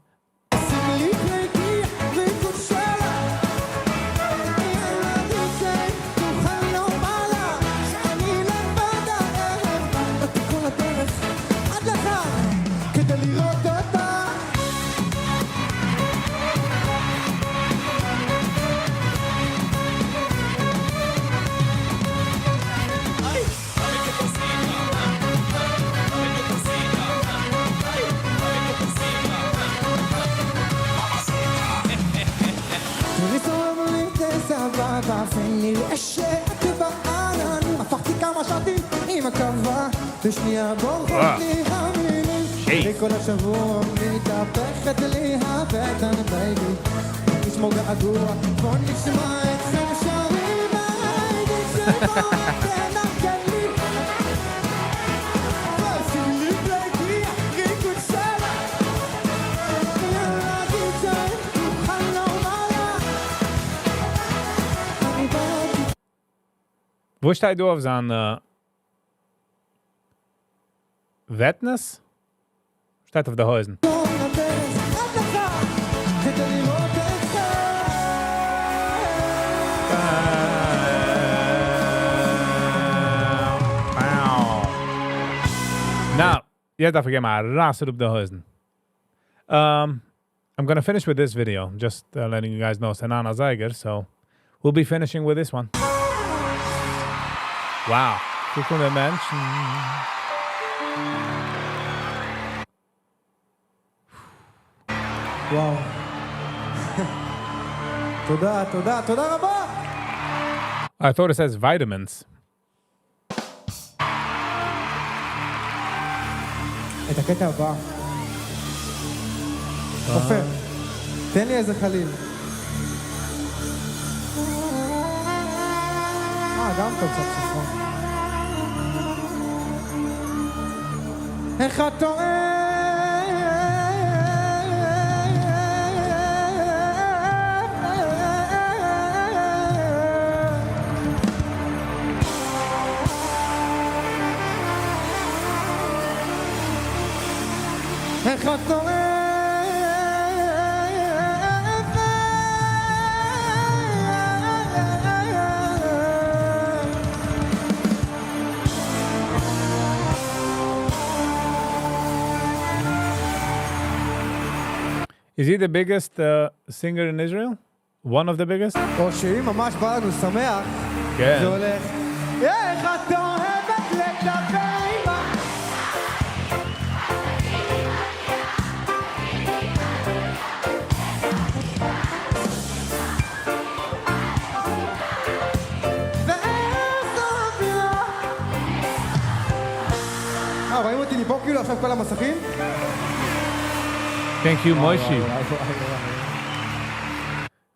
בשנייה בורחות לי המילים וכל השבוע מתהפכת לי הבטן בייבי נשמור געגוע בוא נשמע אתכם שרים די.ג'יי פופ תנגן לי ועושים לי פלייטי ריקוד סלע יאללה די.ג'יי תוכל לומר אני באתי. Wo steht du auf seine Wetness? Steht auf der Häusen. Jetzt darf ich mal rasen up the Hosen. I'm going to finish with this video. Just letting you guys know, Senana Zeiger. So we'll be finishing with this one. Wow. Guck mal, der Mensch. וואו. תודה, תודה, תודה רבה. I thought it says vitamins. את הקטע הבא. עופר, תן לי איזה חליל. גם טוב סקסופון. איך את טועה? איך את טועה? Is he the biggest singer in Israel? One of the biggest? או שאם ממש בא לנו שמח, כן. זה הולך איך את אוהבת לדבר עימה ואיזו אווירה רואים אותי מפה כאילו עכשיו כל המסכים? Thank you, Moishi.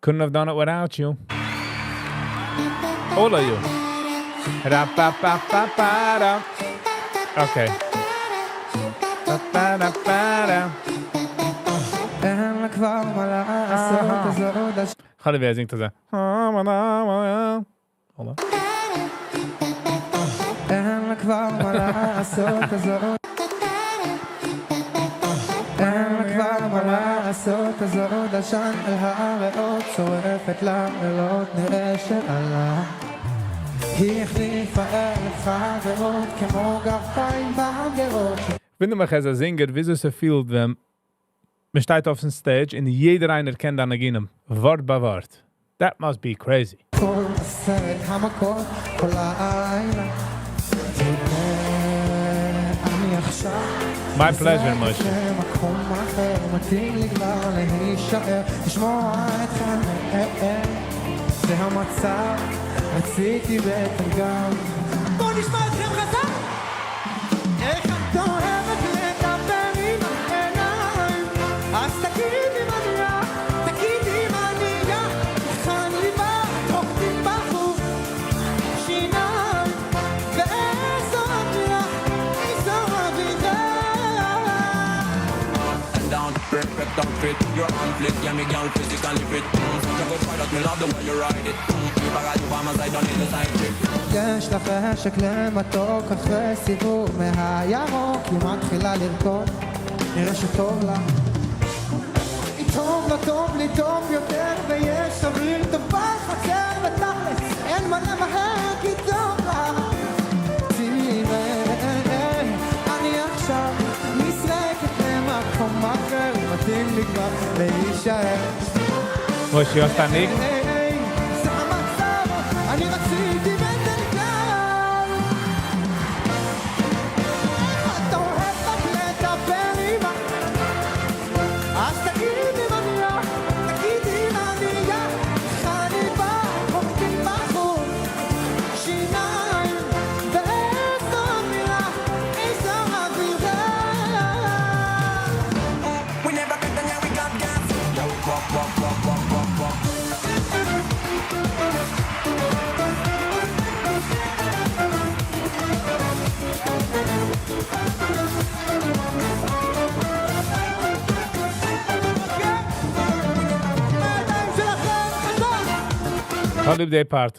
Couldn't have done it without you. All of you. Ra-pa-pa-pa-pa-da. Okay. Pa-pa-da-pa-da. אין לה כבר מה לעשות, אז עוד חליבי, I think to that. Hold on. אין לה כבר מה לעשות, אז עוד אין לה כבר מה לעשות, אז עוד עשן על הריאות שורפת לילות, נראה שעלה היא החליפה אלף חברות כמו גרפיים בהגרות. Wenn du mich als Singer, wieso so viel, wenn man steht auf dem Stage und jeder einer kennt an Aginem, Wort bei Wort. That must be crazy. כל הסרט המכות, כל הלילה אני עכשיו My pleasure, Moshe. מקום אחר, מתאים לי כבר להישאר, לשמוע אתכם, זה המצב, רציתי בטח גם. בוא נשמע אתכם חזק! איך את אוהבת לדבר עם העיניים, אז תגידי מניעה, תגידי מניעה, כאן ליבה, תוקדים בחוץ, שיניים, ואיזו אווירה, איזו אווירה. Down, perfect outfit, your conflict, yeah, me girl physically fit. Such a good fight that me love the way you ride it. If I got you by my side, don't need a side chick. יש לך חשק למתוק אחרי סיבוב מהירוק, היא מתחילה לרקוד, נראה שטוב לה. היא טוב לה, טוב לי, טוב יותר, ויש אוויר טוב בחצר ותכלס, אין מה למהר כי טוב לה. תראה, אני עכשיו נזרקת למקום אחר, מתאים לי כבר להישאר. Moishi, was dann nicht? זה המצב, אני רציתי בטן כלל. את אוהבת לדבר עימה, אז תגידי מניעה, תגידי מניעה, אני בא, חוקדים בחוץ, שיניים, ואיזו אווירה, איזו אווירה. We never got the yeah, we got gas. Yo, walk, walk, walk, walk, walk, walk. הידיים שלכם, חזק! How did they part?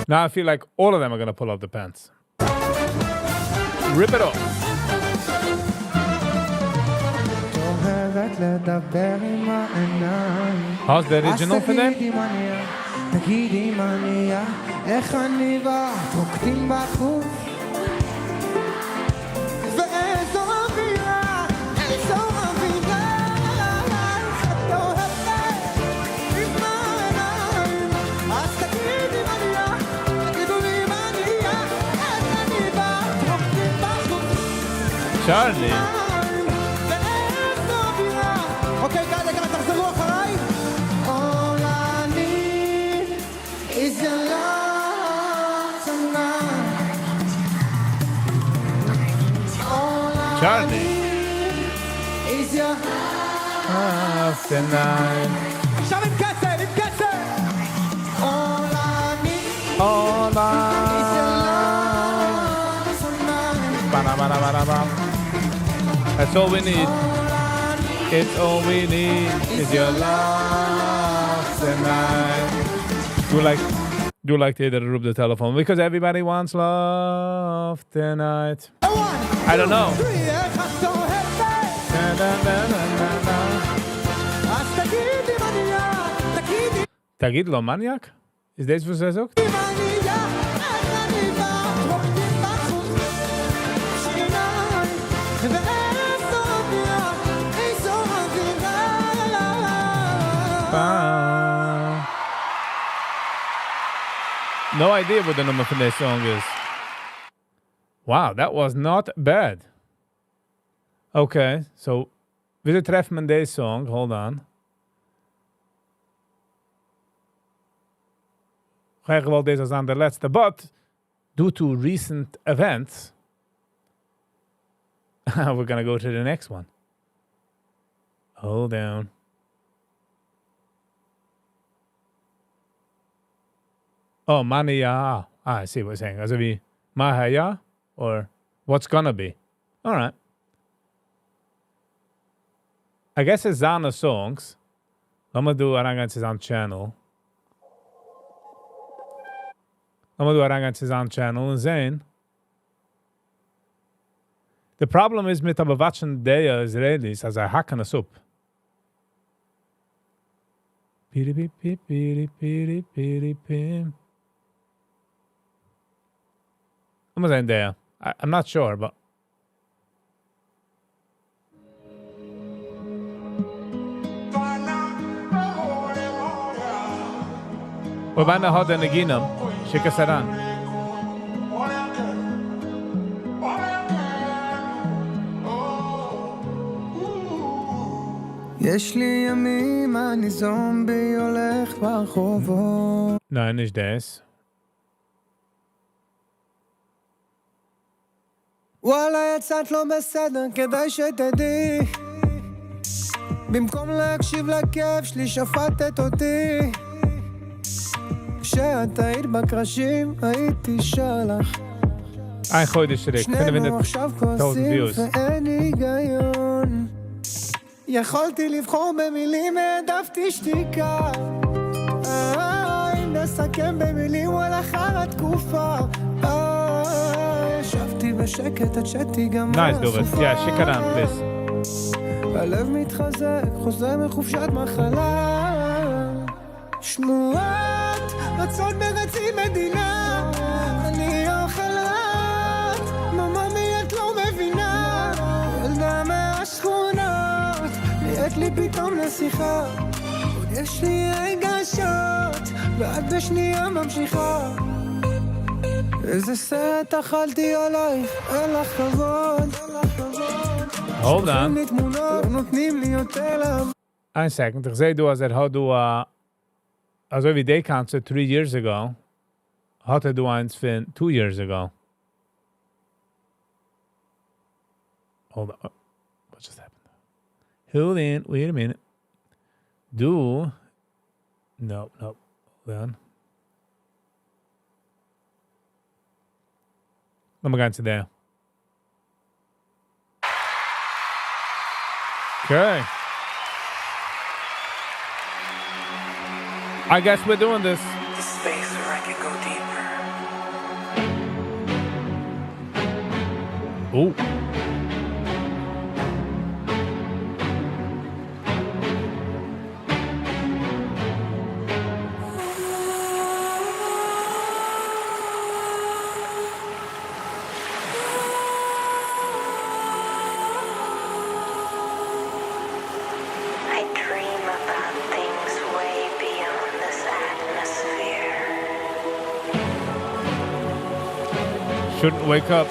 Now I feel like all of them are going to pull off the pants. Rip it off. אוהבת לדבר עם העיניים, How's the original for them? תגידי מניעה. תגידי מה נהיה, איך אני ואת רוקדים בחוץ ואיזו אווירה, איזו אווירה איך את אוהבת בזמן העיניים אז תגידי מה נהיה, תגידו לי מה נהיה איך אני ואת רוקדים בחוץ צ'ארלי. ואיזו אווירה אוקיי, כרגע תחזרו אחריי All I need is your love tonight All I Charlie. need is your After night. עכשיו עם קצב, עם קצב All I need All is your night. love tonight Ba-da-ba-da-ba-da-ba. That's all we need. It's all we need is your love tonight. Do you like to rub the telephone? Because everybody wants love tonight. I don't know. איך את אוהבת Da-da-da-da-da-da. אז תגידי מה נהיה, תגידי תגיד לו, מניאק? Is deze voor zes ook? מה נהיה, איך אני ואת רוקדים בחוץ שיניים ואיזו אווירה, איזו אווירה No idea what the number for this song is. Wow, that was not bad. Okay, so we treffen man deze song. Hold on. Ga wel deze als aan de laatste, but due to recent events, we're gonna go to the next one. Hold down. Oh, Mania. I see what you're saying. As if be Mahaya or what's gonna be. All right. I guess it's Zana songs. I'm gonna do Arangan on channel. I'm gonna do Arangan on channel and Zayn. The problem is mit abawatschen der Israelis as I hacken us up. Piri piri piri piri piri pim. I'm gonna say there. I'm not sure, but وبعدنا هذا نجينا شيكا سران. יש לי ימים, אני זומבי הולך ברחובות Nein, nicht das. וואלה יצאת לא בסדר, כדאי שתדעי במקום להקשיב לכאב שלי שפטת אותי כשאת היית בקרשים הייתי שלח Ein Goide Schrick. שנינו עכשיו 1000 כועסים views. ואין היגיון יכולתי לבחור במילים העדפתי שתיקה אם נסכם במילים וואלה חר התקופה ישבתי בשקט עד שתיגמר Nice, Dovet. Yeah, shikaran, please. הלב מתחזק חוזר מחופשת מחלה שמועת רצון ברצים מדינה אני אוכלת מממי את לא מבינה ילדה מהשכונות נהיית לי פתאום לשיחה עוד יש לי רגשות ואת בשנייה ממשיכה איזה סרט אכלתי עלייך אין לך כבוד Hold on. לי תמונות נותנים לי יותר לב Ein second. Ich sehe, du hast how du, also wie day concert 3 years ago, hatte du eins von 2 years ago. Hold on. What just happened? Hold in. Wait a minute. Do. No. Hold on. Let me go into there. Okay. I guess we're doing this. The space where I can go deeper. Ooh. Shouldn't wake up.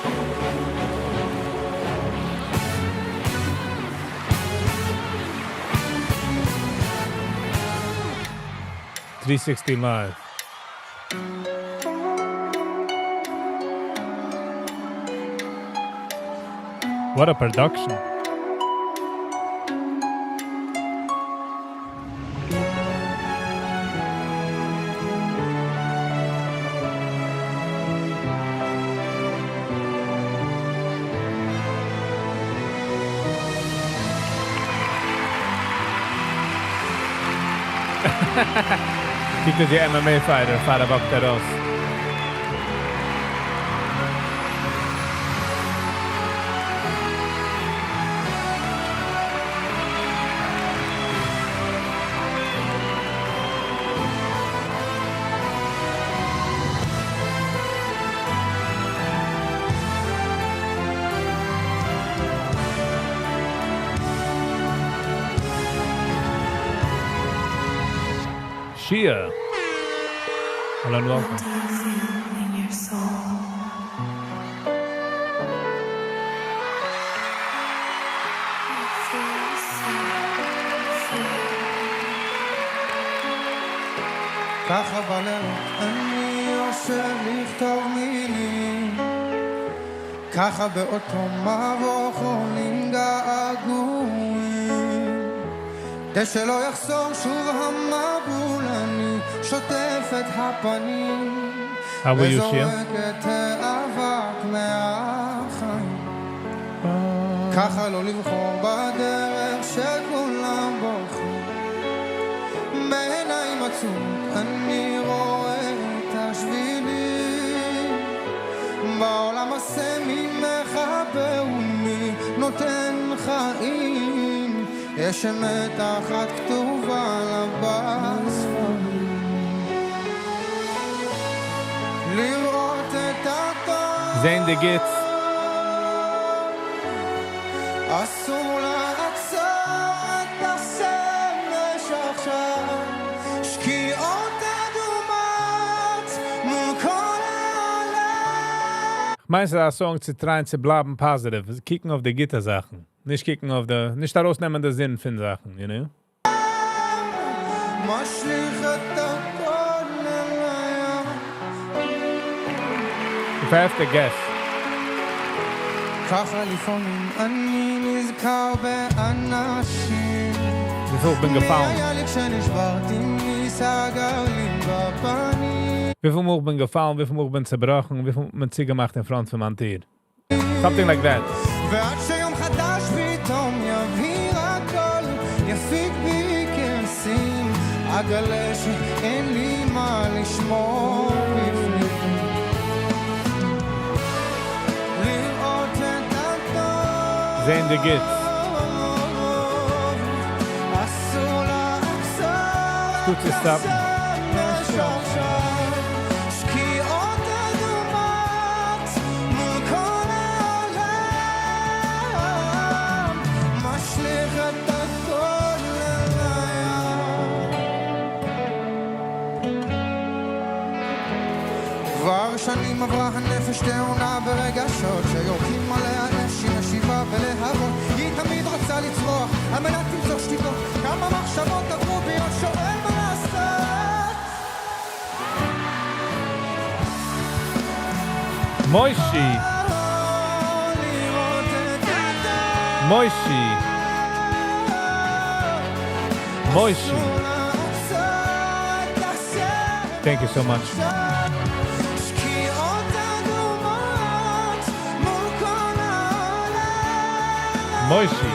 $360 live. What a production. Tyckte det är MMA-fighter, fara vaktar oss. Shia. Hello and welcome. ככה בלילות אני יושב לכתוב מילים, ככה באותו מבוך עולים געגועים, כדי שלא יחזור שוב המבול אני שוטף את הפנים וזורק את האבק מהחיים, ככה לא לבחור בדרך שכולם בוחרים, בעיניים עצום אני רואה את השבילים, בעולם הזה מי מחבר ומי נותן חיים, יש אמת אחת כתובה לה בספרים, לראות את הטוב זיין דה גיטס. אסור לעצור את השמש עכשיו, שקיעות אדומות מול כל העולם. Meinst du, das Song zu trying zu bleiben positive? Kicken auf die Gitter-Sachen. Nicht kicken auf die... Nicht daraus nehmen den Sinn von Sachen, you know? משליך את הכל אליי. If I have to guess. ככה לפעמים אני נזכר באנשים, Wie viel ich bin gefallen? היה לי כשנשברתי מי סגר לי בפנים, Wie viel ich bin gefallen? Wie viel ich bin zerbrochen? Wie viel ich Ziege gemacht in front von meinem Tier? Something like that. ועד שיום חדש פתאום יבהיר הכל, יפיק בי כעסים, אגלה שאין לי מה לשמור בפנים, לראות את הטוב Zane the Gits. אסור לעצור Gut zu stoppen. שקיעות אדומות מול כל העולם, משליך את הכל לים. כבר שנים עברה הנפש תאונה ברגשות שיורקים עליה אש, היא משיבה בלהבות, היא תמיד רוצה לצרוח על מנת למצוא שתיקות, כמה מחשבות עברו בי עוד שואל מה לעשות. Moishi. Moishi. Moishi. Thank you so much. Moishi.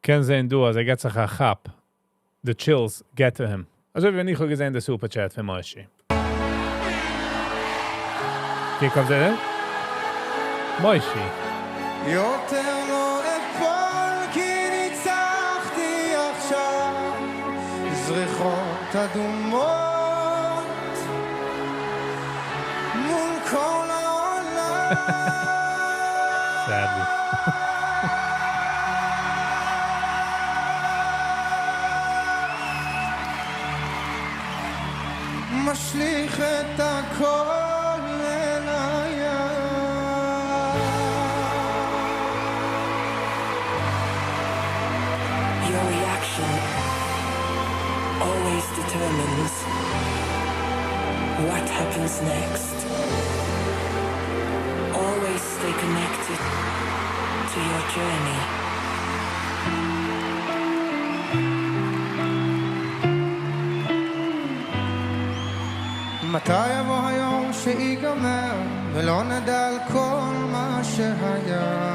Ken sein du, also geht sich a chap. The chills get to him. Also wenn ich gesehen der Superchat für Moishi. Hier kommt er denn? Moishi. יותר לא אפול כי ניצחתי עכשיו, זריחות אדומות מול כל העולם. Sadly. משליך את הכל אל הים. Your reaction always determines what happens next. Always stay connected to your journey. מתי יבוא היום שיגמר ולא נדע על כל מה שהיה?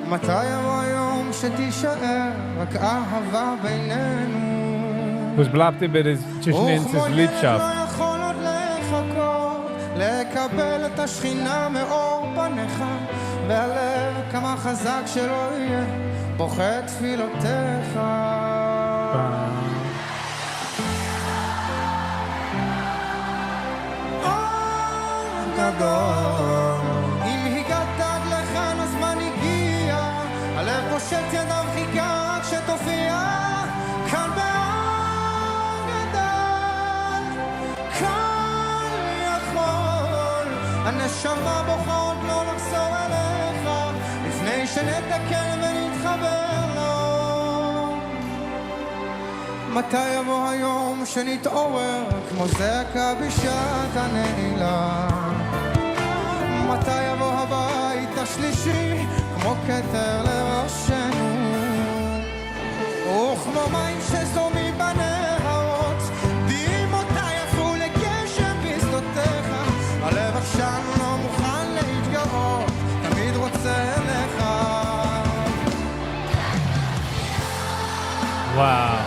מתי יבוא היום שתישאר רק אהבה בינינו? Was bleibt über das zwischen uns das Liebschaft? לא יכול עוד לחכות לקבל את השכינה מאור פניך, והלב כמה חזק שלא יהיה בוכה תפילותיך. אם הגעת עד לכאן הזמן הגיע, הלב פושט ידיו חיכה רק שתופיע כאן באור גדול, כאן יכול הנשמה בוכה עוד לא לחזור אליך לפני שנתקן ונתחבר לו. מתי יבוא היום שנתעורר כמו זעקה בשעת הנעילה? מתי יבוא הבית השלישי כמו כתר לראשנו, וכמו מים שזורמים בנהרות דמעותיי הפכו לגשם בשדותיך. הלב עכשיו לא מוכן להתגאות, תמיד רוצה לך. וואו.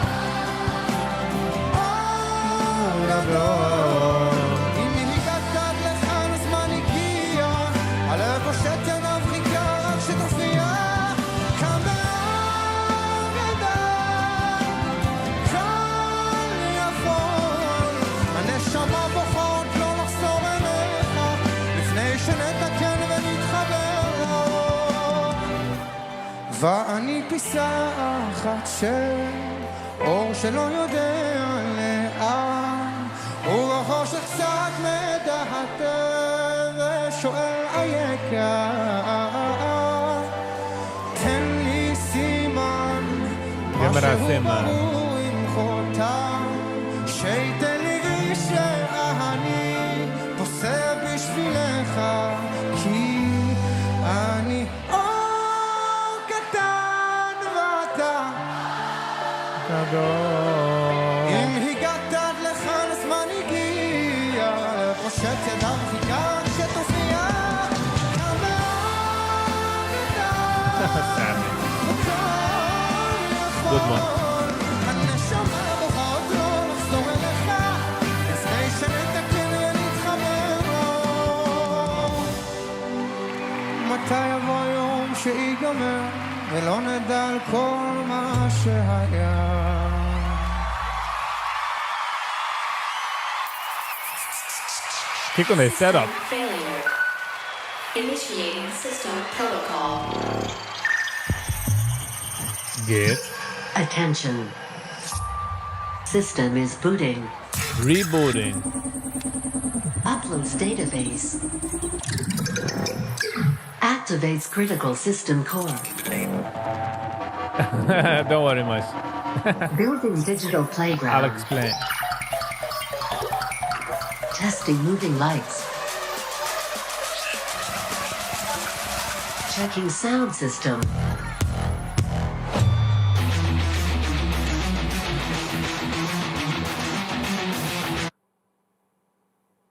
אם הגעת עד לכאן הזמן הגיע, הלב פושט ידיו חיכה רק שתופיע כאן באור גדול, כאן יכול הנשמה בוחרות לא לחזור אליך לפני שנתקן ונתחבר לו. ואני פיסה אחת של אור שלא יודע לאן, ובחושך קצת מדהטר ושואל אייכה, תן לי סימן, משהו ברור עם חותם, שייתן לי איש שאני פוסע בשבילך, כי אני אור קטן ואתה גדול. אם הגעת עד לכאן הזמן הגיע, פושט ידיו חיכה שתופיע כאן באור גדול, Good one. הנשמה בוכה עוד לא לחזור אליך לפני שנתקן ונתחבר לו. מתי יבוא יום שיגמר ולא נדע על כל מה שהיה? Kick on the setup. Failure. Initiating system protocol. Get. Attention. System is booting. Rebooting. Uploads database. Activates critical system core. Don't worry much. Building digital playground. I'll explain. Testing moving lights. Checking sound system.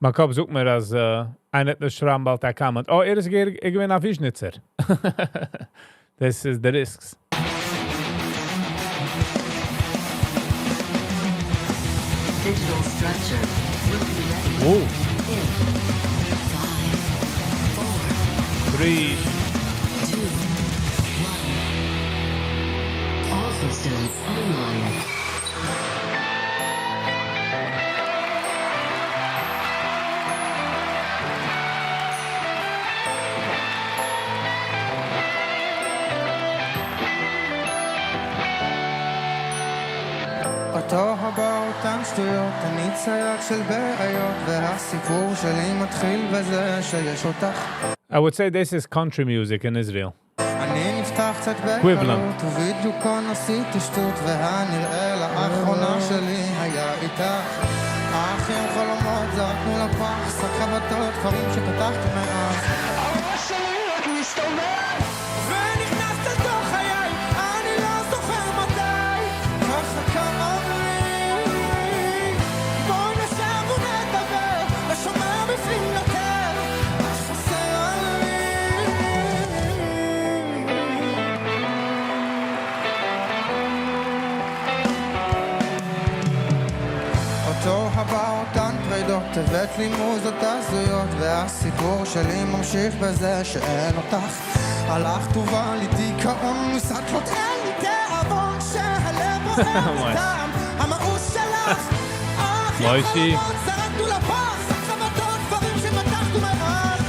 Man kann sucht mir als einer der Schrammbalt der kann. Oh, ist ich bin ein Fischnitzer. Das ist the risks. Digital structure. Will be ready. Oh, In 5, 4, 3. 2, 1. All systems online. אותו הבא אותן שטויות, אני צייד של בעיות, והסיפור שלי מתחיל בזה שיש אותך. I would say this is country music in Israel. אני נפתח קצת בקלות, ובדיוקון עשיתי שטות, והנראה לאחרונה שלי היה איתך. האחים חלומות זרקנו לפח, שק חבטות, דברים שפתחתי מאז. הראש שלי רק מסתובב, ונכנסת לתוך חיי, אני לא זוכר מתי, ככה קרה לי. בואי נשב ונדבר, ושומע בפנים יותר, מה שחסר לי. אותו הבא אותן פרידות, הבאת לי מוזות הזויות, והסיפור שלי ממשיך בזה שאין אותך. הלכת ובא לי דיכאון, מסתכלות אין לי תאבון, שהלב בוער מטעם המאוס שלך. מוישי. זרקנו לפח, חבטות, דברים שפתחנו מאז.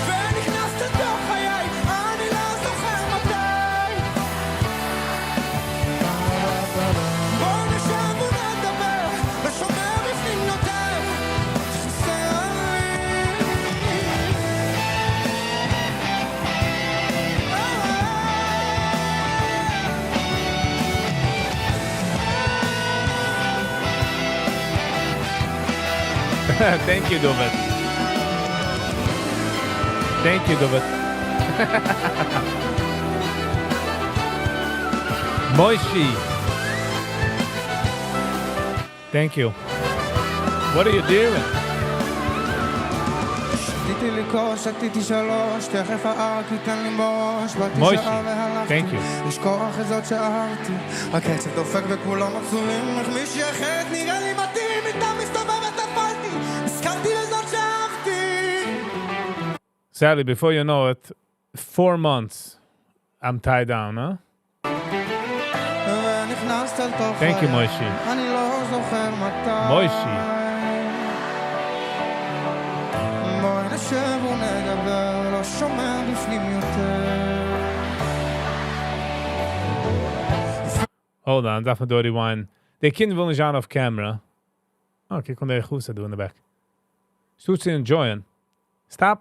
ונכנסת לתוך חיי, אני לא זוכר מתי. בואי נשב ונדבר, ושומע בפנים יותר, חסר לי. Thank you, Dovet. Thank you, Dovet. Moishi. Thank you. What are you doing? שתיתי לקרוא, שתיתי שלוש, תכף הארק ייתן לי בראש, באתי מוישי, שעה והלכתי, thank you. לשכוח את זאת שאהבתי, הקצב דופק וכולם עצורים, איך מישהי אחרת נראה לי מתאים, איתה מסתובבת נפלתי, הזכרתי לזאת שאהבתי. Sadly, before you know it, 4 months I'm tied down, huh? ונכנסת אל תוך Thank you, חיי, מוישי. אני לא זוכר מתי. מוישי. בואי נשב ונדבר, לא שומע בפנים יותר. Hold on, darf man door die wine. De kind wil niet aan off camera. Oh, kijk, kon de goed doen in de back. Stoot ze enjoyen. Stop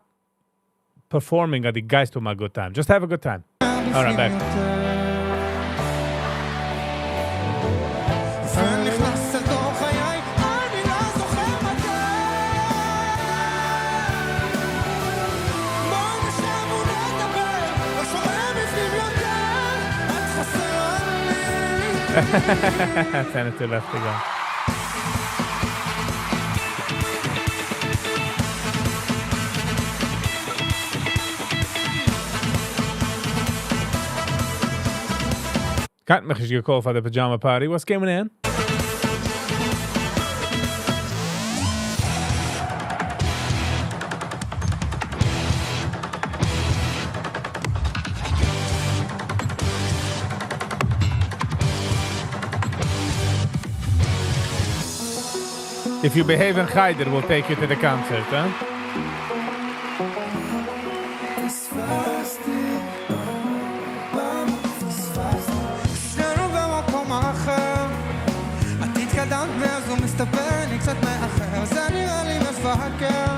performing at the guys to my good time. Just have a good time. All right, back. ונכנסת אל תוך חיי, אני לא זוכר מתי. בואי נשב ונדבר, לא שומע בפנים יותר, את חסרה לי. Send it to left again. Can't make you call for the pajama party. What's coming in? If you behave in Haider, we'll take you to the concert, huh? שנינו במקום אחר, את התקדמת ואז הוא מסתבר לי קצת מאחר, זה נראה לי מפהקר,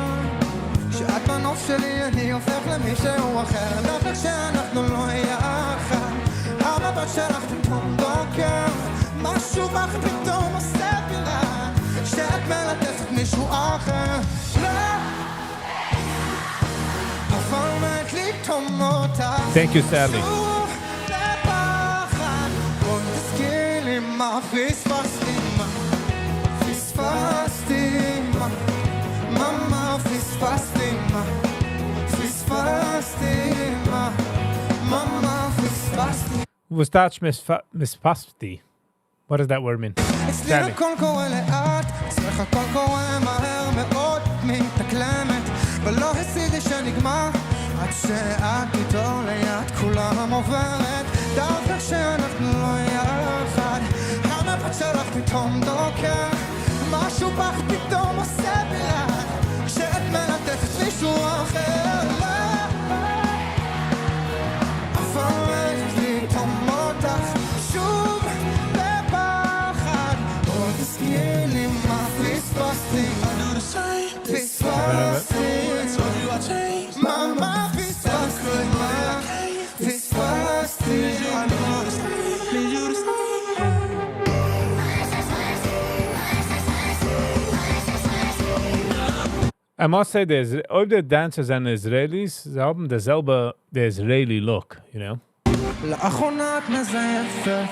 שאת בנוף שלי אני הופך למישהו אחר, דווקא שאנחנו לא יחד, המבט שלך פתאום דוקר, משהו בך פתאום עושה פירה, שאת מלטפת מישהו אחר, לא, אבל מת לטעום אותך. Thank you, Sally. מה פספסתי, מה פספסתי, מה פספסתי. Mustache mispasti. What does that word mean? אצלי הכל קורה לאט, אצלך הכל קורה מהר מאוד, מתאקלמת ולא הסידי שנגמר, עד שאת איתו ליד כולם עוברת, דווקא שאנחנו לא יחד, המבט שלך פתאום דוקר, משהו בך פתאום עושה ביד, כשאת מלטפת מישהו אחר, אבל יש לי תום אותך שוב פספסתי, מה פספסתי, פספסתי, I must say, all the dancers and Israelis, they haben derselbe, the Israeli look, you know? לאחרונה את מזייפת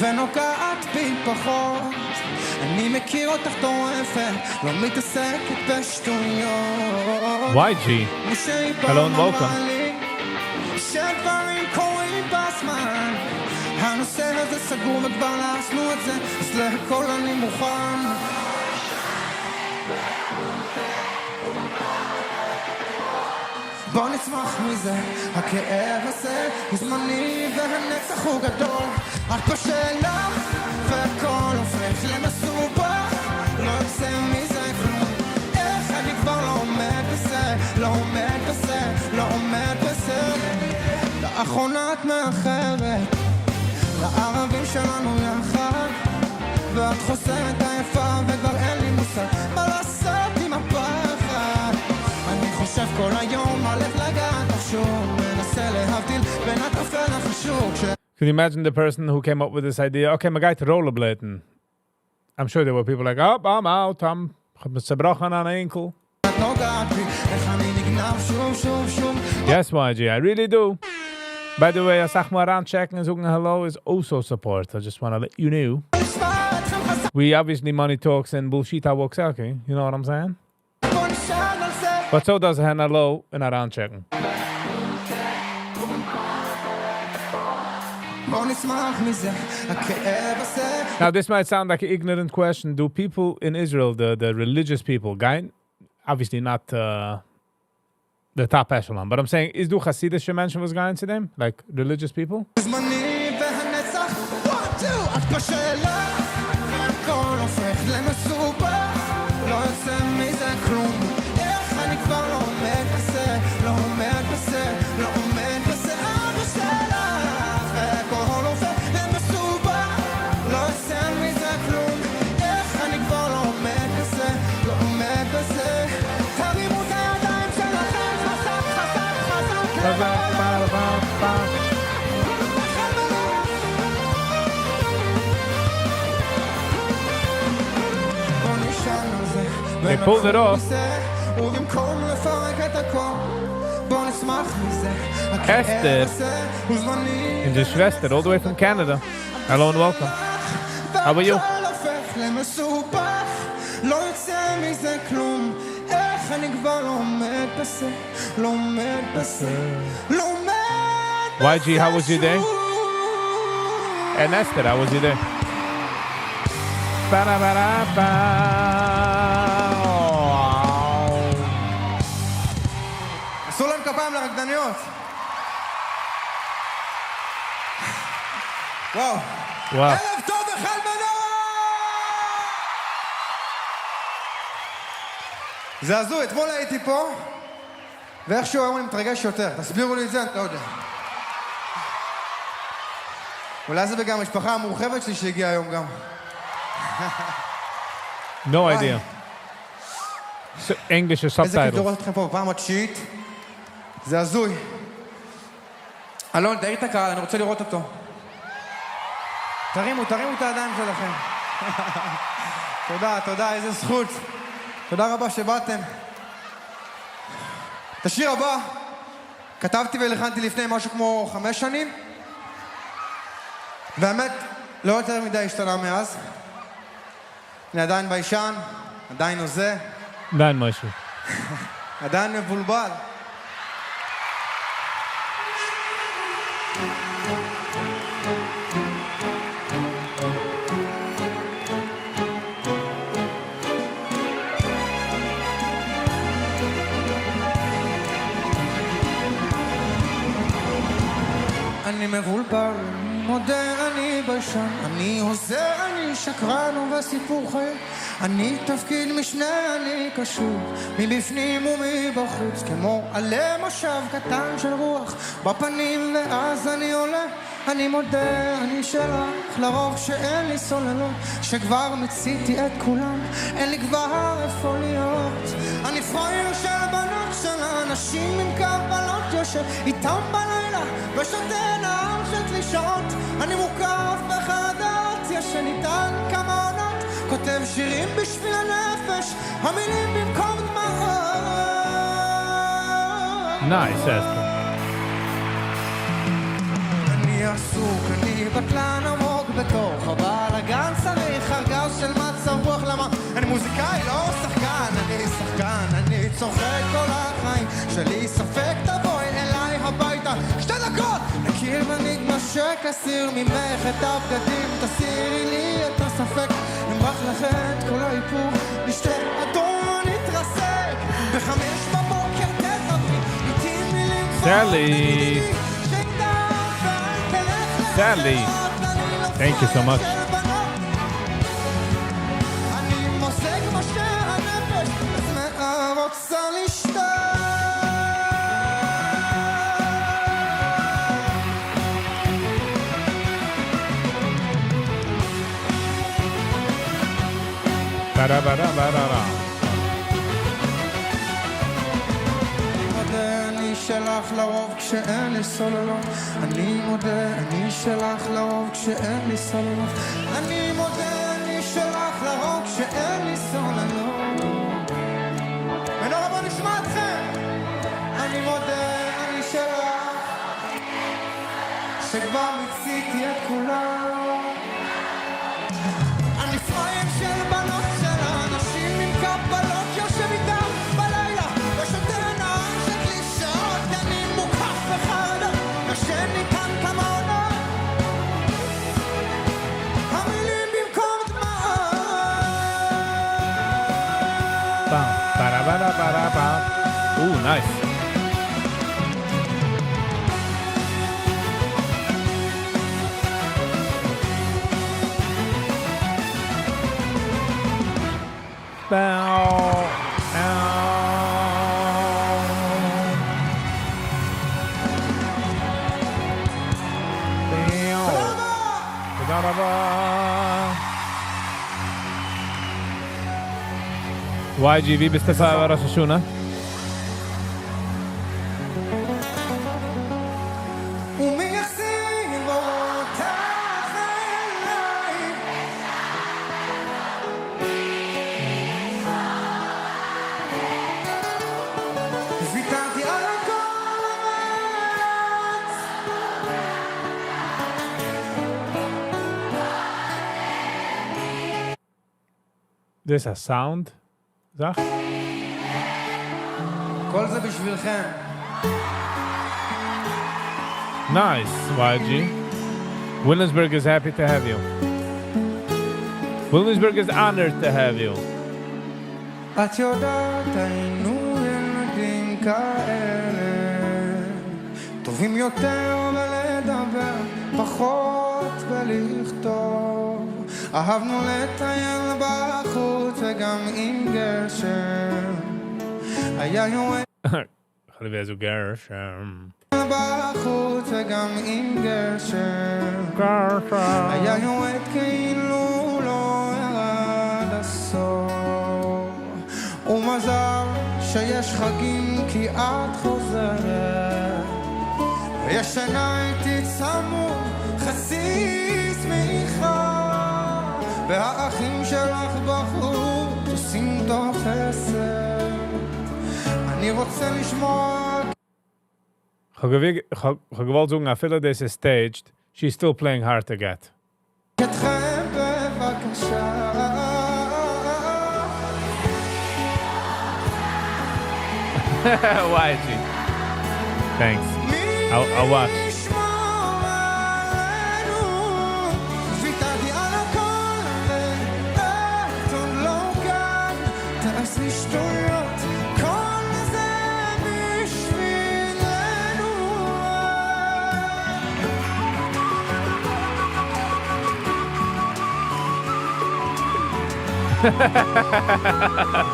ונוגעת בי פחות אני מכיר אותך טורפת לא מתעסקת בשטויות YG, hello and welcome. שדברים קורים בזמן הנושא הזה סגור וכבר לעשנו את זה אז להכל אני מוכן בוא נצמח מזה, הכאב הזה הוא זמני והנצח הוא גדול את בשאלה והכל הופך למסובך לא יוצא מזה כלום איך אני כבר לא עומד בזה, לא עומד בזה, לא עומד בזה לאחרונה את מאחרת לערבים שלנו יחד ואת חוסמת היפה וכבר אין לי מושג מה לעשות עם הפחד אני חושב כל היום על איך לגעת שוב מנסה להבדיל בין הטפל לחשוב Can you imagine the person who came up with this idea? Okay, my guy to rollerblading. I'm sure there were people like, oh, I'm out, I'm zerbrochen aan enkel. Yes, YG, I really do. By the way, als ik maar aanchecken en zoeken hello is also support. I just want to let you know. We obviously money talks and bullshit walks out, okay? You know what I'm saying? But so does hen hello en haar aanchecken. Now, this might sound like an ignorant question. Do people in Israel, the religious people, obviously not the top echelon, but I'm saying, is do Hasidic mention was going to them? Like religious people? They pulled it off. Esther and the Schwester all the way from Canada. Hello and welcome. How are you? YG, how was your day? And Esther, how was your day? עשו להם כפיים לרקדניות. וואו. ערב טוב וחל מנור! זה הזוי, אתמול הייתי פה, ואיכשהו היום אני מתרגש יותר. תסבירו לי את זה, אני לא יודע. אולי זה בגלל המשפחה המורחבת שלי שהגיעה היום גם. No idea. English or subtitles. איזה כיף לראות אתכם פה בפעם התשיעית. זה הזוי. אלון, תאיר את הקהל, אני רוצה לראות אותו. תרימו את הידיים שלכם. תודה, איזה זכות. תודה רבה שבאתם. את השיר הבא כתבתי ולחנתי לפני משהו כמו 5 שנים. והאמת, לא יותר מדי השתנה מאז. אני עדיין ביישן, עדיין נוזה. עדיין משהו. עדיין מבולבל. אני מבולבל. מודה, אני ביישן, אני עוזר, אני שקרן ובסיפור חיי. אני תפקיד משנה, אני קשור מבפנים ומבחוץ, כמו עלה מושב קטן של רוח בפנים, ואז אני עולה. אני מודה, אני שלך, לרוב שאין לי סוללות, שכבר מציתי את כולם, אין לי כבר איפה להיות. אני פרייר של בנות, של האנשים עם קבלות, יושב איתם בלילה ושותה נהר של קלישאות. אני מוקף בחרדות, ישן איתן כמה עונות, כותב שירים בשביל הנפש, המילים במקום דמעות. Nice, Esther. אני עסוק, אני בטלן עמוק בתוך הבלגן, צריך ארגז של מצב רוח. למה? אני מוזיקאי, לא שחקן. אני שחקן, אני צוחק כל החיים שלי, ספק תבואי אליי הביתה 2 דקות, נכיר ונתמשק, אסיר ממך את הבגדים, תסירי לי את הספק, נמרח לך את כל האיפור, נשתה אדום ונתרסק, ב5 בבוקר תדברי איתי מילים Sally. Sally, thank you so much. אני מושג משקה הנפש, אז רוצה לשתות. Ba-da-ba-da-ba-da-da. אני שלך לרוב כשאין לי סוללות, אני מודה, אני שלך לרוב כשאין לי סוללות, אני מודה, אני שלך לרוב כשאין לי סוללות. ונורא בוא נשמע אתכם. אני מודה, אני שלך, שכבר מציתי את כולם. אני פרייר של בנות, של האנשים עם קבלות, יושב איתם בלילה ושותה נהר של קלישאות. אני מוקף בחרדה, ישן איתן כמה עונות, המילים במקום דמעות. Ba-da-ba-da-ba-da-ba. Ooh, nice. Bow. תודה רבה. YGV בסטפה בראש השונה. ומי יחזיר אותך אליי? ויתרתי על הכל המאמץ. This a sound? זך? כל זה בשבילכם. Nice, YG. Williamsburg is happy to have you. Williamsburg is honored to have you. את יודעת, היינו ילדים כאלה, טובים יותר בלדבר, פחות בלכתוב. אהבנו לטייל בחוץ וגם עם גשם, היה יורד חליבי איזו גרשם. בחוץ וגם עם גשם, היה יורד כאילו לא ירד הסוף. ומזל שיש חגים כי את חוזרת, וישנה איתי צמוד חצי סמיכה, והאחים שלך בחוץ עושים תופסת. אני רוצה לשמוע Gewalt zoeken afvillen deze staged. She's still playing hard to get. אתכם בבקשה. YG. Thanks. I'll watch.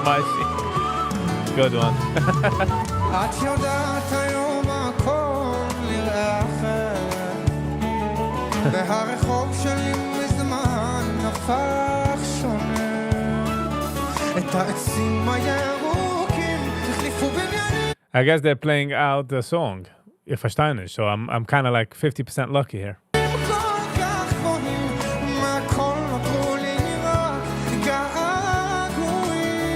Maishi. Good one. את יודעת היום הכל נראה אחרת והרחוב שלי מזמן הפך שונה את העצים הירוקים החליפו בניינים I guess they're playing out the song. If Steinish, so I'm kind of like 50% lucky here. כל כך גבוהים מהכל נותרו לי רק געגועים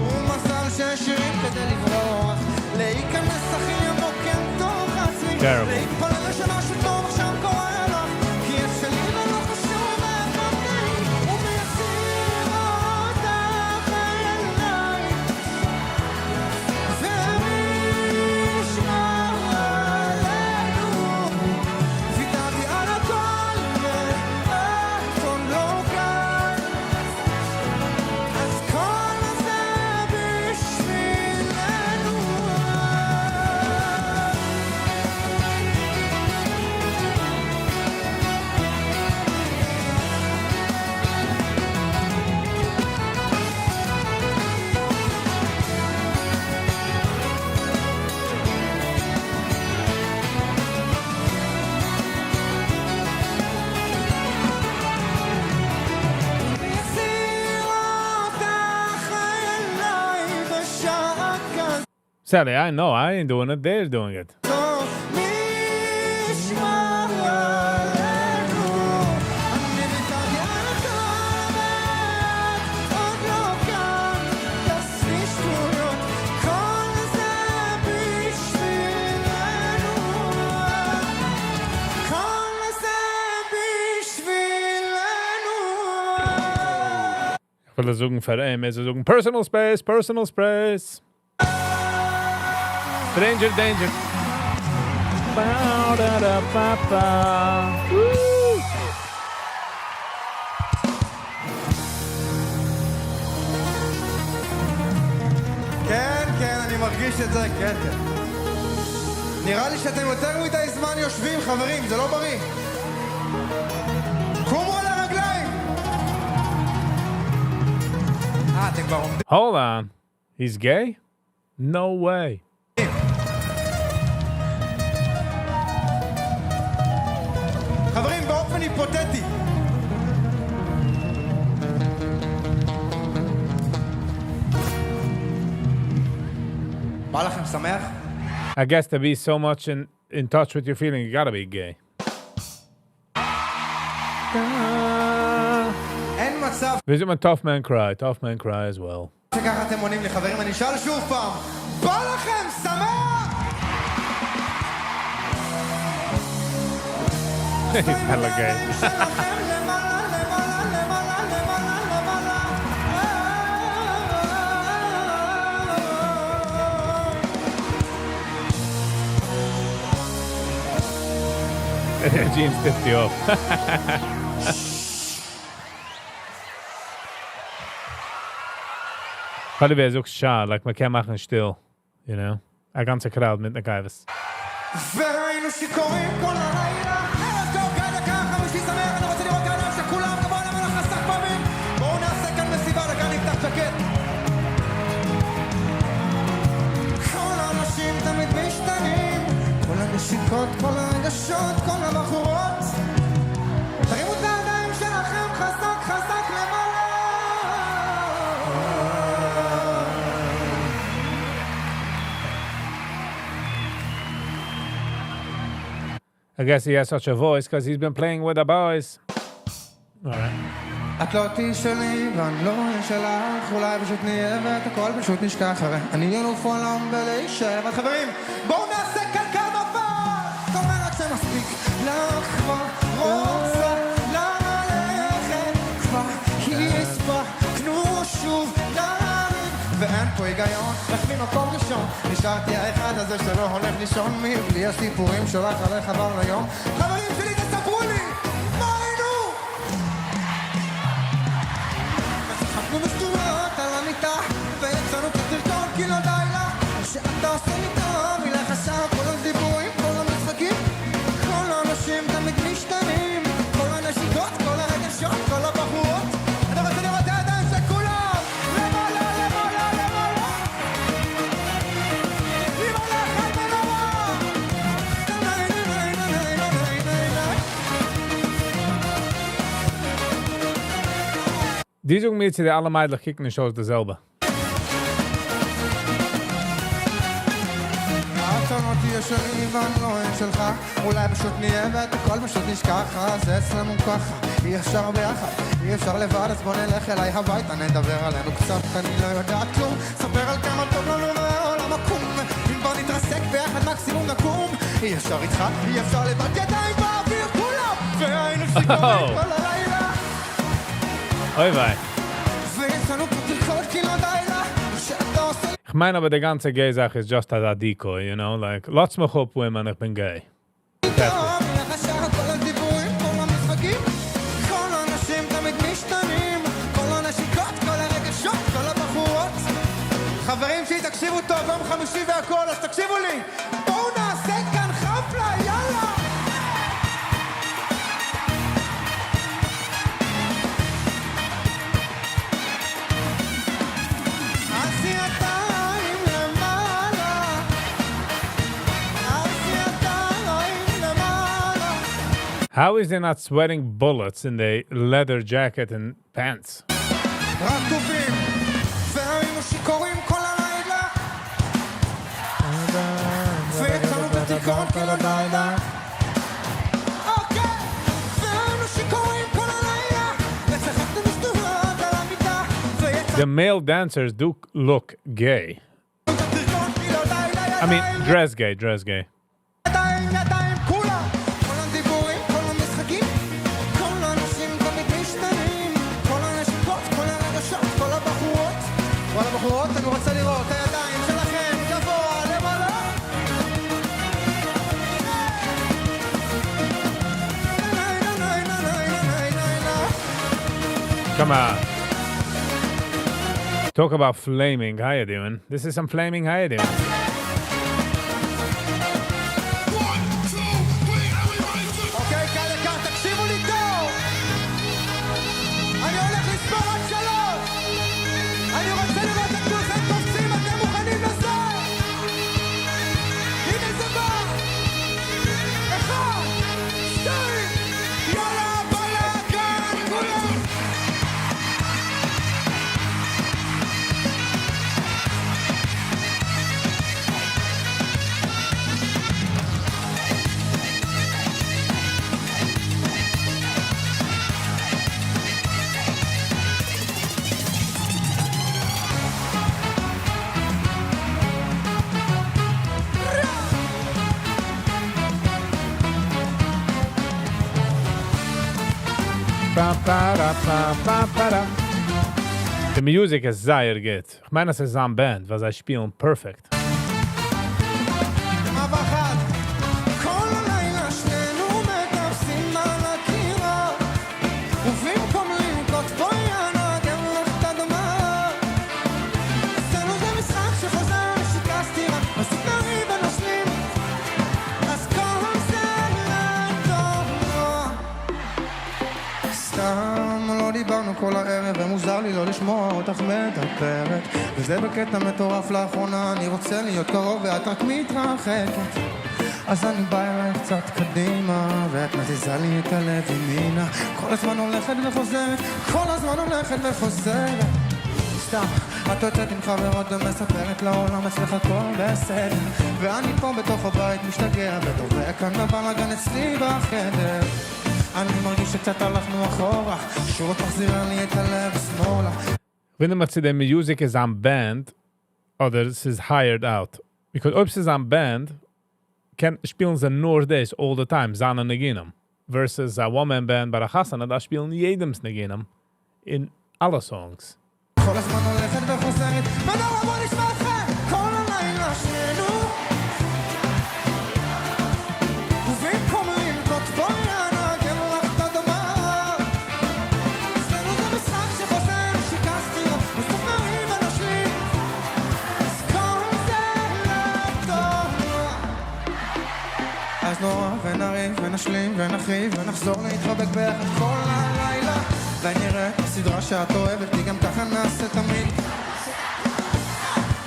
ומזל שהשירים כדי לברוח להיכנס הכי עמוק תוך עצמי להתפלל שמשהו טוב עכשיו קורה לך כי את שלי ולא חשוב איכותי ומייציר אותך אליי ונשמע עלינו ויתרתי על הכל ואיפה לא כאן אז כל זה בשבילנו ויחזיר אותך אליי בשעה כזאת Sally, I know. I ain't doing it. They're doing it. נשמע עלינו אני ויתרתי על הכל ואת עוד לא כאן תעשי שטויות כל זה בשבילנו כל זה בשבילנו Ich will suchen für suchen Personal Space, Personal Space. Danger, danger. Ba-da-da-ba-ba. Woo! כן, כן, אני מרגיש את זה, כן, כן. נראה לי שאתם יותר מדי זמן יושבים, חברים, זה לא בריא. קומו על הרגליים! אתם כבר עומדים. Hold on. He's gay? No way. חברים, באופן היפותטי. בא לכם שמח? I guess to be so much in touch with your feeling, you gotta be gay. אין מצב Visit my tough man cry. Tough man cry as well. שככה אתם עונים לי, חברים, אני אשאל שוב פעם. בא לכם שמח? He's hella gay. Jeans tipped you up. Hadi wir so schade, like man kann machen still, you know. A ganze Crowd mit einer Geivis. והיינו שיכורים כל הלילה ערב טוב גדה ככה בשביל שמח אני רוצה לראות כאן שכולם גבוה למלך חסק פעמים בואו נעשה כאן מסיבה דקה נפתח שקט כל האנשים תמיד משתנים כל הנשיקות, כל הרגשות, כל הבחורות תרימו את הידיים שלכם חזק חזק למעלה I guess he has such a voice because he's been playing with the boys. All right. את לא תשאלי ואני לא אהיה שלך אולי פשוט נהיה ואת הכל פשוט נשכח הרי אני אלוף עולם ולהישאר אבל חברים בואו נעשה כאן קרנבל זאת אומרת שמספיק לך כבר רוצה ללכת כבר הספקנו שוב להרים ואין פה היגיון רק ממקום ראשון נשארתי האחד הזה שלא הולך לישון מבלי הסיפורים שלך עליך עבר היום חברים שלי תספרו לי מה היינו אנחנו משטויות על המיטה ויצאנו כסרטון כי לא די לה שאתה עושה לי טוב מילה חסר כל הדיבורים כל המשחקים כל האנשים תמיד משתנים כל הנשיקות כל הרגשות כל הבחורות אני רוצה לראות את הידיים Die zoeken me die alle meidelijk kicken in shows dezelfde. העצונות תהיה שלי ואני לא אין שלך אולי פשוט נהיה ואת הכל פשוט נשכח זה אצלנו ככה אי אפשר ביחד אי אפשר לבד אז בוא נלך אליי הביתה נדבר עלינו קצת אני לא יודעת כלום ספר על כמה טוב לנו והעולם עקום אם כבר נתרסק ביחד מקסימום נקום אי אפשר איתך אי אפשר לבד ידיים באוויר כולם והיינו שיכורים כל הלילה אוי ביי. ויש לנו פה תרקוד כי לא די לה שאתה עושה Ich meine aber, die ganze Gay-Sache ist just a decoy, you know? Like, lass mich auf women, ich bin gay. חברים שלי, תקשיבו טוב, יום חמישי והכל, אז תקשיבו לי! בואו נעשה כאן חפלה, יאללה! How is they not sweating bullets in the leather jacket and pants? רק טובים, והיינו שיכורים כל הלילה ויצאנו בתיקון כל הלילה אוקיי, והיינו שיכורים כל הלילה וצחקנו מסתובבות על המיטה The male dancers do look gay. I mean, dress gay, dress gay. ידיים, כולם כל הדיבורים, כל המשחקים כל האנשים תמיד משתנים כל הנשיקות, כל הרגשות, כל הבחורות אני רוצה לראות את הידיים שלכם גבוה למעלה Come on. Talk about flaming. How you doing? This is some flaming. How you doing? אוקיי, כאן לכאן, תקשיבו לי טוב אני הולך לספור עד 3 אני רוצה לראות את כולכם קופצים אתם מוכנים לזה? הנה זה בא 1, 2 יאללה בלאגן כולם The music is sehr gut. Ich meine, es ist eine Band, was sie spielen perfekt. מבחד כל הלילה שנינו מטפסים על הקירה ובמקום לנקוט בו ינגן לך את הדמה עשינו זה משחק שחוזר שיקסתי רק מסתרי ונשלים אז כל זה לטוב סתם לא דיברנו כל הערב ומוזר לי לא לשמוע אותך מדברת וזה בקטע מטורף לאחרונה אני רוצה להיות קרוב ואת רק מתרחקת אז אני בא אלייך קצת קדימה ואת מזיזה לי את הלב ימינה כל הזמן הולכת וחוזרת כל הזמן הולכת וחוזרת סתם את יוצאת עם חברות ומספרת לעולם אצלך הכל בסדר ואני פה בתוך הבית משתגע ודובק כאן בבלגן אצלי בחדר אני מרגיש שקצת הלכנו אחורה שוב את מחזירה לי את הלב שמאלה Wenn man zu der Music ist am Band oder es ist hired out. Because ob es ist am Band, spielen sie nur das all the time, Zana Neginam. Versus a one-man band bei der Hassana, da spielen jedems Neginam in alle Songs. כל הזמן הולכת וחוזרת מנורה בוא נשמע אתכם כל הלילה שנינו ובמקום לנקוט בו ינגן לך את הדמה אצלנו זה משחק שחוזר שיקסתי רק מסתפרים ונשלים אז כל זה לטוב אז נורא ונריב ונשלים ונחריב ונחזור להתחבק ביחד כל הלילה ונראה סדרה שאת אוהבת כי גם ככה נעשה תמיד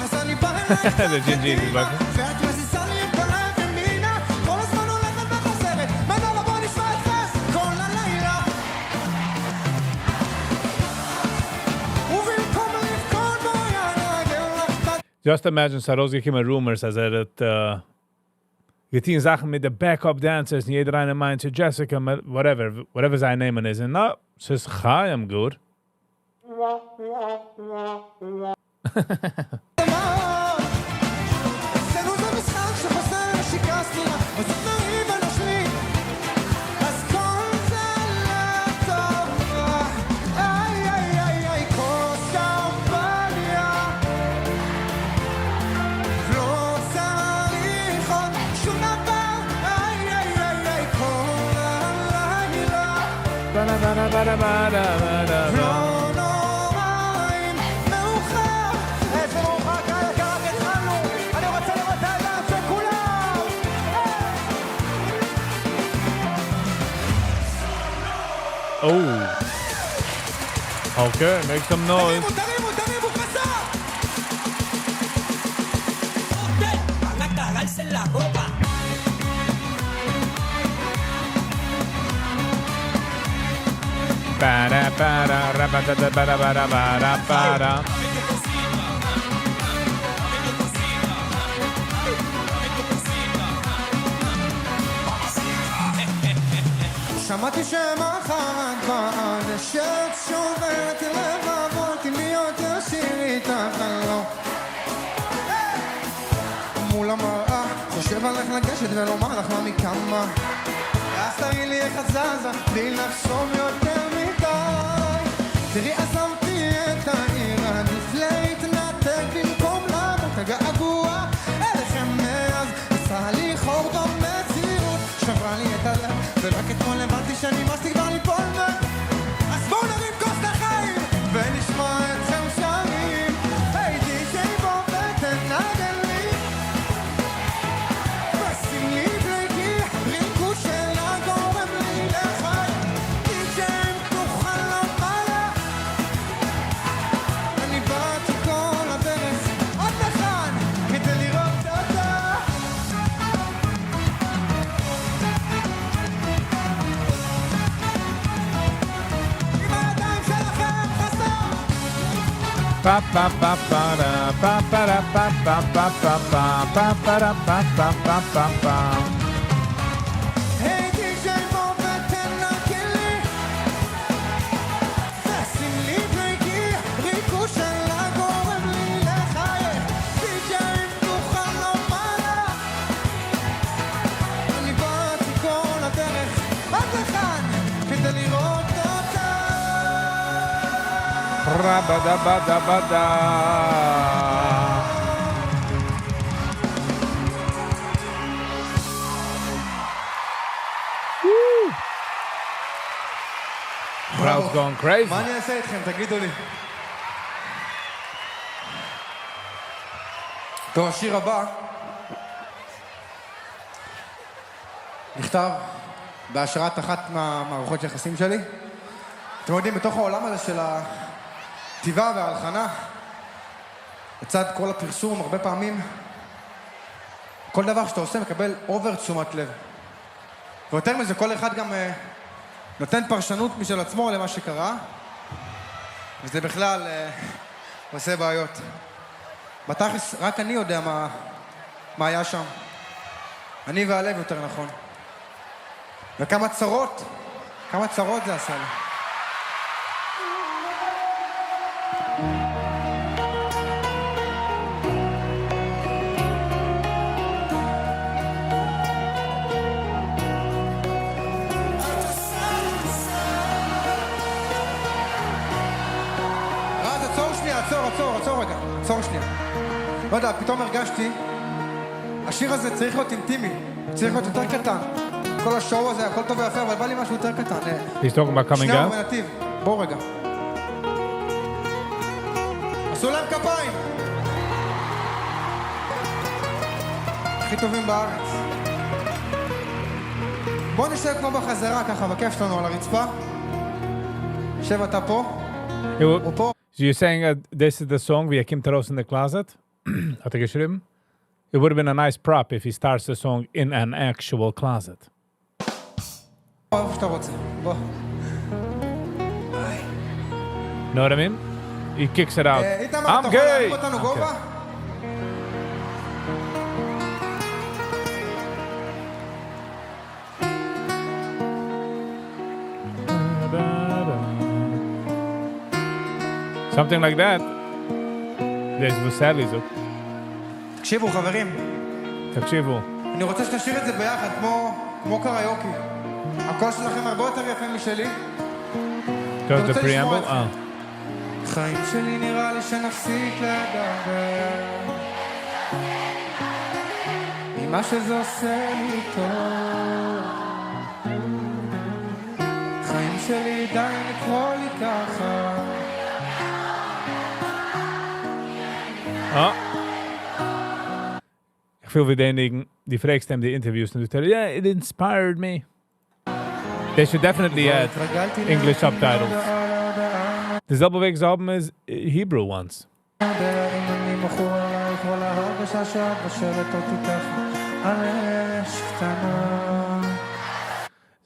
אז אני בא אלייך קדימה ואת מזיזה לי את הלב ימינה כל הזמן הולכת וחוזרת מנורה בוא נשמע אתכם כל הלילה Just imagine, es rausgekommen Rumors, als getein Sachen mit den Backup-Dancers, und jeder eine meint zu Jessica, whatever sein Namen ist. Und no, es ist Chaim gut. Oh. Okay, make some noise. Para para. שמעתי שמחרת באנשת שוברת לבבות אם להיות ישיר איתך לא מול המראה חושב עליך לגשת ולומר לך מה מכמה ואז תראי לי איך את זזה בלי לחשוב יותר מדי תראי עזמתי את העיר עדיף להתנתק במקום למות הגעגוע אליכם מאז עשה לי חור במציאות שברה לי את הלב ורק אתמול הבנתי שנמאסתי כבר ליפול אז בואו נרים כוס לחיים ונשמע אתכם שרים הייתי שיבוא ותנגן לי ושים לי בלגי ריקוש שלה גורם לי לחיים די.ג'יי תוכל למעלה אני באתי כל הדרך עד לכאן כדי לראות אותה Pa pa pa para pa para pa pa pa pa pa para pa pa pa pa pa. Hey DJ בוא ותנגן לי ושים לי בלגי ריקוש שלה גורם לי לחייך די.ג'יי תוכל למעלה אני באתי כל הדרך עד לכאן כדי לראות אותה Rabada bada bada. Crowd's going crazy. מה אני אעשה איתכם? תגידו לי. טוב, השיר הבא נכתב בהשראת אחת מהמערכות יחסים שלי. אתם יודעים, בתוך העולם הזה של הכתיבה וההלחנה, לצד כל הפרסום, הרבה פעמים, כל דבר שאתה עושה מקבל אובר תשומת לב. ויותר מזה, כל אחד גם נותן פרשנות משל עצמו למה שקרה, וזה בכלל עושה בעיות. בתכלס, רק אני יודע מה היה שם. אני והלב יותר נכון. וכמה צרות זה עשה לי. עצור שנייה. לא יודע, פתאום הרגשתי, השיר הזה צריך להיות אינטימי, צריך להיות יותר קטן. כל השואו הזה, הכל טוב ויפה, אבל בא לי משהו יותר קטן. He's talking about coming שנייה out? בנתיב, בואו רגע. עשו להם כפיים. הכי טובים בארץ. בואו נשב כמו בחזרה ככה, בכיף שלנו על הרצפה. שב אתה פה, הוא פה. So you're saying this is the song we Kim Taros in the closet? Hat geschrieben? It would have been a nice prop if he starts the song in an actual closet. איפה שאתה רוצה, בוא. Know what I mean? He kicks it out. איתמר, I'm אתה יכול gay! להרים אותנו גובה? Something like that. There's Vusali, so. תקשיבו, חברים. תקשיבו. אני רוצה שנשאיר את זה ביחד, כמו קריוקי. הקול שלכם הרבה יותר יפה משלי. Because the preamble? חיים שלי נראה לי שנפסיק לדבר ממה שזה עושה לי טוב. חיים שלי די לקרוא לי ככה. Ik viel wie diejenigen, die fragst them the interviews and they tell you, yeah, it inspired me. They should definitely add English subtitles. The Zelboweg's album is Hebrew ones.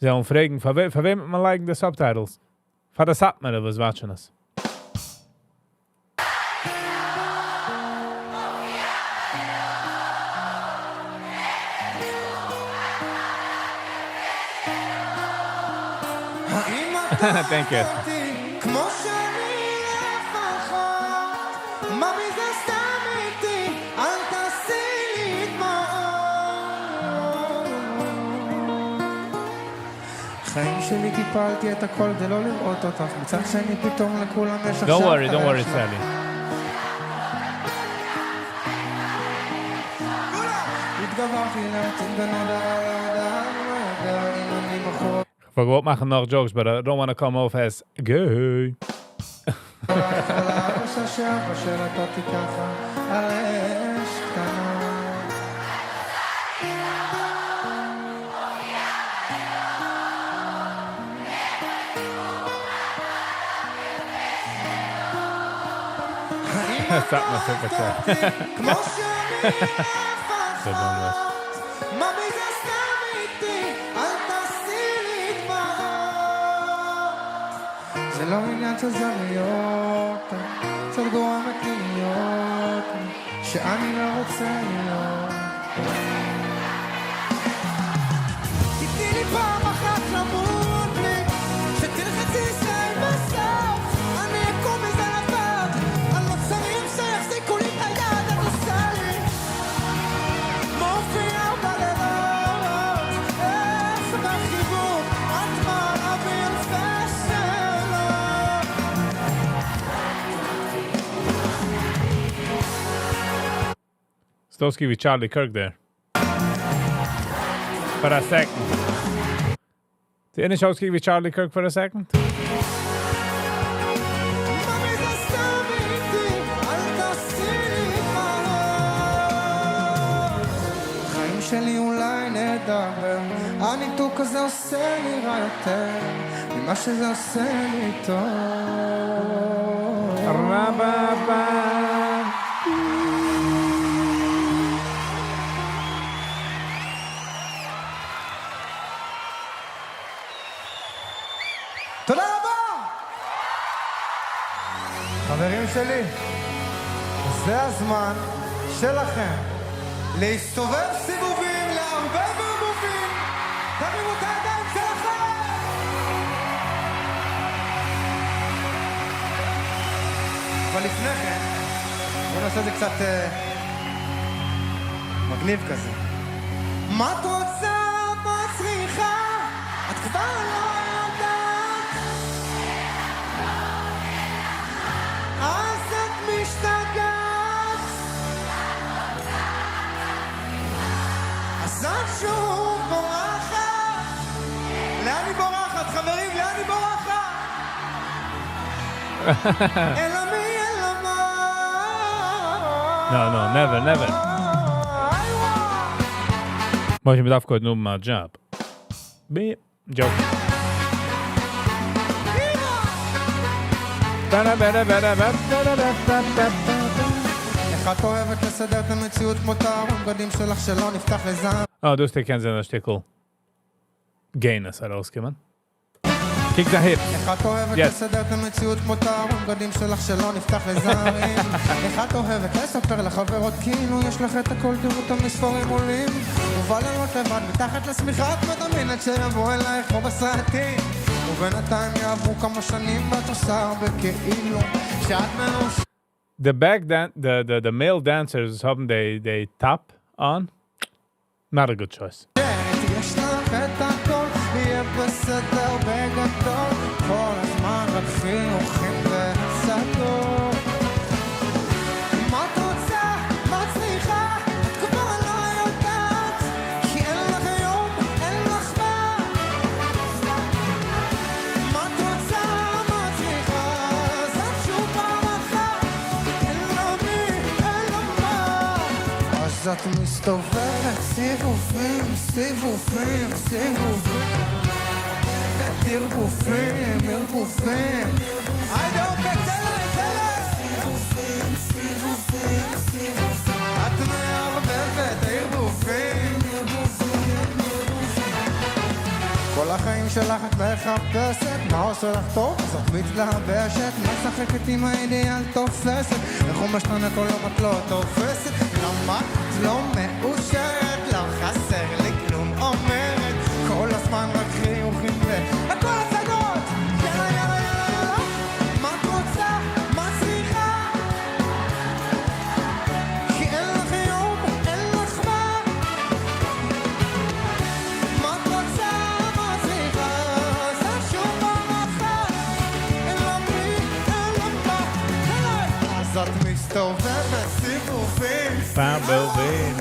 Ze gaan vragen, van wem me liken de subtitles? Van de Satmer dat was watchen us. Thank you. כמו שאני לפחות, מה מזה סתם איתי, אל תעשי לי דמעות. חיים שלי קיפלתי את הכל כדי לא לראות אותך, מצד שני פתאום לכולם יש עכשיו... Don't worry, Sally. התגברתי להמתין בין הודעה להודעה, אם אני בחור... Forgot machen noch jokes, but I don't want to come off as gay. That's not my super chat. זה לא עניין שזה להיות, קצת גורמת לי להיות, שאני לא רוצה להיות. תתני לי פעם אחת למות לי, שתלחצי ישראל בסוף, אני אקום מזה לבד, אני לא צריך שיחזיקו לי את היד, את עושה לי, מופיע בלילות, איך בחיבור, את מערבי אלפסת. Stosky with Charlie Kirk there. For a second. The any Stosky with Charlie Kirk for a second? חיים שלי אולי נדבר, הניתוק הזה עושה לי רע יותר ממה שזה עושה לי טוב. רבבה. תודה רבה! חברים שלי, זה הזמן שלכם להסתובב סיבובים, להרבה וערבובים. תרימו את הידיים שלכם! אבל לפני כן, בואו נעשה את זה קצת מגניב כזה. מה את רוצה? מה צריכה? את כבר לא... אז את משתגעת, אז את שוב בורחת. לאן היא בורחת, חברים? לאן היא בורחת? אלא מי אלא מה? No, never. Може би дав кодну ма джаб. Би, джоб. איך את אוהבת לסדר את המציאות כמו את הבגדים שלך שלא נפתח לזעם. Du sticker en stickel. Gayness är det man. Kick the hip. איך את אוהבת לסדר את המציאות כמו את הבגדים שלך שלא נפתח לזעמים. איך את אוהבת לספר לחברות כאילו יש לך את הכל, תראו את המספרים עולים. ובלילות לבד מתחת לשמיכה את מדמיינת שיבוא אלייך כמו בסרטים. ובינתיים יעברו כמה שנים ואת עושה הרבה כאילו The the male dancers is something they tap on. Not a good choice. יש לך את הכל, יהיה בסדר בגדול, כל הזמן רק חיוכים והצגות. מה את רוצה? מה צריכה? את כבר לא יודעת, כי אין לך יום, אין לך מה. מה את רוצה? מה צריכה? זאת שוב פעם אחת, אין לו מי, אין לו מה. אז את מסתובבת סיבובים, סיבובים, סיבובים, ערבובים, ערבובים. היידה אוקיי, תן סיבובים, סיבובים, סיבובים. את מערבבת, ערבובים, ערבובים. כל החיים שלך את מחפשת, מה עושה לך טוב? אז את מתלבשת, משחקת עם האידיאל תופסת, איך הוא משתנה כל יום את לא תופסת, למה את לא מאושרת? לא חסר לי כלום אומרת, כל הזמן רק חיוכים והכל הצגות. יאללה יאללה יאללה יאללה, מה את רוצה? מה צריכה? כי אין לך יום, אין לך מה. מה את רוצה? מה צריכה? זה שוב פעם אחת, אין לה מי, אין לה מה. אז את מסתובבת סיבובים, Fabelvin.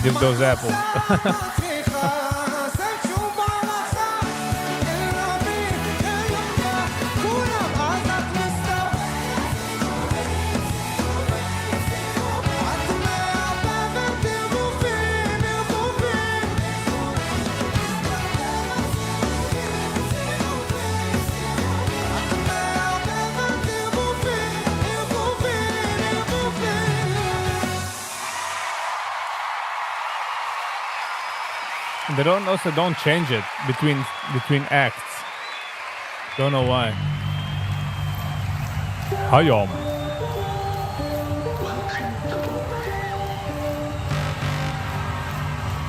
Give those apples. They don't change it between acts. Don't know why. Hayom.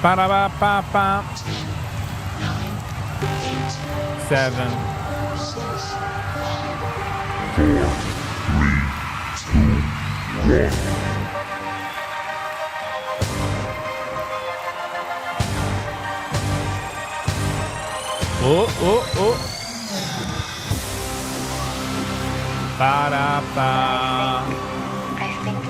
Pa-da-ba-pa-pa. 7. 4, 3, 2, 1. Oh. Ba-da-ba. I think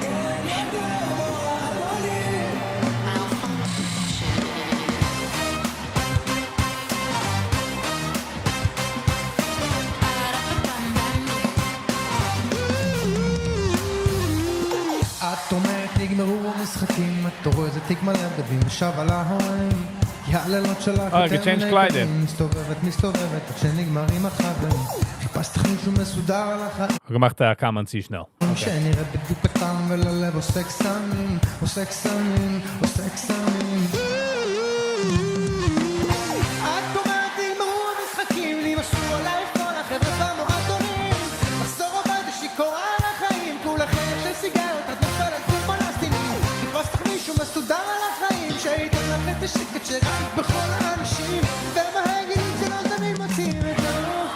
את אומרת נגמרו המשחקים, את רואה זה תיק מלא בגדים ושב על ההרים, יעללות שלך change Clyde. מסתובבת עד שנגמרים החברים, חיפשת מישהו מסודר על החיים, gemacht kann man sie schnell. שנראה בדיוק בטעם וללב עושה קסמים, עושה קסמים, עושה קסמים. את אומרת נגמרו המשחקים, נמשכו עלייך כל החבר'ה במועדונים, מחזור עובד שיכור על החיים, כולה חלק של סיגרת, את נופלת כמו פלסטינים, חיפשת מישהו מסודר על החיים, שהייתם לך את השקט שרק בכל האנשים, ומהגילים שלא תמיד מוצאים את הרוח.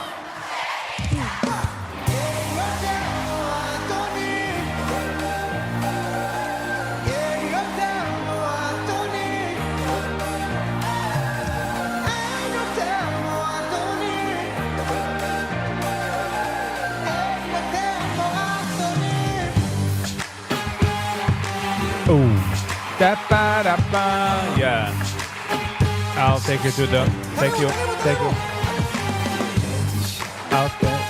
Oh, da-ba-da-ba, yeah. I'll take you to the, take you. Out there,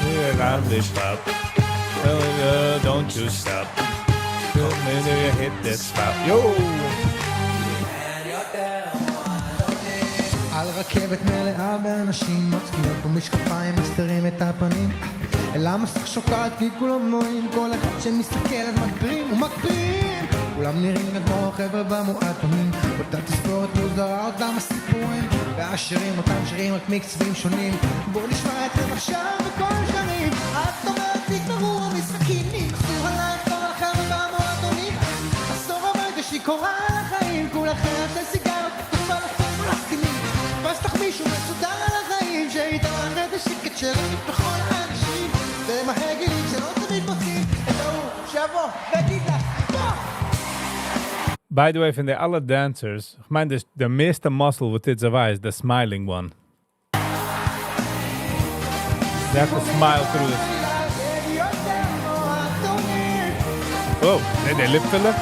we're on this pub. Don't you stop. Maybe you hit this spot. Yo! על רכבת מלאה באנשים, מצביעות במשקפיים, מסתרים את הפנים, אל המסך שוקעת כי כולם רואים, כל אחד שמסתכל אז מגבירים ומגבירים, כולם נראים כמו חבר'ה במועטונים, אותה תספורת מוזרה, אותם הסיפורים, והשירים אותם שירים רק מקצבים שונים. בואו נשמע אתכם עכשיו בכל שרים. את אומרת נגמרו המשחקים, נמסו עלייך כבר על חבר'ה במועטונים, עשור עובד ושיכורה על החיים, כולכם של סיגרות כתובה לכם ולסתימים, פס לך מישהו מסודר על החיים, שאיתה אחרת השיקת שרקת בכל האנשים, ומהר גילים שלא תמיד מוצאים את ההוא שיבוא ויגיד לך By the way, from the alle dancers, ich meine, the meeste muscle with its eye is the smiling one. They have to smile through this. Oh, they lip to lip?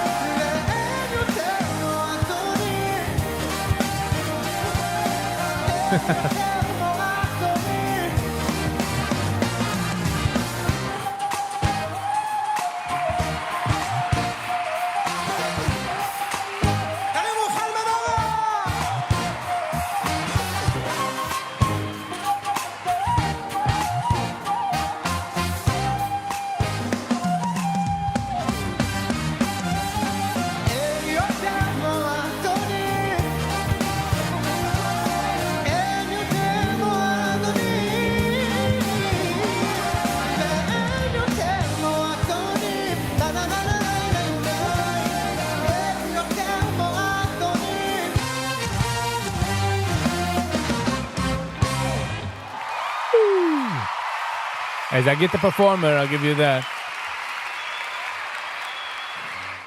As I get the performer, I'll give you that.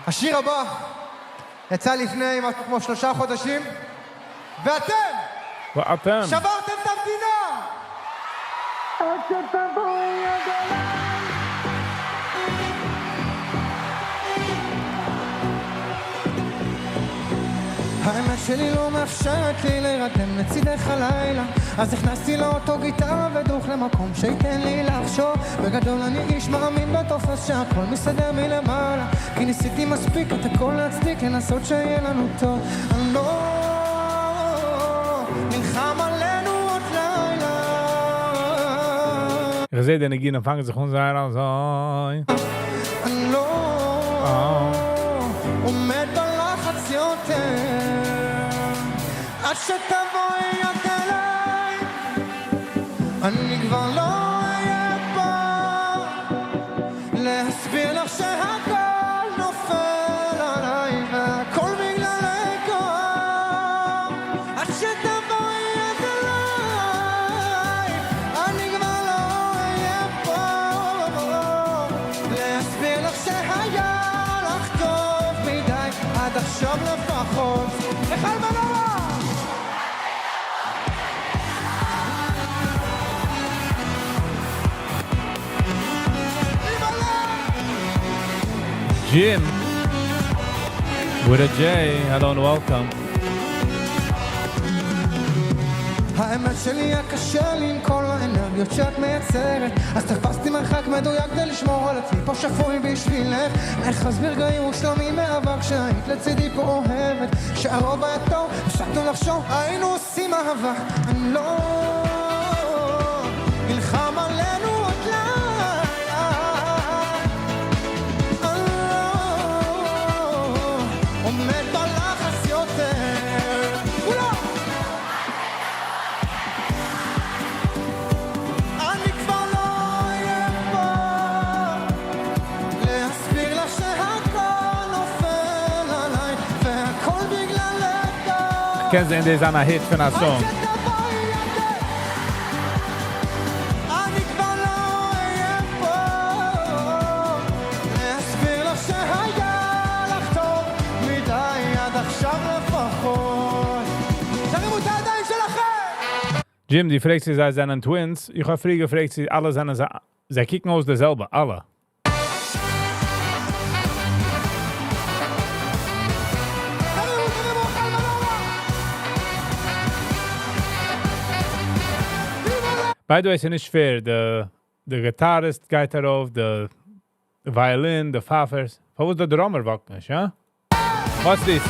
השיר הבא יצא לפני משהו כמו 3 חודשים, ואתם Well, אתם. שברתם את המדינה! עד שתבואי הגולה. האמת שלי לא מאפשרת לי להירדם לצידך הלילה, אז הכנסתי לאוטו גיטרה ודוך למקום שייתן לי לחשוב. בגדול אני איש מאמין בתופס שהכל מסתדר מלמעלה, כי ניסיתי מספיק את הכל להצדיק, לנסות שיהיה לנו טוב. אני לא נלחם עלינו עוד לילה. Ich sehe, den Gina fangen sich uns an so. אני לא עומד בלחץ יותר, עד שתבואי את אליי, אני כבר לא אהיה פה להסביר לך שהכל נופל עליי והכל בגלל אגו. עד שתבואי את אליי, אני כבר לא אהיה פה להסביר לך שהיה לך טוב מדי עד עכשיו לפחות. אחד בנורא! Jim with a J. Hello and welcome. האמת שלי היה קשה לי עם כל האנרגיות שאת מייצרת, אז תפסתי מרחק מדויק כדי לשמור על עצמי פה שפוי בשבילך. איך אסביר גאים ושלמים מאבק שהיית לצידי פה אוהבת, שהרוב היה טוב, הפסקנו לחשוב, היינו עושים אהבה. אני לא נלחם עלינו עוד לילה, אני לא עומד בלחץ יותר. כולם אני כבר לא אהיה פה להסביר לך שהכל נופל עליי והכל בגלל אגו. Kennen Sie in dieser Hit von der Song? אני כבר לא אהיה פה להסביר לך שהיה לך טוב מדי עד עכשיו לפחות. תרימו את הידיים שלכם! Jim, die fragt sich, sei seinen Twins. Ich habe früher gefragt, sie alle seine, sie kicken aus derselbe, alle. By the way, it's nicht fair. The guitarist geht darauf, the violin, the Pfeffers. Wo ist der Drummer wacken, ja? What's this?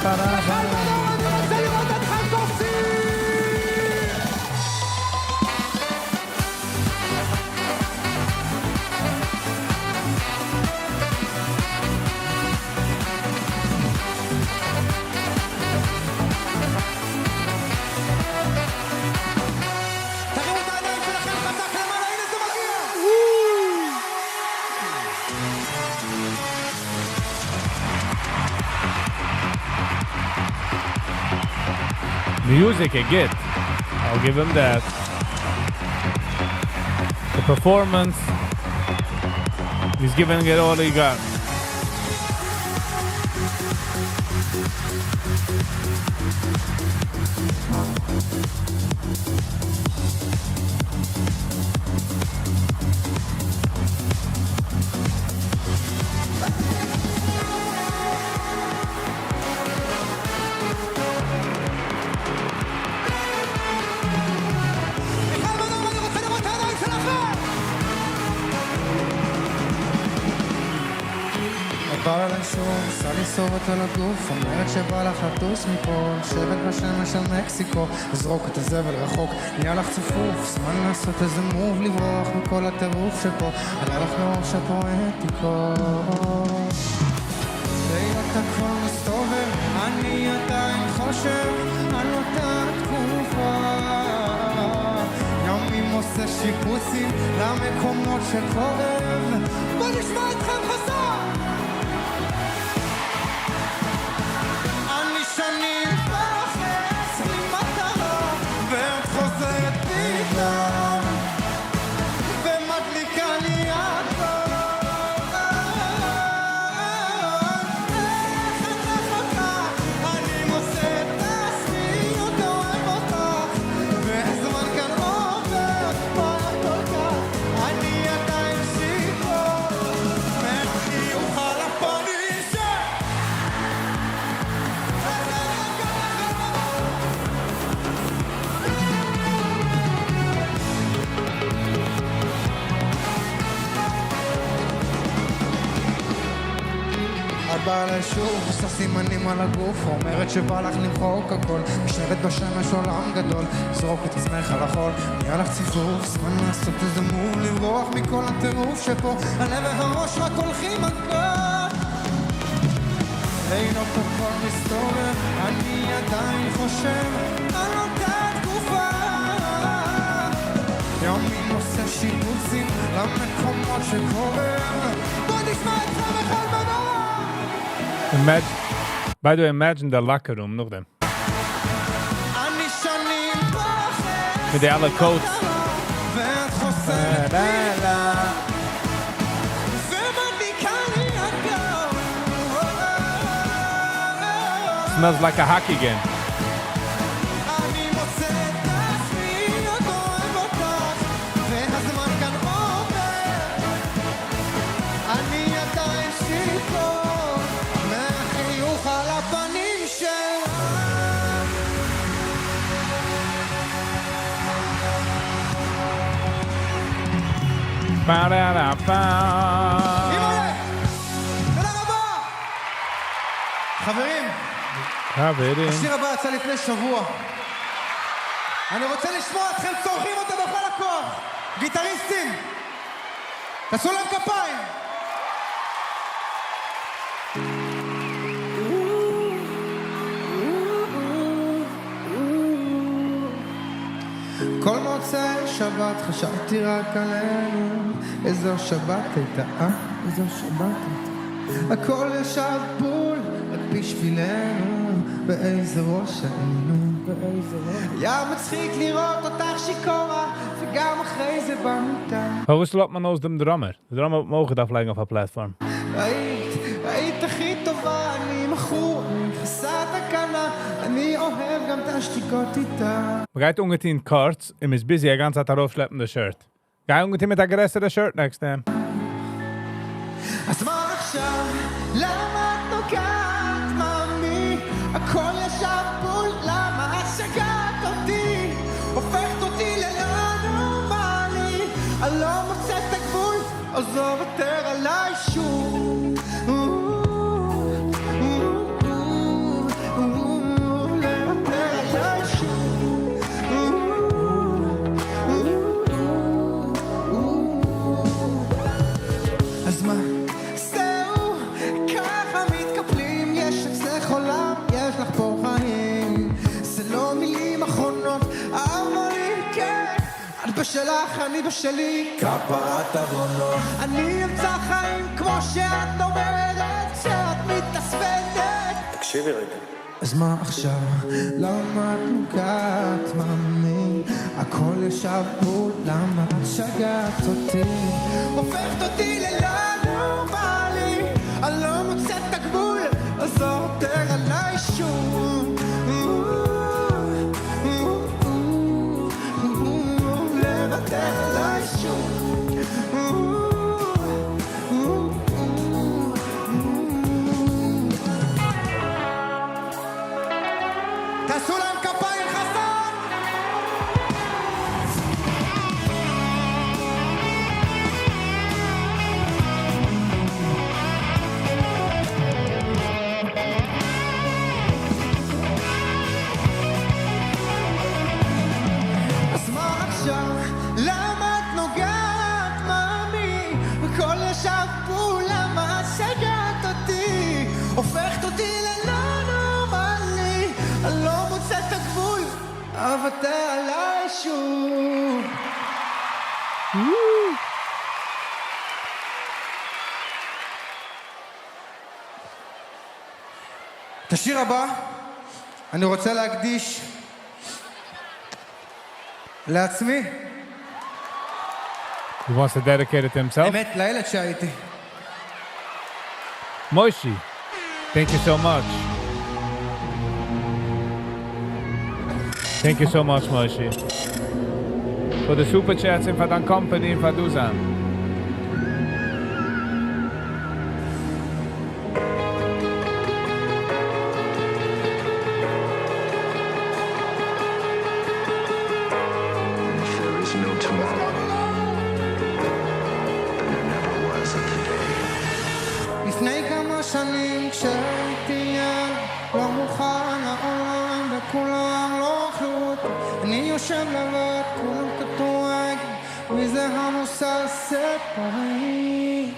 אני רוצה לראות אתכם קופצים! תרימו את העיניים שלכם חזק למעלה, הנה זה מגיע! Music, a get. I'll give him that. The performance, he's giving it all he got. מיכל מנור, אני רוצה לראות את העיניים שלכם! את באה אליי שוב, עושה לי סורת על הגוף, אומרת שבא לך לטוס מפה, לשבת בשמש של מקסיקו, לזרוק את הזבל רחוק, נהיה לך צפוף, זמן לעשות איזה מוב, לברוח מכל הטירוף שפה, עלה לך לראש הפואטיקות. ואתה כבר מסתובב, אני עדיין חושב על אותה תקופה, יומים עושה שיפוצים למקומות שכואב, בוא נשמע אתכם חזק! אני שנים בחץ ממטרה ואת חוזרת פתאום ומדליקה לי הכל. איך את רחוקה, אני מוצא את עצמי עוד אוהב אותך, והזמן כאן עובר מהר כל כך, אני עדיין שיכור מהחיוך על הפנים את באה אליי שוב, עושה סימנים על הגוף, אומרת שבא לך למחוק הכל, משרת בשמש עולם גדול, זרוק את עצמך על החול, נהיה לך ציפוף, זמן לעשות איזה מוב, לברוח מכל הטירוף שפה, הלב והראש רק הולכים מכות. לילות הכל מסתובב, אני עדיין חושב על אותה תקופה, יומים עושה שיפוצים למקומות שכואב, בוא נשמע אתכם מיכל מנור! By the way, imagine the locker room, nog them. אני שנים בחץ With the other coats. ואת חוזרת לילה ומדליקה לי הכל. Smells like a hockey game. אני מוצא את עצמי עוד אוהב אותך, והזמן כאן עובר, אני עדיין שיכור מהחיוך על הפנים שלך. Ba-da-da-ba. אימא'לה, תודה רבה. חברים, Haveri. השיר הבא יצא לפני שבוע. אני רוצה לשמוע אתכם צורכים אותו בכל הכוח. גיטריסטים, תעשו להם כפיים. כל מוצאי שבת חשבתי רק עלינו, איזו שבת הייתה, איזו שבת הייתה. הכל ישב בול, רק בשבילנו, באיזה ראש היינו, באיזה ראש. היה מצחיק לראות אותך שיכורה, וגם אחרי זה במיטה. Hoe slaat man aus dem Drummer? De drummer mogen dat afleggen op een platform. היית הכי טובה, אני מכור, אני חסרת תקנה, אני אוהב גם את השתיקות איתה. We gaan ongeveer cards en is busy. Hij gaat het daarop schleppen de shirt. Ga je ongeveer met de aggressere shirt next time? אז מה עכשיו? למה את נוגעת, מאמי? הכל ישב בול, למה את שגעת אותי? הופכת אותי ללא נורמלי, אני לא מוצא את הגבול, עזוב יותר עליי שוב. את בשלך, אני בשלי, כפרת עוונות. אני אמצא חיים כמו שאת אומרת, שאת מתעצבנת. תקשיבי רגע. אז מה עכשיו? למה את נוגעת, מאמי? הכל ישב בול, למה את שגעת אותי? הופכת אותי ללא נורמלי, אני לא מוצא את הגבול, אז לא יותר עליי שום. לוותר עליי שום. תעשו להם כפיים חסן! אז מה עכשיו? למה את נוגעת, מאמי? הכל ישב בול, למה את שגעת אותי? הופכת אותי ללא נורמלי, אני לא מוצא את הגבול, אוותר עליי שוב. את השיר הבא אני רוצה להקדיש לעצמי. He wants to dedicate it to himself. האמת, לילד שהייתי. Moishi, thank you so much. Thank you so much, Moishi. For the super chats and for the company and for Duzan. There is no tomorrow. And there never was a today. לפני כמה שנים כשהייתי ילד, לא מוכן העולם וכולם לא אכלו אותי. אני יושב לבד, כולם קטועי, מזה המוסר ספרי.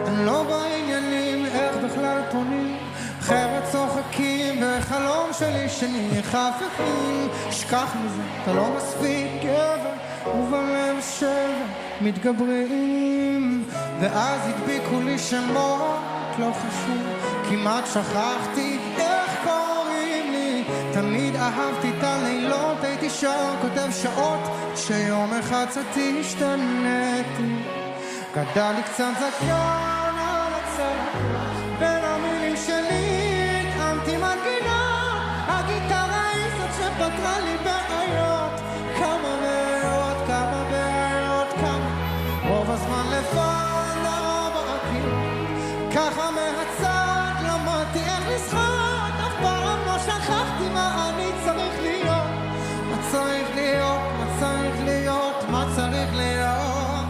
אני לא בעניינים, איך בכלל פונים. חבר'ה צוחקים בחלום שלי שאני חפפים. שכח מזה, אתה לא מספיק גבר, ובלב שבר מתגברים. ואז הדביקו לי שמות, לא חשוב, כמעט שכחתי איך קוראים לי. תמיד אהבתי את הלילות, הייתי שר, כותב שעות, שיום אחד קצתי השתניתי. גדל לי קצת זקן על הצלחות, בין המילים שלי התאמתי מנגינה. הגיטרה היא זאת שפתרה לי בעיות, כמה בעיות, כמה בעיות, כמה. רוב הזמן לבד, הרוב הרגיל, ככה מהצד למדתי איך לשחק. אף פעם לא שכחתי מה אני צריך להיות, מה צריך להיות, מה צריך להיות, מה צריך להיות.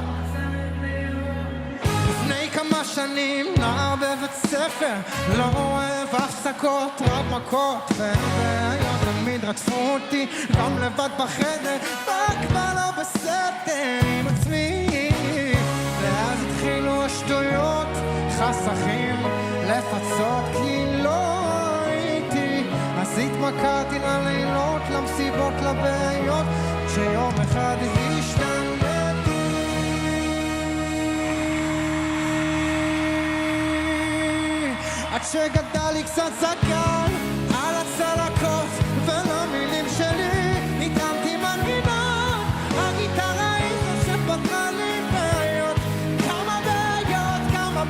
לפני כמה שנים נער בבית ספר, לא אוהב הפסקות, רק מכות ובעיות תמיד רדפו אותי, גם לבד בחדר, וכבר לא בסדר עם עצמי. ואז התחילו השטויות, חסכים לפצות כי לא הייתי. אז התמכרתי ללילות, למסיבות, לבעיות, כשיום אחד השתניתי. עד שגדל לי קצת זקן על הצלקות, ולמילים שלי התאמתי מנגינה. הגיטרה היא זאת שפתרה לי בעיות, כמה בעיות, כמה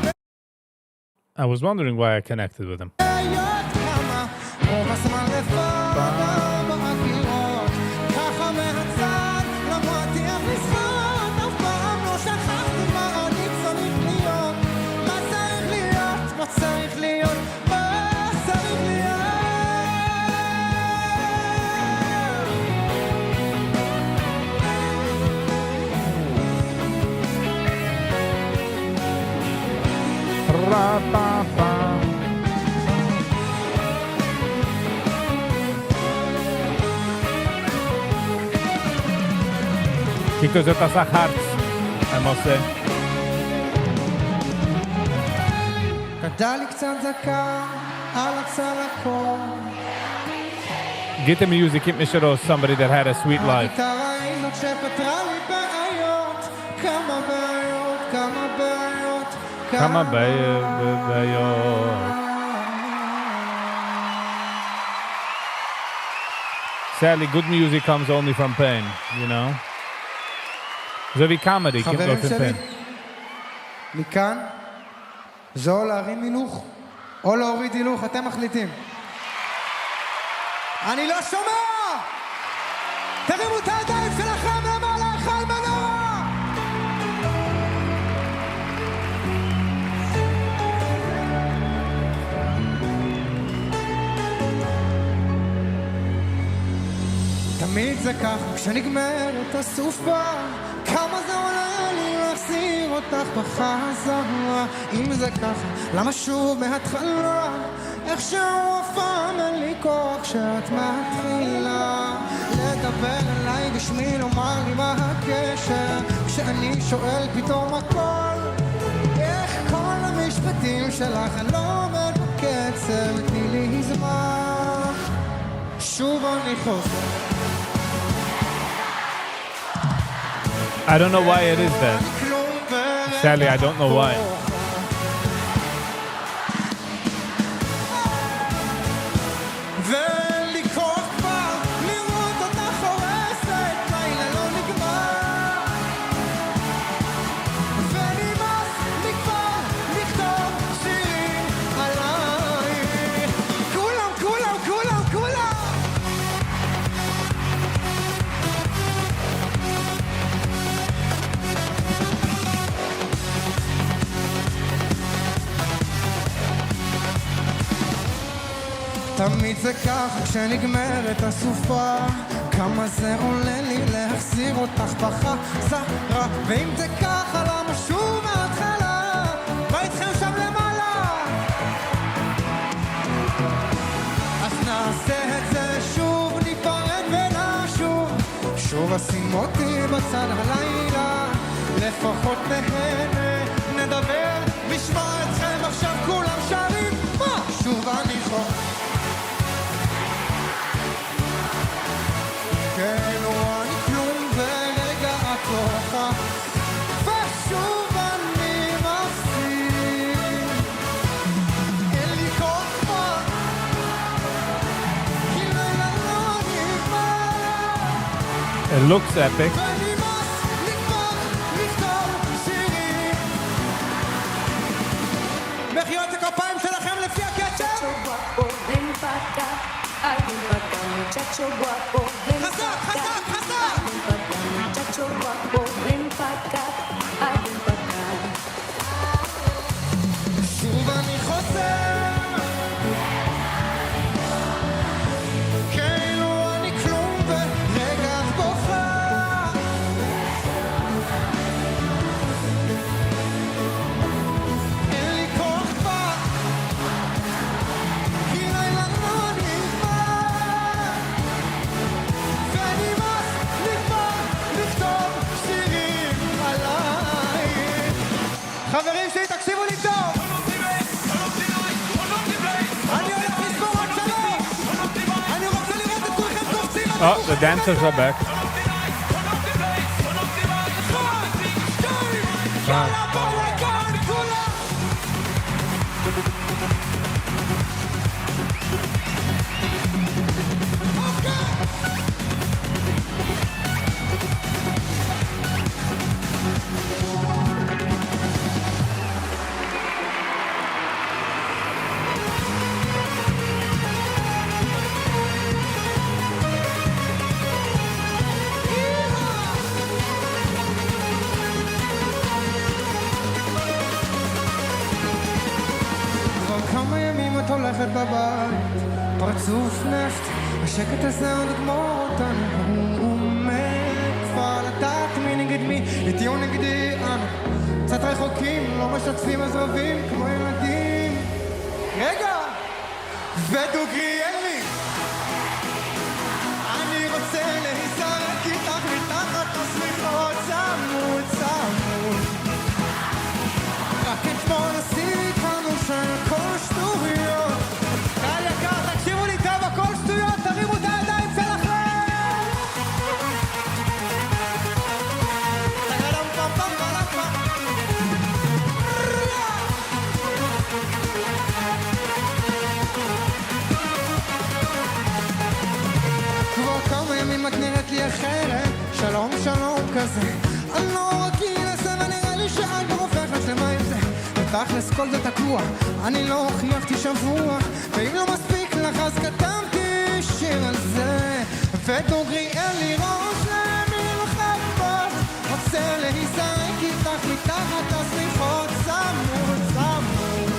I was wondering why I connected with him. בעיות, כמה. רוב הזמן לבד בקירות, ככה מהצד למדתי איך לשחק. אף פעם לא שכחתי מה אני צריך להיות, מה צריך להיות, מה צריך להיות, מה צריך להיות. Ra-pa-pa. Chicos, זאת עשה hearts, I must say. גדל לי קצת זקן על הצלקות, Get the music, hit me show somebody that had a sweet life. הגיטרה היא זאת שפתרה לי בעיות, כמה בעיות, כמה בעיות, כמה בעיות. Sadly, good music comes only from pain, you know? זה בי קאמדי, חברים שלי, מכאן זה או להרים הילוך או להוריד הילוך, אתם מחליטים. אני לא שומע! תרימו את הידיים שלכם למעלה, אחד מנורה! תמיד זה כך, כשנגמרת הסופה, כמה זה עולה לי להחזיר אותך בחזרה. אם זה ככה, למה שוב מההתחלה? איכשהו אף פעם אין לי כוח כשאת מתחילה לדבר אליי בשמי, לומר לי מה הקשר, כשאני שואל פתאום הכל, איך כל המשפטים שלך אני לא עומד בקצב, תני לי זמן, שוב אני חוזר. I don't know why it is that. Sadly, I don't know why. תמיד זה ככה כשנגמרת הסופה, כמה זה עולה לי להחזיר אותך בחזרה. ואם זה ככה, למה שוב מההתחלה? מה איתכם שם למעלה? אז נעשה את זה שוב, ניפרד ונשוב, שוב אשים אותי בצד הלילה, לפחות נהנה, נדבר, נשמע אתכם עכשיו כולם שרים, מה? שוב אני חושב כאילו אני כלום ורגע התוכה, ושוב אני מפסיד, אין לי כוחה, כי לילה לא נגמר. It looks epic. ונמאס לכתוב שירים. מחיאות הכפיים שלכם לפי הקצב. Muchacho guapo, ven pa' acá. Muchacho guapo, ven pa' acá. Ven pa' acá. שוב אני חוזר, כאילו אני כלום ורגע בוכה, אין לי כוח כבר, כי לילה לא נגמר, ונמאס לכתוב שירים עליי. חברים שלי, תקשיבו לי טוב, אני הולך לספור עוד 3, אני רוצה לראות את כולכם קופצים. Oh, the dancers are back. כמה ימים את הולכת בבית, פרצוף נפט, השקט הזה עוד יגמור אותנו. הוא מת כבר לדעת מי נגד מי, איתי נגדי אנו קצת רחוקים, לא משתפים אז רבים כמו ילדים. רגע, ודוגרי אין לי, אני רוצה להיזרק איתך מתחת לשמיכות, צמוד צמוד. רק אתמול עשינו של הכל שטויות. קהל יקר, תקשיבו לי טוב, הכל שטויות, תרימו את הידיים שלכם. יום שלום כזה אני לא רגיל לזה ונראה לי שאת הופכת למה עם זה ותכלס כל זה תקוע אני לא חייכתי שבוע ואם לא מספיק לך אז כתבתי שיר על זה ודוגרי אין לי ראש למלחמות רוצה להיזרק איתך מתחת הסליחות צמוד צמוד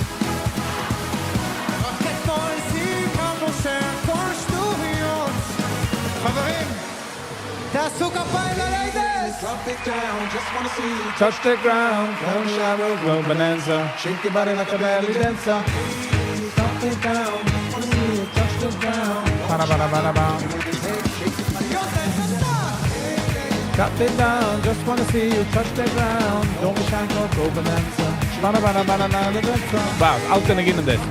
רק אתמול סיכמנו שהכל שטויות חברים תעשו כפיים לליידס Drop it down, just wanna see you Touch the ground, don't shower, go bonanza. shake your body like a belly dancer. Drop it down, just wanna see you touch the ground. Bana bana bana bana. Drop it down, just wanna see you touch the ground. Don't be shy, go bonanza. Bana bana bana bana danza. Wow, out and again in this.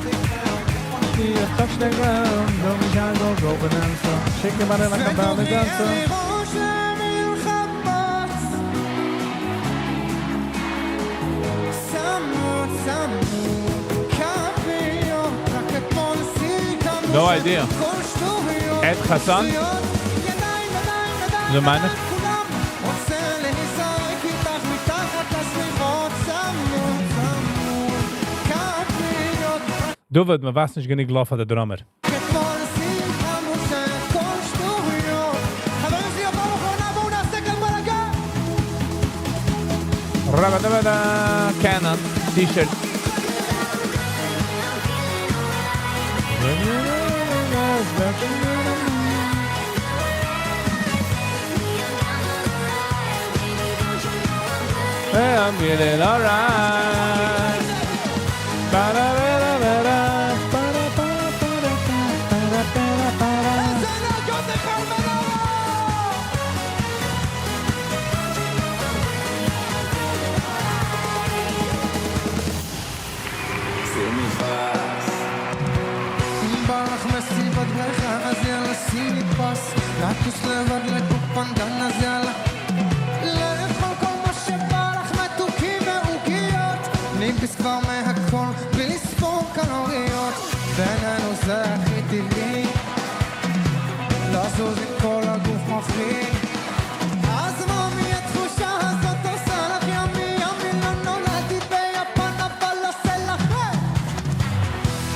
See you touch the ground, don't be shy, go bonanza. Shake your body like a belly dancer. No idea. Ed Hassan? זה מענך? Du wird mir was nicht genug laufen, der Drummer. Rabadabada, Canon, T-shirt. Hey, I'm feeling alright. Ba-da-ba-da-ba-da, ba-da-ba-ba-da-ba-da-ba-da-ba-da. ברח מסיבת בריכה אז יאללה שימי פס לטוס לבד לקופנדן אז יאללה לאכול כל מה שבא לך מתוקים ועוגיות ניביס כבר מהכל בלי לספור קלוריות בינינו זה הכי טבעי לזוז עם כל הגוף מפחיד אז ממי התחושה הזאת עושה לך ימי ימי לא נולדתי ביפן אבל עושה לך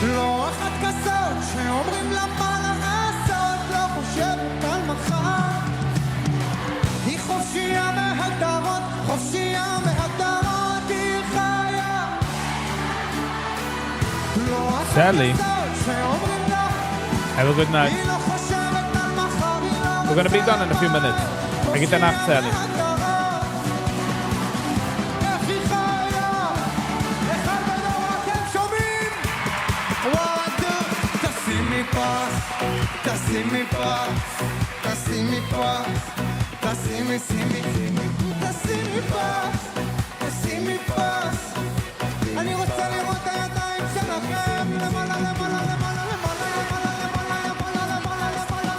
לא אחת כזאת שאומרים לה מה לעשות לא חושבת על מחר היא חופשייה מהגדרות חופשייה מהגדרות היא חיה לא אחת Sadly, כזאת שאומרים לה have a good night. היא לא חושבת על מחר היא לא We're gonna be done in a few minutes. I get the nacht, Sally. איך היא חיה אחד בדור אתם שומעים וואטו תשימי פס תשימי פס תשימי פס תשימי שימי תשימי פס תשימי פס אני רוצה לראות את הידיים שלכם למעלה למעלה למעלה למעלה למעלה למעלה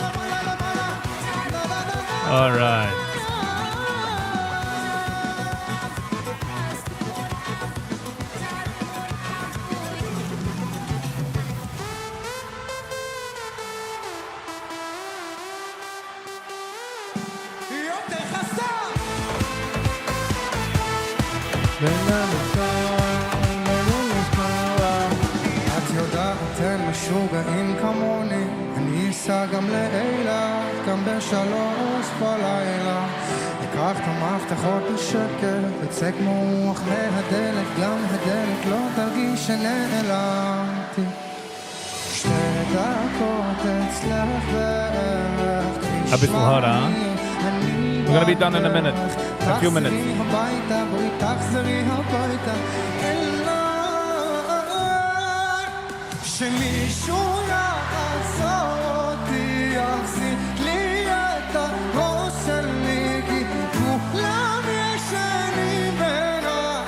למעלה למעלה All right. יותר חסר את יודעת, אתם משוגעים כמוני אני אסע גם לאילת, גם בשלוש בלילה אקח את המפתחות בשקט אצא כמו רוח מהדלת גם הדלת לא תרגיש שנעלמתי 2 דקות אצלך בערך A bit hard, huh? We're gonna be done in a minute. A few minutes. תחזרי הביתה, בואי תחזרי הביתה אליי שמישהו יעצור אותי יחזיר לי את הראש שלי כי כולם ישנים ברע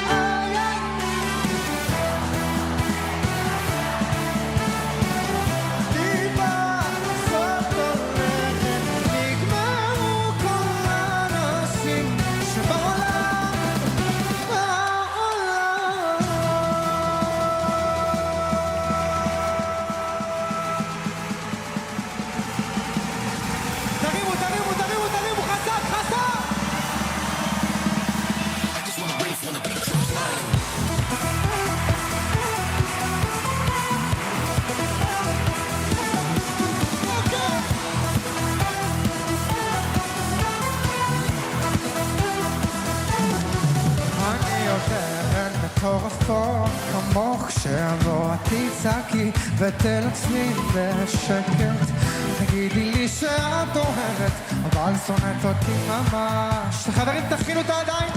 איי איי טיפה סוף הולכת נגמרו כל האנשים שבעולם תצעקי ותלצמי בשקט תגידי לי שאת אוהבת אבל שונאת אותי ממש חברים תכינו את הידיים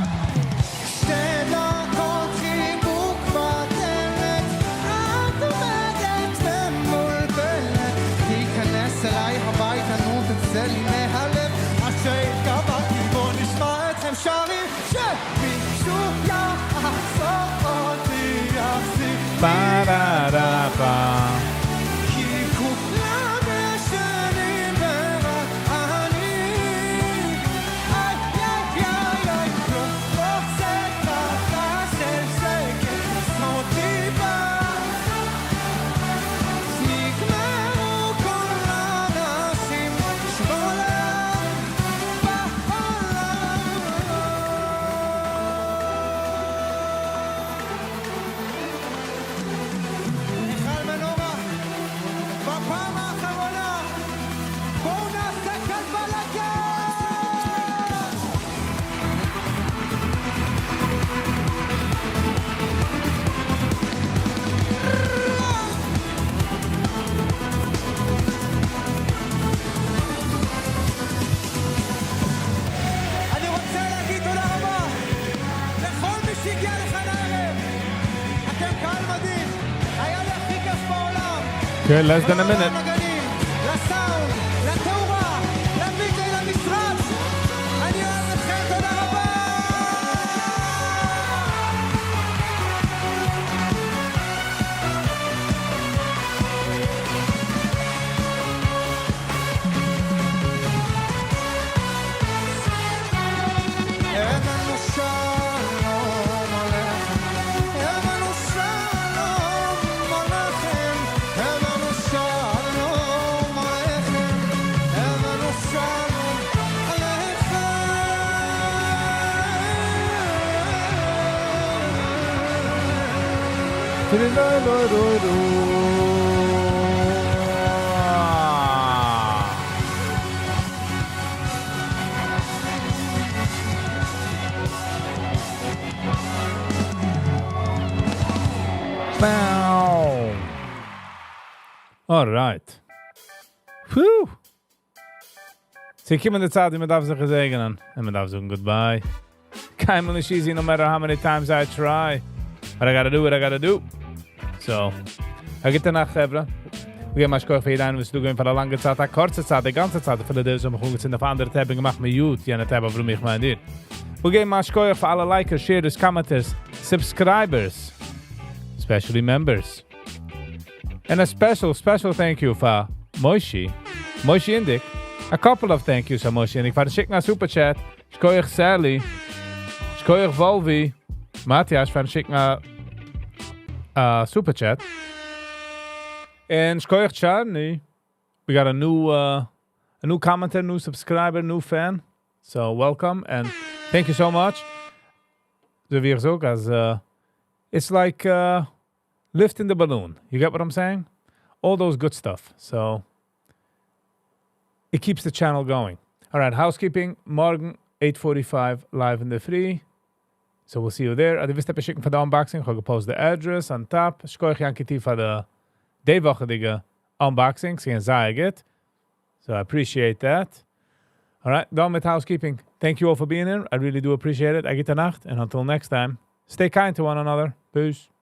2 דקות חיבוק בדלת את עומדת ומולבלת תיכנס אליי הביתה נו תצא לי מהלב עד שהתקבלתי בוא נשמע אתכם שרים שמישהו יחזור אותי יחזיק Ba-da-da-ba. כי כולם ישנים ורק אני איי איי איי איי לא רוצה ככה של שקט אותי בה נגמרו כל האנשים שבעולם מיכל מנורה בפעם האחרונה בואו נעשה כאן בלגן אני רוצה להגיד תודה רבה לכל מי שהגיע לכאן הערב אתם קהל מדהים היה לי הכי כיף בעולם Okay, less than a minute. לנגנים, לסאונד, לתאורה, לביטי, למשרד אני אוהב אתכם, תודה רבה הבנו שלום עליכם הבנו שלום עליכם הבנו שלום עליכם הבנו שלום Bow. All right. Whew. Sie kommen in der Zeit, man darf sich segnen. And man darf sagen goodbye. Kein Mal nicht easy, no matter how many times I try. But I gotta do what I gotta do. So, gute Nacht, Hebra. Wir gehen mal schauen für jeden, was du gehen für eine lange Zeit, eine kurze Zeit, eine ganze Zeit. Für die Dinge, die wir auf andere Tabs gemacht mit Jut, jene Tab, warum ich meine dir. Wir gehen mal schauen für alle Likers, Sharers, Commenters, Subscribers, especially members. And a special thank you for Moishi Indik. A couple of thank yous for Moishi Indik. For the schicken a super chat. Shkoyach Sally. Shkoyach Volvi. Matthias for the schicken a super chat. And Shkoyach Charney. We got a new commenter, new subscriber, new fan. So welcome and thank you so much. It's like lifting the balloon. You get what I'm saying? All those good stuff. So it keeps the channel going. All right, housekeeping. Morgen 8:45 live in the free. So we'll see you there. Adi wisst schicken for the unboxing. Ich habe gepostet the address on top. Shkoyach Yankiti for the day-wochendige unboxing. Sie sagen it. So I appreciate that. All right, done with housekeeping. Thank you all for being here. I really do appreciate it. Agita Nacht. And until next time, stay kind to one another. Peace.